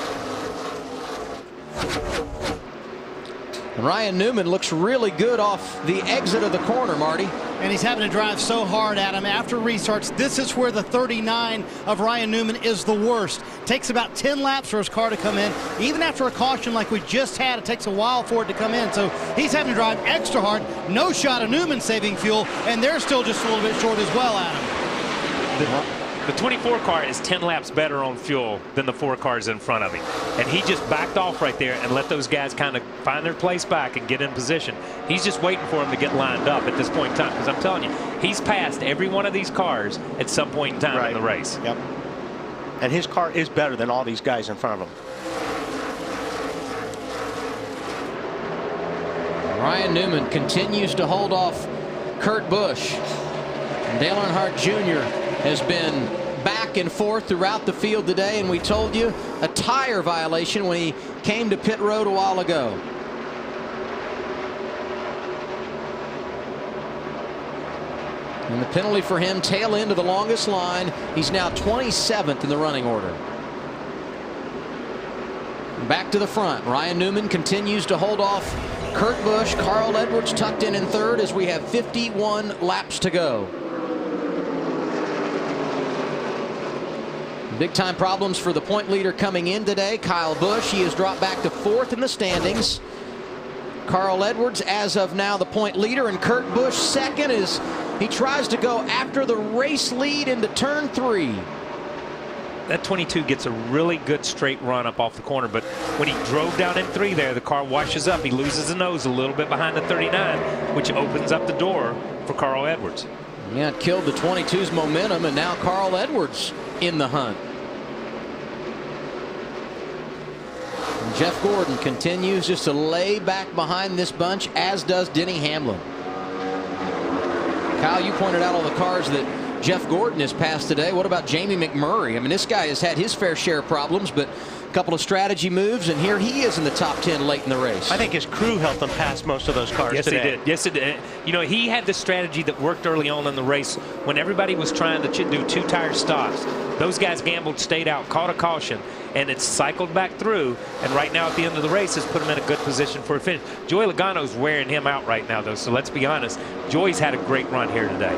And Ryan Newman looks really good off the exit of the corner, Marty. And he's having to drive so hard, Adam. After restarts, this is where the 39 of Ryan Newman is the worst. Takes about 10 laps for his car to come in. Even after a caution like we just had, it takes a while for it to come in. So he's having to drive extra hard. No shot of Newman saving fuel, and they're still just a little bit short as well, Adam. The 24 car is 10 laps better on fuel than the 4 cars in front of him. And he just backed off right there and let those guys kind of find their place back and get in position. He's just waiting for him to get lined up at this point in time. Because I'm telling you, he's passed every one of these cars at some point in time in the race. Yep. And his car is better than all these guys in front of him. Ryan Newman continues to hold off Kurt Busch. Dale Earnhardt Jr. has been back and forth throughout the field today, and we told you a tire violation when he came to pit road a while ago. And the penalty for him, tail end of the longest line. He's now 27th in the running order. Back to the front. Ryan Newman continues to hold off Kurt Busch. Carl Edwards tucked in 3rd as we have 51 laps to go. Big time problems for the point leader coming in today, Kyle Busch. He has dropped back to 4th in the standings. Carl Edwards, as of now, the point leader, and Kurt Busch 2nd as he tries to go after the race lead into turn 3. That 22 gets a really good straight run up off the corner, but when he drove down in 3 there, the car washes up. He loses the nose a little bit behind the 39, which opens up the door for Carl Edwards. Yeah, it killed the 22's momentum, and now Carl Edwards in the hunt. And Jeff Gordon continues just to lay back behind this bunch, as does Denny Hamlin. Kyle, you pointed out all the cars that Jeff Gordon has passed today. What about Jamie McMurray? I mean, this guy has had his fair share of problems, but a couple of strategy moves, and here he is in the top 10 late in the race. I think his crew helped him pass most of those cars today. Yes, he did. Yes, it did. You know, he had this strategy that worked early on in the race when everybody was trying to do 2-tire stops. Those guys gambled, stayed out, caught a caution, and it's cycled back through. And right now at the end of the race has put him in a good position for a finish. Joey Logano's wearing him out right now, though, so let's be honest. Joey's had a great run here today.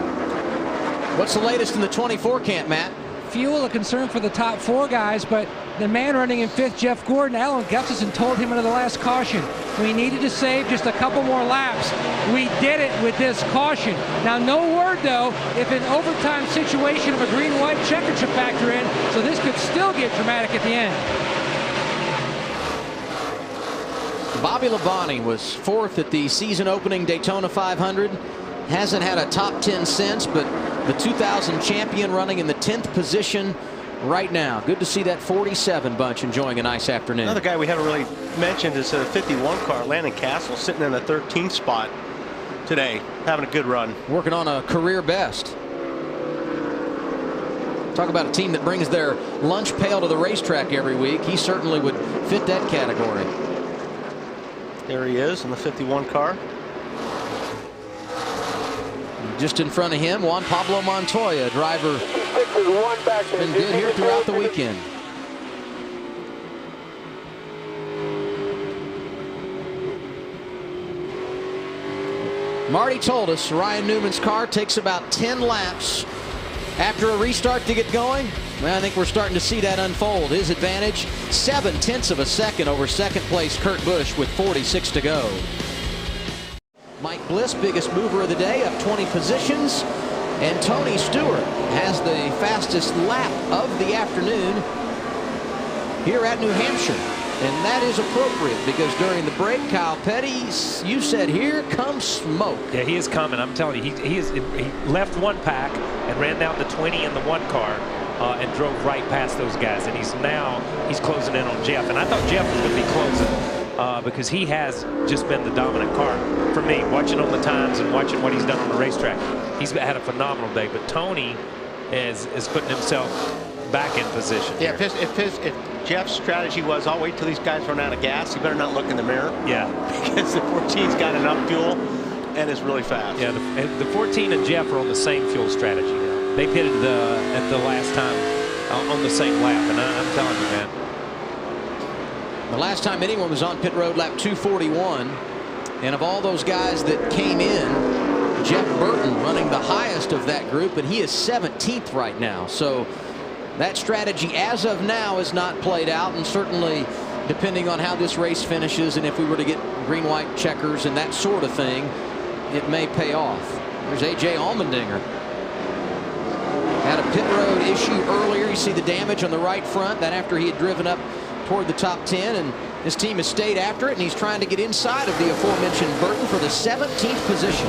What's the latest in the 24 camp, Matt? Fuel a concern for the top 4 guys, but The man running in 5th, Jeff Gordon, Alan Gustafson told him under the last caution, we needed to save just a couple more laps. We did it with this caution. Now, no word, though, if an overtime situation of a green-white checker should factor in, so this could still get dramatic at the end. Bobby Labonte was 4th at the season-opening Daytona 500. Hasn't had a top 10 since, but the 2000 champion running in the 10th position right now. Good to see that 47 bunch enjoying a nice afternoon. Another guy we haven't really mentioned is a 51 car, Landon Castle, sitting in the 13th spot today, having a good run. Working on a career best. Talk about a team that brings their lunch pail to the racetrack every week. He certainly would fit that category. There he is in the 51 car. Just in front of him, Juan Pablo Montoya, a driver who's been good here throughout the weekend. Marty told us Ryan Newman's car takes about 10 laps after a restart to get going. Well, I think we're starting to see that unfold. His advantage, 0.7 of a second over second place Kurt Busch with 46 to go. Mike Bliss, biggest mover of the day, up 20 positions. And Tony Stewart has the fastest lap of the afternoon here at New Hampshire. And that is appropriate because during the break, Kyle Petty, you said, here comes smoke. Yeah, he is coming. I'm telling you, he left one pack and ran down the 20 in the one car and drove right past those guys. And he's closing in on Jeff. And I thought Jeff was going to be closing. Because he has just been the dominant car for me, watching on the times and watching what he's done on the racetrack. He's had a phenomenal day, but Tony is putting himself back in position. Yeah, if Jeff's strategy was, I'll wait till these guys run out of gas, you better not look in the mirror. Yeah. Because the 14's got enough fuel and is really fast. Yeah, the 14 and Jeff are on the same fuel strategy now. They pitted at the last time on the same lap, and I'm telling you, man. The last time anyone was on pit road, lap 241. And of all those guys that came in, Jeff Burton running the highest of that group, and he is 17th right now. So that strategy as of now is not played out, and certainly depending on how this race finishes and if we were to get green-white checkers and that sort of thing, it may pay off. There's A.J. Allmendinger. Had a pit road issue earlier. You see the damage on the right front. That after he had driven up toward the top 10, and his team has stayed after it, and he's trying to get inside of the aforementioned Burton for the 17th position.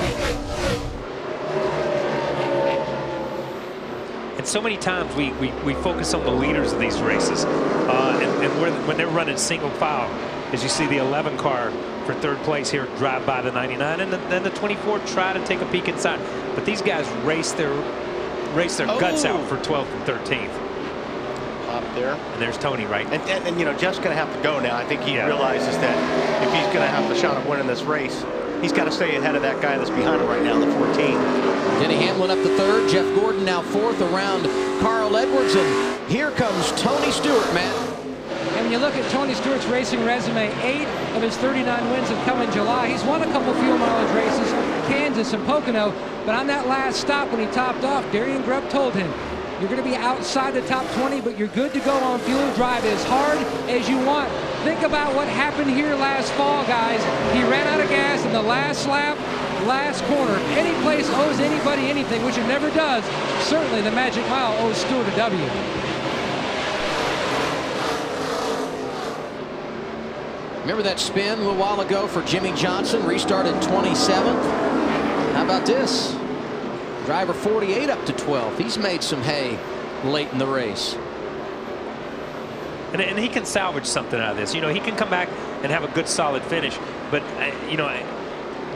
And so many times we focus on the leaders of these races, and when they're running single file, as you see the 11 car for 3rd place here drive by the 99, and then the 24 try to take a peek inside. But these guys race their guts out for 12th and 13th. Up there. And there's Tony, right? And you know, Jeff's going to have to go now. I think he realizes that if he's going to have the shot of winning this race, he's got to stay ahead of that guy that's behind him right now, the 14. Denny Hamlin up to 3rd. Jeff Gordon now 4th around Carl Edwards. And here comes Tony Stewart, Matt. And when you look at Tony Stewart's racing resume, 8 of his 39 wins have come in July. He's won a couple fuel mileage races, Kansas and Pocono. But on that last stop when he topped off, Darian Grubb told him, you're going to be outside the top 20, but you're good to go on fuel. Drive as hard as you want. Think about what happened here last fall, guys. He ran out of gas in the last lap, last corner. If any place owes anybody anything, which it never does, certainly the Magic Mile owes Stewart a W. Remember that spin a little while ago for Jimmy Johnson, restarted 27th? How about this? Driver 48 up to 12th. He's made some hay late in the race. And he can salvage something out of this. You know, he can come back and have a good solid finish. But, you know,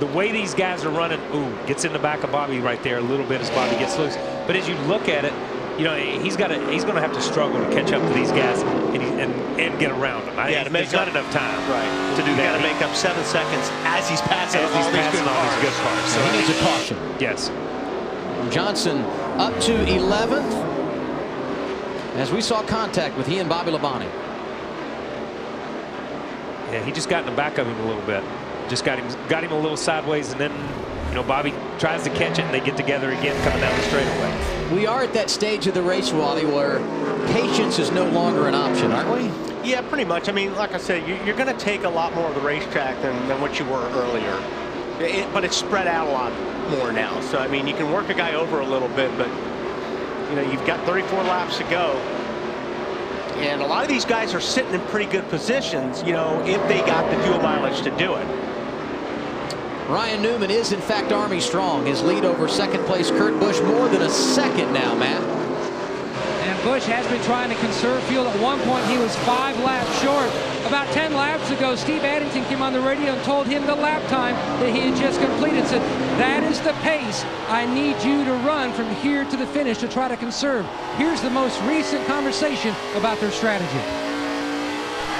the way these guys are running, gets in the back of Bobby right there a little bit as Bobby gets loose. But as you look at it, you know, he's going to have to struggle to catch up to these guys and get around them. Yeah, there's not enough time to do that. You got to make up 7 seconds as he's passing all these good cars. So he needs a caution. Yes. Johnson up to 11th as we saw contact with he and Bobby Labonte. Yeah, he just got in the back of him a little bit. Just got him a little sideways, and then, you know, Bobby tries to catch it, and they get together again coming down the straightaway. We are at that stage of the race, Wally, where patience is no longer an option, aren't we? Yeah, pretty much. I mean, like I said, you're going to take a lot more of the racetrack than what you were earlier. But it's spread out a lot more now. So, I mean, you can work a guy over a little bit, but, you know, you've got 34 laps to go. And a lot of these guys are sitting in pretty good positions, you know, if they got the fuel mileage to do it. Ryan Newman is, in fact, Army strong. His lead over second place Kurt Busch more than a second now, Matt. And Busch has been trying to conserve fuel. At one point, he was 5 laps short. About 10 laps ago, Steve Addington came on the radio and told him the lap time that he had just completed. Said, that is the pace I need you to run from here to the finish to try to conserve. Here's the most recent conversation about their strategy.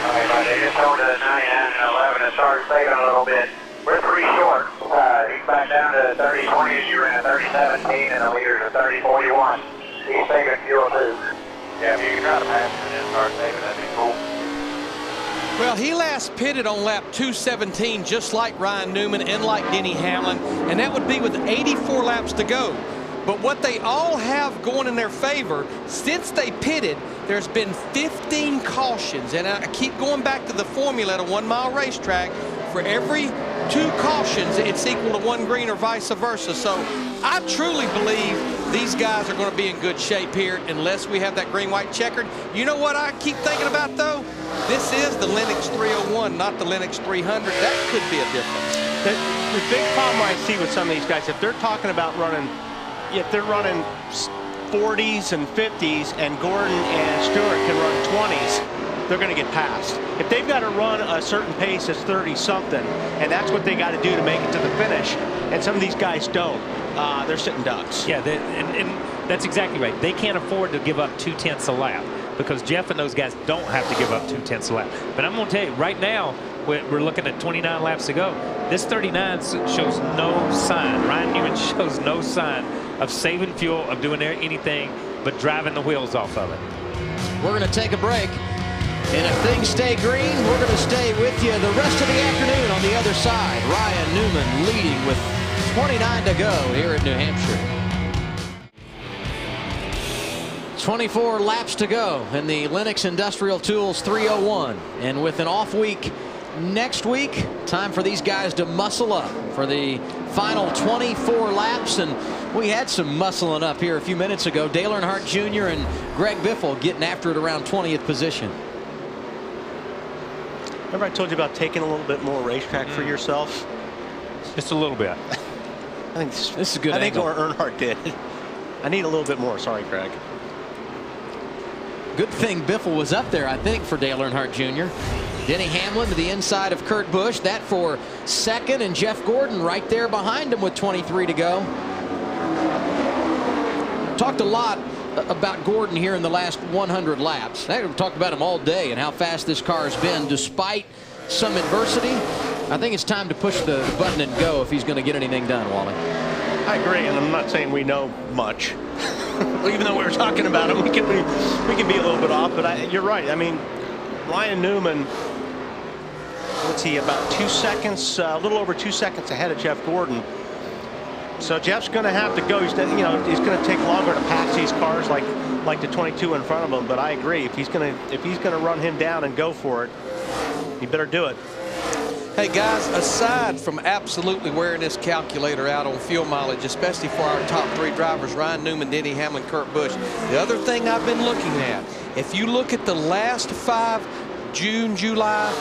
Okay, but they just over to the 99 and 11 and started saving a little bit. We're 3 short. He's back down to 30-20 as you ran 30-17 and the leaders are 30-41. He's saving fuel too. Yeah, if you can try to pass it and start saving, that'd be cool. Well, he last pitted on lap 217, just like Ryan Newman and like Denny Hamlin, and that would be with 84 laps to go. But what they all have going in their favor, since they pitted, there's been 15 cautions. And I keep going back to the formula at a 1-mile racetrack. For every 2 cautions, it's equal to 1 green or vice versa. So I truly believe these guys are going to be in good shape here unless we have that green-white checkered. You know what I keep thinking about, though? This is the Lenox 301, not the Lenox 300. That could be a difference. The big problem I see with some of these guys, if they're talking about running, if they're running 40s and 50s and Gordon and Stewart can run 20s, they're going to get passed. If they've got to run a certain pace that's 30-something, and that's what they got to do to make it to the finish, and some of these guys don't, they're sitting ducks. Yeah, and that's exactly right. They can't afford to give up 2/10 a lap because Jeff and those guys don't have to give up 2/10 a lap. But I'm going to tell you, right now, we're looking at 29 laps to go. This 39 shows no sign. Ryan Newman shows no sign of saving fuel, of doing anything but driving the wheels off of it. We're going to take a break. And if things stay green, we're going to stay with you the rest of the afternoon on the other side. Ryan Newman leading with 29 to go here at New Hampshire. 24 laps to go in the Lenox Industrial Tools 301. And with an off week next week, time for these guys to muscle up for the final 24 laps. And we had some muscling up here a few minutes ago. Dale Earnhardt Jr. and Greg Biffle getting after it around 20th position. Remember I told you about taking a little bit more racetrack for yourself? Just a little bit. I think this is a good angle. I think what Earnhardt did. I need a little bit more. Sorry, Craig. Good thing Biffle was up there, I think, for Dale Earnhardt Jr. Denny Hamlin to the inside of Kurt Busch. That for second, and Jeff Gordon right there behind him with 23 to go. Talked a lot about Gordon here in the last 100 laps. We've talked about him all day and how fast this car has been despite some adversity. I think it's time to push the button and go if he's going to get anything done, Wally. I agree, and I'm not saying we know much. Even though we were talking about him, we can be a little bit off, but you're right. I mean, Ryan Newman, what's he, about 2 seconds, a little over 2 seconds ahead of Jeff Gordon. So Jeff's going to have to go. He's going to take longer to pass these cars like the 22 in front of him. But I agree, if he's going to run him down and go for it, he better do it. Hey guys, aside from absolutely wearing this calculator out on fuel mileage, especially for our top 3 drivers, Ryan Newman, Denny Hamlin, Kurt Busch, the other thing I've been looking at, if you look at the last 5 June, July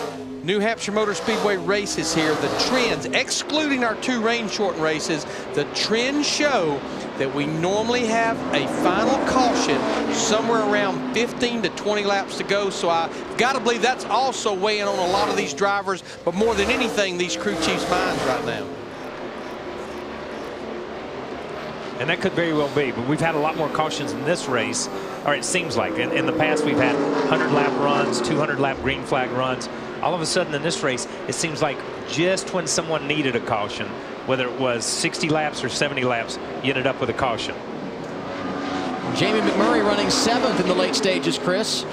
New Hampshire Motor Speedway races here, the trends, excluding our 2 rain shortened races, the trends show that we normally have a final caution somewhere around 15 to 20 laps to go. So I've got to believe that's also weighing on a lot of these drivers, but more than anything, these crew chiefs' minds right now. And that could very well be, but we've had a lot more cautions in this race, or it seems like. In the past, we've had 100-lap runs, 200-lap green flag runs. All of a sudden in this race, it seems like just when someone needed a caution, whether it was 60 laps or 70 laps, you ended up with a caution. Jamie McMurray running 7th in the late stages, Chris.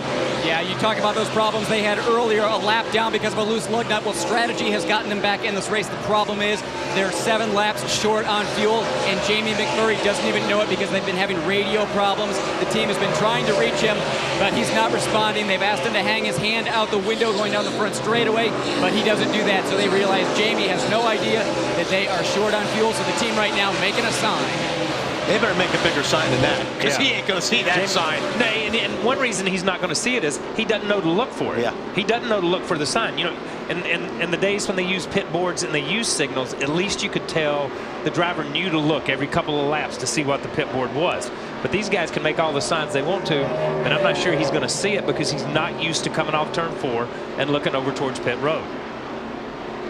Yeah, you talk about those problems they had earlier, a lap down because of a loose lug nut. Well, strategy has gotten them back in this race. The problem is they're 7 laps short on fuel, and Jamie McMurray doesn't even know it because they've been having radio problems. The team has been trying to reach him, but he's not responding. They've asked him to hang his hand out the window going down the front straightaway, but he doesn't do that. So they realize Jamie has no idea that they are short on fuel, so the team right now making a sign. They better make a bigger sign than that, because he ain't going to see that sign. No, and one reason he's not going to see it is he doesn't know to look for it. Yeah. He doesn't know to look for the sign. You know, in the days when they used pit boards and they used signals, at least you could tell the driver knew to look every couple of laps to see what the pit board was. But these guys can make all the signs they want to, and I'm not sure he's going to see it because he's not used to coming off turn 4 and looking over towards pit road.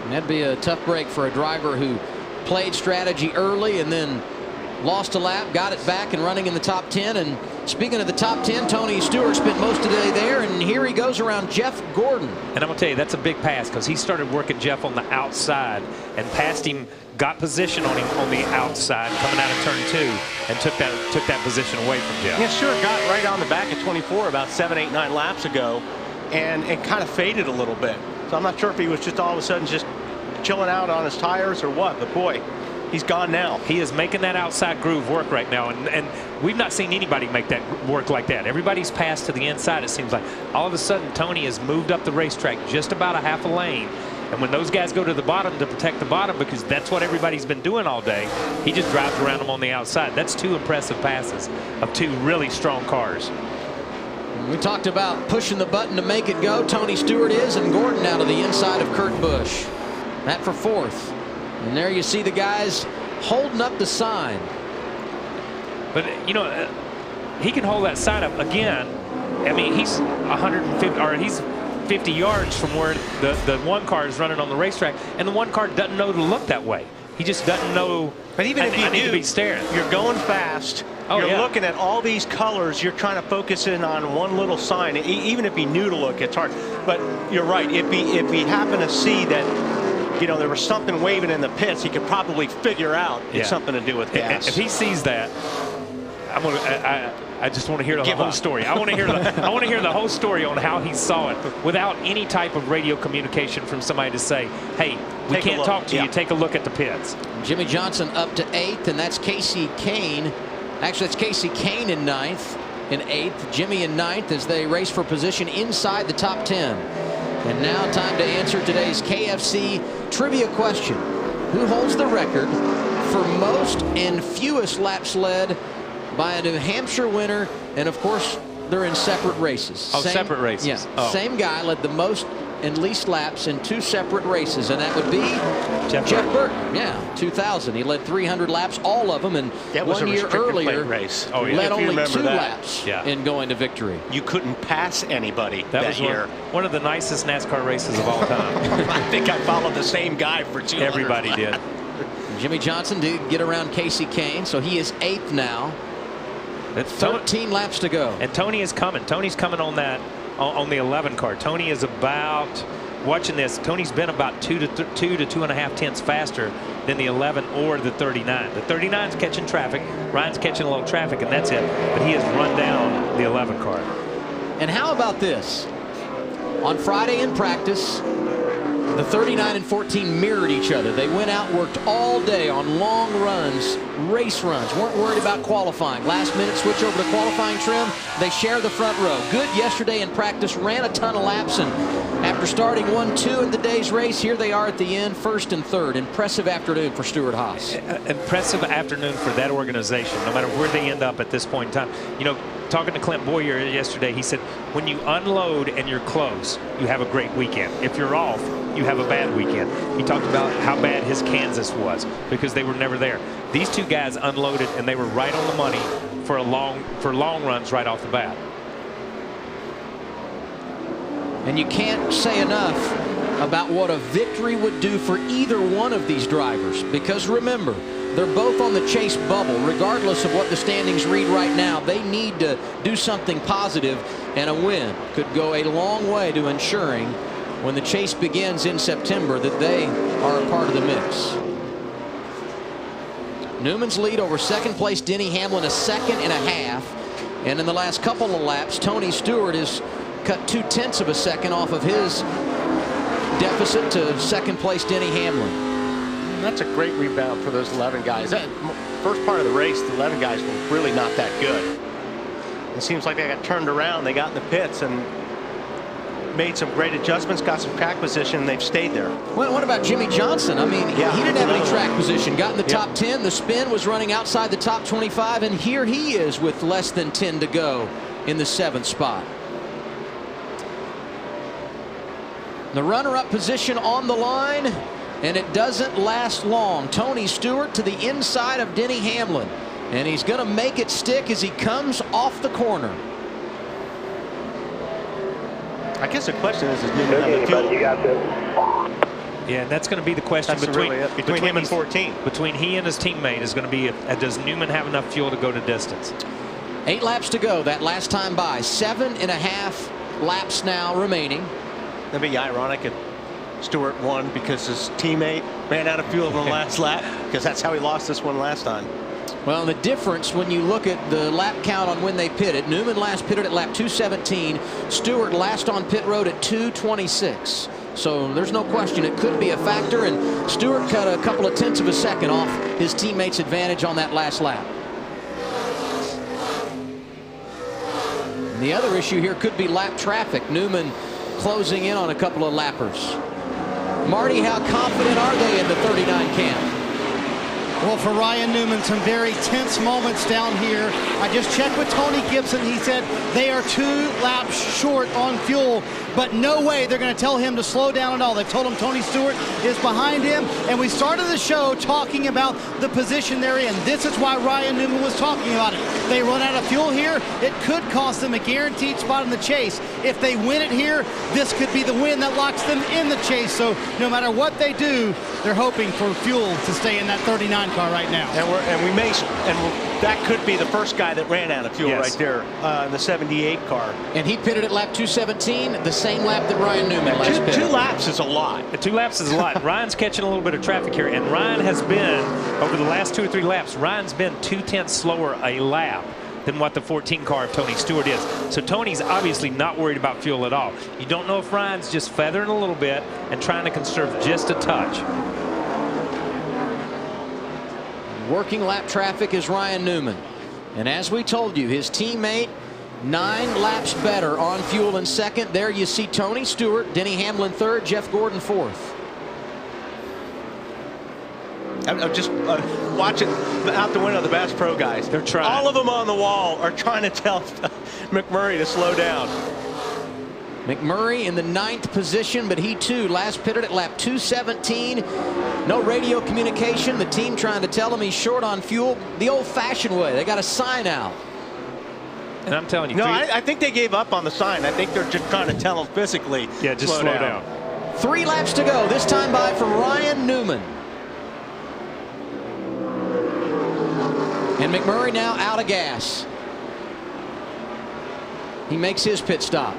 And that'd be a tough break for a driver who played strategy early and then lost a lap, got it back, and running in the top 10. And speaking of the top 10, Tony Stewart spent most of the day there, and here he goes around Jeff Gordon. And I'm going to tell you, that's a big pass because he started working Jeff on the outside and passed him, got position on him on the outside coming out of turn 2, and took that position away from Jeff. Yeah, Stewart got right on the back of 24 about 7, 8, 9 laps ago, and it kind of faded a little bit. So I'm not sure if he was just all of a sudden just chilling out on his tires or what, but boy, he's gone now. He is making that outside groove work right now, and we've not seen anybody make that work like that. Everybody's passed to the inside, it seems like. All of a sudden, Tony has moved up the racetrack just about a half a lane. And when those guys go to the bottom to protect the bottom, because that's what everybody's been doing all day, he just drives around them on the outside. That's 2 impressive passes of 2 really strong cars. We talked about pushing the button to make it go. Tony Stewart is, and Gordon out of the inside of Kurt Busch. That for 4th. And there you see the guys holding up the sign. But, you know, he can hold that sign up again. I mean, he's 150, or he's 50 yards from where the one car is running on the racetrack, and the one car doesn't know to look that way. He just doesn't know. But even if you need to be staring, you're going fast. You're looking at all these colors. You're trying to focus in on one little sign. Even if he knew to look, it's hard. But you're right. If he happened to see that, you know, there was something waving in the pits, he could probably figure out it's something to do with gas. If he sees that, I just want to hear the whole story. I want to hear the whole story on how he saw it without any type of radio communication from somebody to say, hey, we can't talk to you. Take a look at the pits. Jimmy Johnson up to 8th, and that's Casey Kane. Actually, it's Casey Kane in 9th. In 8th, Jimmy in 9th as they race for position inside the top 10. And now time to answer today's KFC trivia question. Who holds the record for most and fewest laps led by a New Hampshire winner? And of course, they're in separate races. Oh, separate races. Yeah. Same guy led the most and least laps in 2 separate races, and that would be Jeff Burton. Yeah, 2000. He led 300 laps, all of them, and that was 1 year earlier race. Led only 2 laps in going to victory. You couldn't pass anybody that year. One of the nicest NASCAR races of all time. I think I followed the same guy for 200 Everybody laps. did. Jimmy Johnson did get around Casey Kane, so he is 8th now. 13 laps to go. And Tony is coming. Tony's coming on that on the 11 car. Tony is about, watching this, Tony's been about 2 to 2.5 tenths faster than the 11 or the 39. The 39's catching traffic. Ryan's catching a little traffic, and that's it. But he has run down the 11 car. And how about this? On Friday in practice, the 39 and 14 mirrored each other. They went out, worked all day on long runs, race runs, weren't worried about qualifying. Last minute switch over to qualifying trim. They share the front row. Good yesterday in practice, ran a ton of laps, and after starting 1-2 in the day's race, here they are at the end, 1st and 3rd. Impressive afternoon for Stewart-Haas. Impressive afternoon for that organization, no matter where they end up at this point in time. You know, talking to Clint Boyer yesterday, he said, when you unload and you're close, you have a great weekend. If you're off, you have a bad weekend. He talked about how bad his Kansas was because they were never there. These 2 guys unloaded, and they were right on the money for long runs right off the bat. And you can't say enough about what a victory would do for either one of these drivers, because remember, they're both on the chase bubble. Regardless of what the standings read right now, they need to do something positive, and a win could go a long way to ensuring when the chase begins in September that they are a part of the mix. Newman's lead over 2nd place Denny Hamlin, a 2.5 seconds. And in the last couple of laps, Tony Stewart has cut 0.2 of a second off of his deficit to second place Denny Hamlin. That's a great rebound for those 11 guys. That first part of the race, the 11 guys were really not that good. It seems like they got turned around. They got in the pits and made some great adjustments, got some track position, and they've stayed there. Well, what about Jimmy Johnson? I mean, he didn't have any track position. Got in the top 10. The spin was running outside the top 25, and here he is with less than 10 to go in the 7th spot. The runner-up position on the line, and it doesn't last long. Tony Stewart to the inside of Denny Hamlin, and he's going to make it stick as he comes off the corner. I guess the question is Newman on the fuel? You got this. Yeah, that's going to be the question between him and 14. Between he and his teammate is going to be, does Newman have enough fuel to go to distance? 8 laps to go that last time by. 7.5 laps now remaining. That'd be ironic if Stewart won because his teammate ran out of fuel in the last lap, because that's how he lost this one last time. Well, the difference when you look at the lap count on when they pitted, Newman last pitted at lap 217, Stewart last on pit road at 226. So there's no question it could be a factor, and Stewart cut a couple of tenths of a second off his teammate's advantage on that last lap. And the other issue here could be lap traffic. Newman closing in on a couple of lappers. Marty, how confident are they in the 39 camp? Well, for Ryan Newman, some very tense moments down here. I just checked with Tony Gibson. He said they are 2 laps short on fuel, but no way they're going to tell him to slow down at all. They've told him Tony Stewart is behind him, and we started the show talking about the position they're in. This is why Ryan Newman was talking about it. They run out of fuel here, it could cost them a guaranteed spot in the chase. If they win it here, this could be the win that locks them in the chase. So no matter what they do, they're hoping for fuel to stay in that 39 car right now. And that could be the first guy that ran out of fuel right there in the 78 car. And he pitted at lap 217, the same lap that Ryan Newman last pitted. 2 laps is a lot. 2 laps is a lot. Ryan's catching a little bit of traffic here, and Ryan has been, over the last 2 or 3 laps, Ryan's been 0.2 slower a lap than what the 14 car of Tony Stewart is. So Tony's obviously not worried about fuel at all. You don't know if Ryan's just feathering a little bit and trying to conserve just a touch. Working lap traffic is Ryan Newman. And as we told you, his teammate 9 laps better on fuel in second. There you see Tony Stewart, Denny Hamlin third, Jeff Gordon fourth. I'm just watching out the window the Bass Pro guys. They're trying. All of them on the wall are trying to tell McMurray to slow down. McMurray in the 9th position, but he too last pitted at lap 217. No radio communication. The team trying to tell him he's short on fuel the old-fashioned way. They got a sign out. And I'm telling you. No, I think they gave up on the sign. I think they're just trying to tell him physically. Yeah, just slow down. 3 laps to go. This time by for Ryan Newman. And McMurray now out of gas. He makes his pit stop.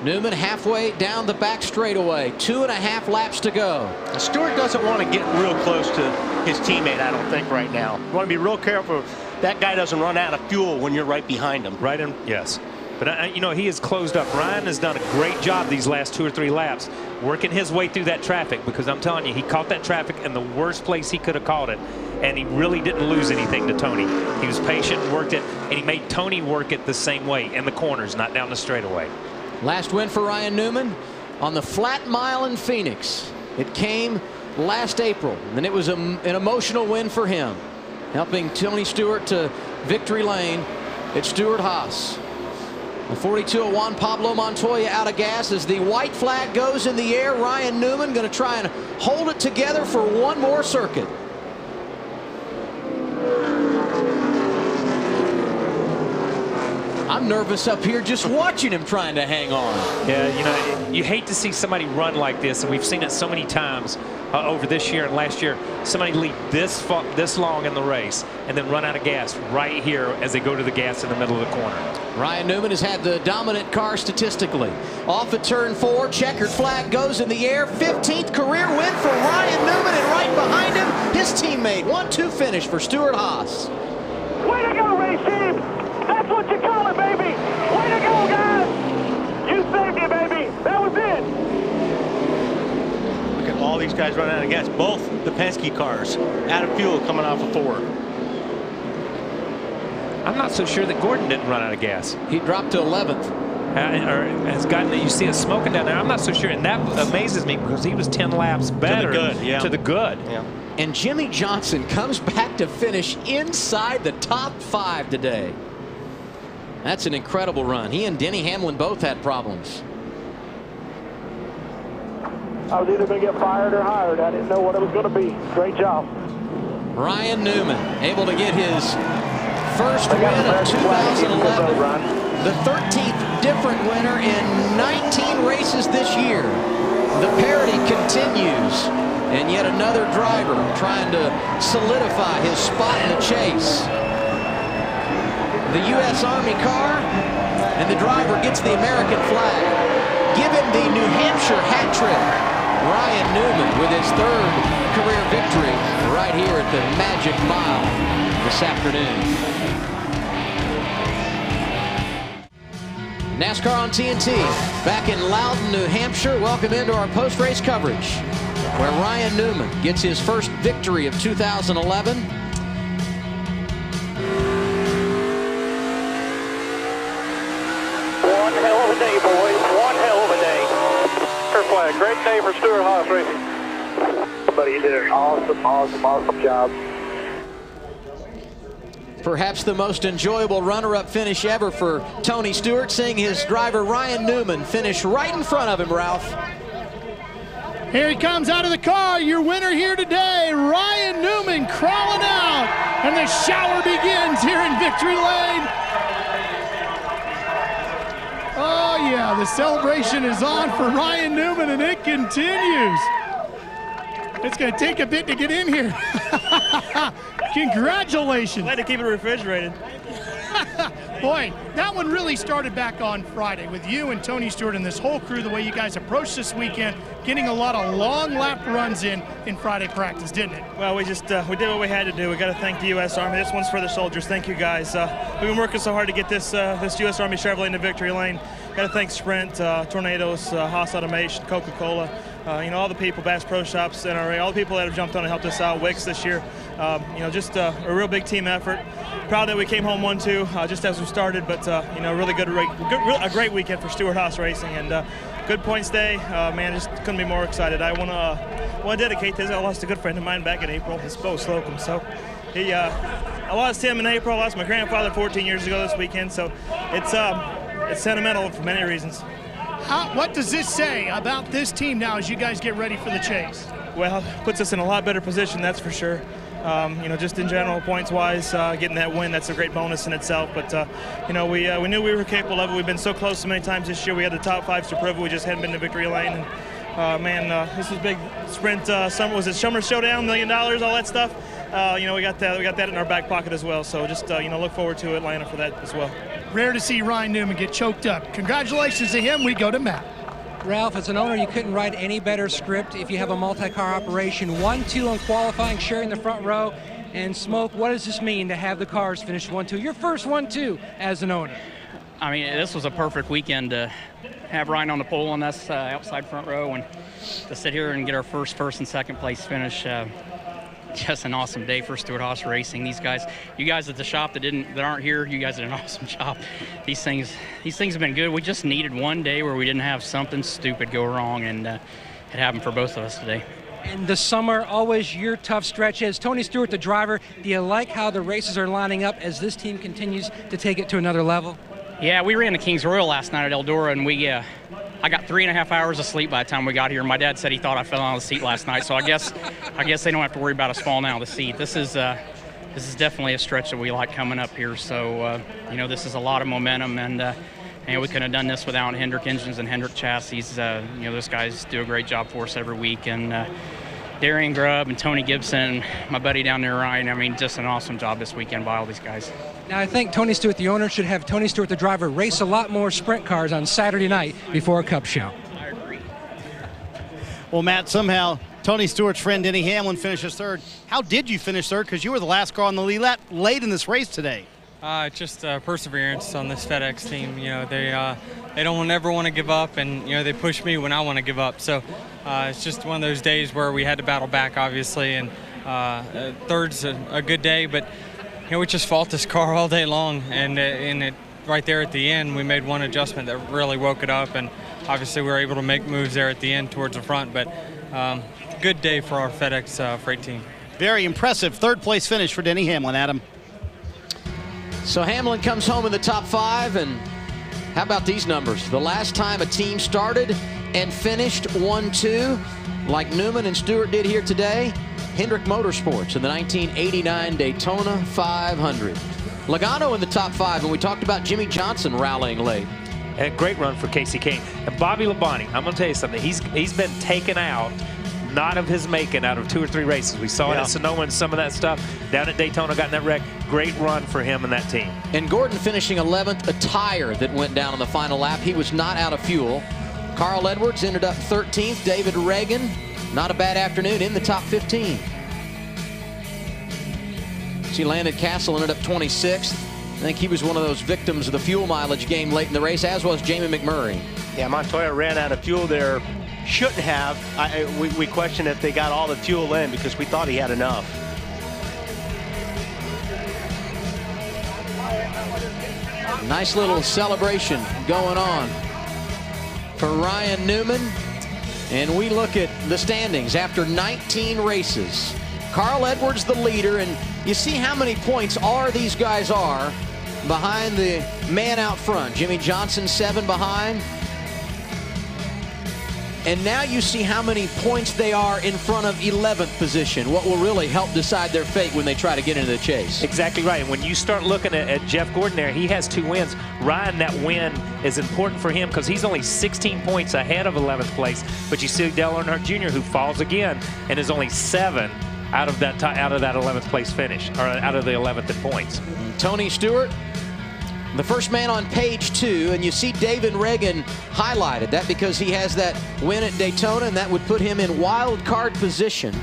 Newman halfway down the back straightaway. 2.5 laps to go. Stewart doesn't want to get real close to his teammate, I don't think, right now. You want to be real careful that guy doesn't run out of fuel when you're right behind him. Right in, yes. But, you know, he has closed up. Ryan has done a great job these last 2 or 3 laps working his way through that traffic, because I'm telling you, he caught that traffic in the worst place he could have caught it, and he really didn't lose anything to Tony. He was patient, worked it, and he made Tony work it the same way in the corners, not down the straightaway. Last win for Ryan Newman on the flat mile in Phoenix. It came last April, and it was an emotional win for him, helping Tony Stewart to victory lane at Stewart-Haas. The 42 of Juan Pablo Montoya out of gas as the white flag goes in the air. Ryan Newman going to try and hold it together for one more circuit. I'm nervous up here just watching him trying to hang on. Yeah, you know, you hate to see somebody run like this, and we've seen it so many times over this year and last year. Somebody lead this long in the race and then run out of gas right here as they go to the gas in the middle of the corner. Ryan Newman has had the dominant car statistically. Off at turn 4, checkered flag goes in the air. 15th career win for Ryan Newman, and right behind him, his teammate. 1-2 finish for Stewart-Haas. Way to go, race team! That's what you call it, baby. Way to go, guys. You saved it, baby. That was it. Look at all these guys running out of gas. Both the Penske cars out of fuel coming off of 4. I'm not so sure that Gordon didn't run out of gas. He dropped to 11th. Or has gotten, you see it smoking down there. I'm not so sure, and that amazes me because he was 10 laps better to the good. Yeah. And Jimmy Johnson comes back to finish inside the top 5 today. That's an incredible run. He and Denny Hamlin both had problems. I was either going to get fired or hired. I didn't know what it was going to be. Great job. Ryan Newman able to get his first win of 2011. The 13th different winner in 19 races this year. The parity continues. And yet another driver trying to solidify his spot in the chase. The U.S. Army car, and the driver gets the American flag. Give him the New Hampshire hat trick. Ryan Newman with his 3rd career victory right here at the Magic Mile this afternoon. NASCAR on TNT, back in Loudon, New Hampshire. Welcome into our post-race coverage, where Ryan Newman gets his first victory of 2011. One hell of a day, boys. One hell of a day. Fair flag. Great day for Stewart-Haas Racing. Buddy, you did an awesome job. Perhaps the most enjoyable runner-up finish ever for Tony Stewart, seeing his driver Ryan Newman finish right in front of him, Ralph. Here he comes out of the car, your winner here today, Ryan Newman crawling out, and the shower begins here in Victory Lane. Oh yeah, the celebration is on for Ryan Newman, and it continues. It's going to take a bit to get in here. Congratulations. Glad to keep it refrigerated. Boy, that one really started back on Friday with you and Tony Stewart and this whole crew, the way you guys approached this weekend, getting a lot of long lap runs in Friday practice, didn't it? Well, we just we did what we had to do. We got to thank the U.S. Army. This one's for the soldiers. Thank you, guys. We've been working so hard to get this U.S. Army Chevrolet into victory lane. Got to thank Sprint, Tornadoes, Haas Automation, Coca-Cola, all the people, Bass Pro Shops, NRA, all the people that have jumped on and helped us out, Wicks this year. Just a real big team effort. Proud that we came home 1-2 just as we started, but really a great weekend for Stewart-Haas Racing, and good points day. Man, just couldn't be more excited. I want to dedicate this. I lost a good friend of mine back in April, his Bo Slocum. So I lost him in April. I lost my grandfather 14 years ago this weekend. So it's sentimental for many reasons. What does this say about this team now as you guys get ready for the chase? Well, puts us in a lot better position, that's for sure. Just in general, points-wise, getting that win, that's a great bonus in itself. But, we knew we were capable of it. We've been so close so many times this year. We had the top 5s to prove it. We just hadn't been to victory lane. And, this is big sprint. Summer Showdown, $1 million, all that stuff. We got that in our back pocket as well. So just, look forward to Atlanta for that as well. Rare to see Ryan Newman get choked up. Congratulations to him. We go to Matt. Ralph, as an owner, you couldn't write any better script if you have a multi-car operation. 1-2 on qualifying, sharing the front row. And Smoke, what does this mean to have the cars finish 1-2? Your first 1-2 as an owner. I mean, this was a perfect weekend to have Ryan on the pole on us outside front row, and to sit here and get our first and second place finish. Just an awesome day for Stewart-Haas Racing. These guys, you guys at the shop that aren't here, you guys did an awesome job. These things have been good. We just needed one day where we didn't have something stupid go wrong, and it happened for both of us today. And the summer, always your tough stretch. As Tony Stewart, the driver, do you like how the races are lining up as this team continues to take it to another level? Yeah, we ran the Kings Royal last night at Eldora, and I got 3.5 hours of sleep by the time we got here. My dad said he thought I fell out of the seat last night, so I guess they don't have to worry about us falling out of the seat. This is definitely a stretch that we like coming up here. So this is a lot of momentum, and we couldn't have done this without Hendrick engines and Hendrick chassis. Those guys do a great job for us every week, and Darian Grubb and Tony Gibson, my buddy down there, Ryan. I mean, just an awesome job this weekend by all these guys. Now, I think Tony Stewart, the owner, should have Tony Stewart, the driver, race a lot more sprint cars on Saturday night before a Cup show. I agree. Well, Matt, somehow Tony Stewart's friend Denny Hamlin finishes third. How did you finish third? Because you were the last car on the lead lap late in this race today. Just perseverance on this FedEx team. You know, they don't ever want to give up, and you know they push me when I want to give up. So it's just one of those days where we had to battle back, obviously, and third's a good day, but you know we just fought this car all day long, and it right there at the end we made one adjustment that really woke it up, and obviously we were able to make moves there at the end towards the front. But good day for our FedEx freight team. Very impressive third place finish for Denny Hamlin, Adam. So Hamlin comes home in the top 5, and how about these numbers? The last time a team started and finished 1-2, like Newman and Stewart did here today, Hendrick Motorsports in the 1989 Daytona 500. Logano in the top 5, and we talked about Jimmy Johnson rallying late. And a great run for Casey Kane. And Bobby Labonte, I'm going to tell you something. He's been taken out, not of his making, out of 2 or 3 races. We saw it at Sonoma and some of that stuff. Down at Daytona, got in that wreck. Great run for him and that team. And Gordon finishing 11th, a tire that went down on the final lap. He was not out of fuel. Carl Edwards ended up 13th. David Reagan, not a bad afternoon, in the top 15. See, Landon Castle ended up 26th. I think he was one of those victims of the fuel mileage game late in the race, as was Jamie McMurray. Yeah, Montoya ran out of fuel there. Shouldn't have. We questioned if they got all the fuel in because we thought he had enough. Nice little celebration going on for Ryan Newman. And we look at the standings after 19 races. Carl Edwards the leader, and you see how many points these guys are behind the man out front. Jimmy Johnson 7 behind. And now you see how many points they are in front of 11th position, what will really help decide their fate when they try to get into the chase. Exactly right. And when you start looking at Jeff Gordon there, he has 2 wins. Ryan, that win is important for him because he's only 16 points ahead of 11th place. But you see Dale Earnhardt Jr., who falls again and is only 7 out of that 11th place finish, or out of the 11th in points. Tony Stewart, the first man on page 2, and you see David Reagan highlighted. That because he has that win at Daytona, and that would put him in wild card position.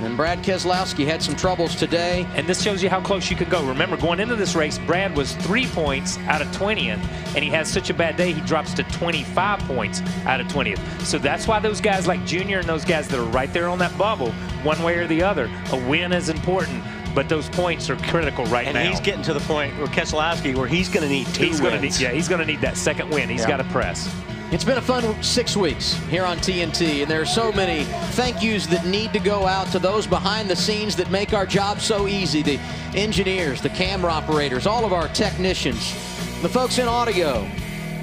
And Brad Keselowski had some troubles today. And this shows you how close you can go. Remember, going into this race, Brad was 3 points out of 20th, and he has such a bad day, he drops to 25 points out of 20th. So that's why those guys like Junior and those guys that are right there on that bubble, one way or the other, a win is important. But those points are critical now. And he's getting to the point with Keselowski where he's going to need 2 wins. He's going to need that second win. He's got to press. It's been a fun 6 weeks here on TNT, and there are so many thank yous that need to go out to those behind the scenes that make our job so easy. The engineers, the camera operators, all of our technicians, the folks in audio,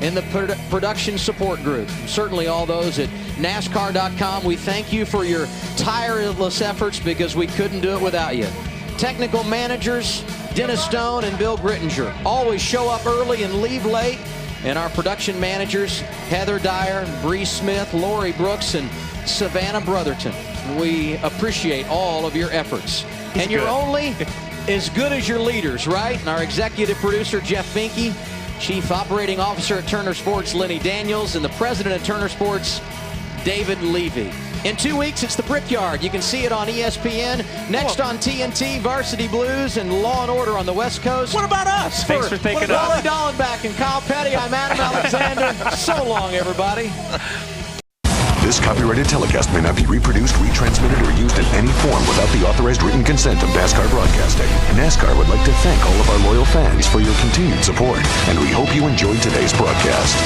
and the production support group. Certainly all those at NASCAR.com. We thank you for your tireless efforts because we couldn't do it without you. Technical managers, Dennis Stone and Bill Grittinger, always show up early and leave late. And our production managers, Heather Dyer, Bree Smith, Lori Brooks, and Savannah Brotherton. We appreciate all of your efforts. And you're only as good as your leaders, right? And our executive producer, Jeff Finke, Chief Operating Officer at Turner Sports, Lenny Daniels, and the President of Turner Sports, David Levy. In 2 weeks, it's the Brickyard. You can see it on ESPN. Next on TNT, Varsity Blues and Law and Order on the West Coast. What about us? Thanks for thinking of us. Wally Dallenbach and Kyle Petty. I'm Adam Alexander. So long, everybody. This copyrighted telecast may not be reproduced, retransmitted, or used in any form without the authorized written consent of NASCAR Broadcasting. NASCAR would like to thank all of our loyal fans for your continued support, and we hope you enjoyed today's broadcast.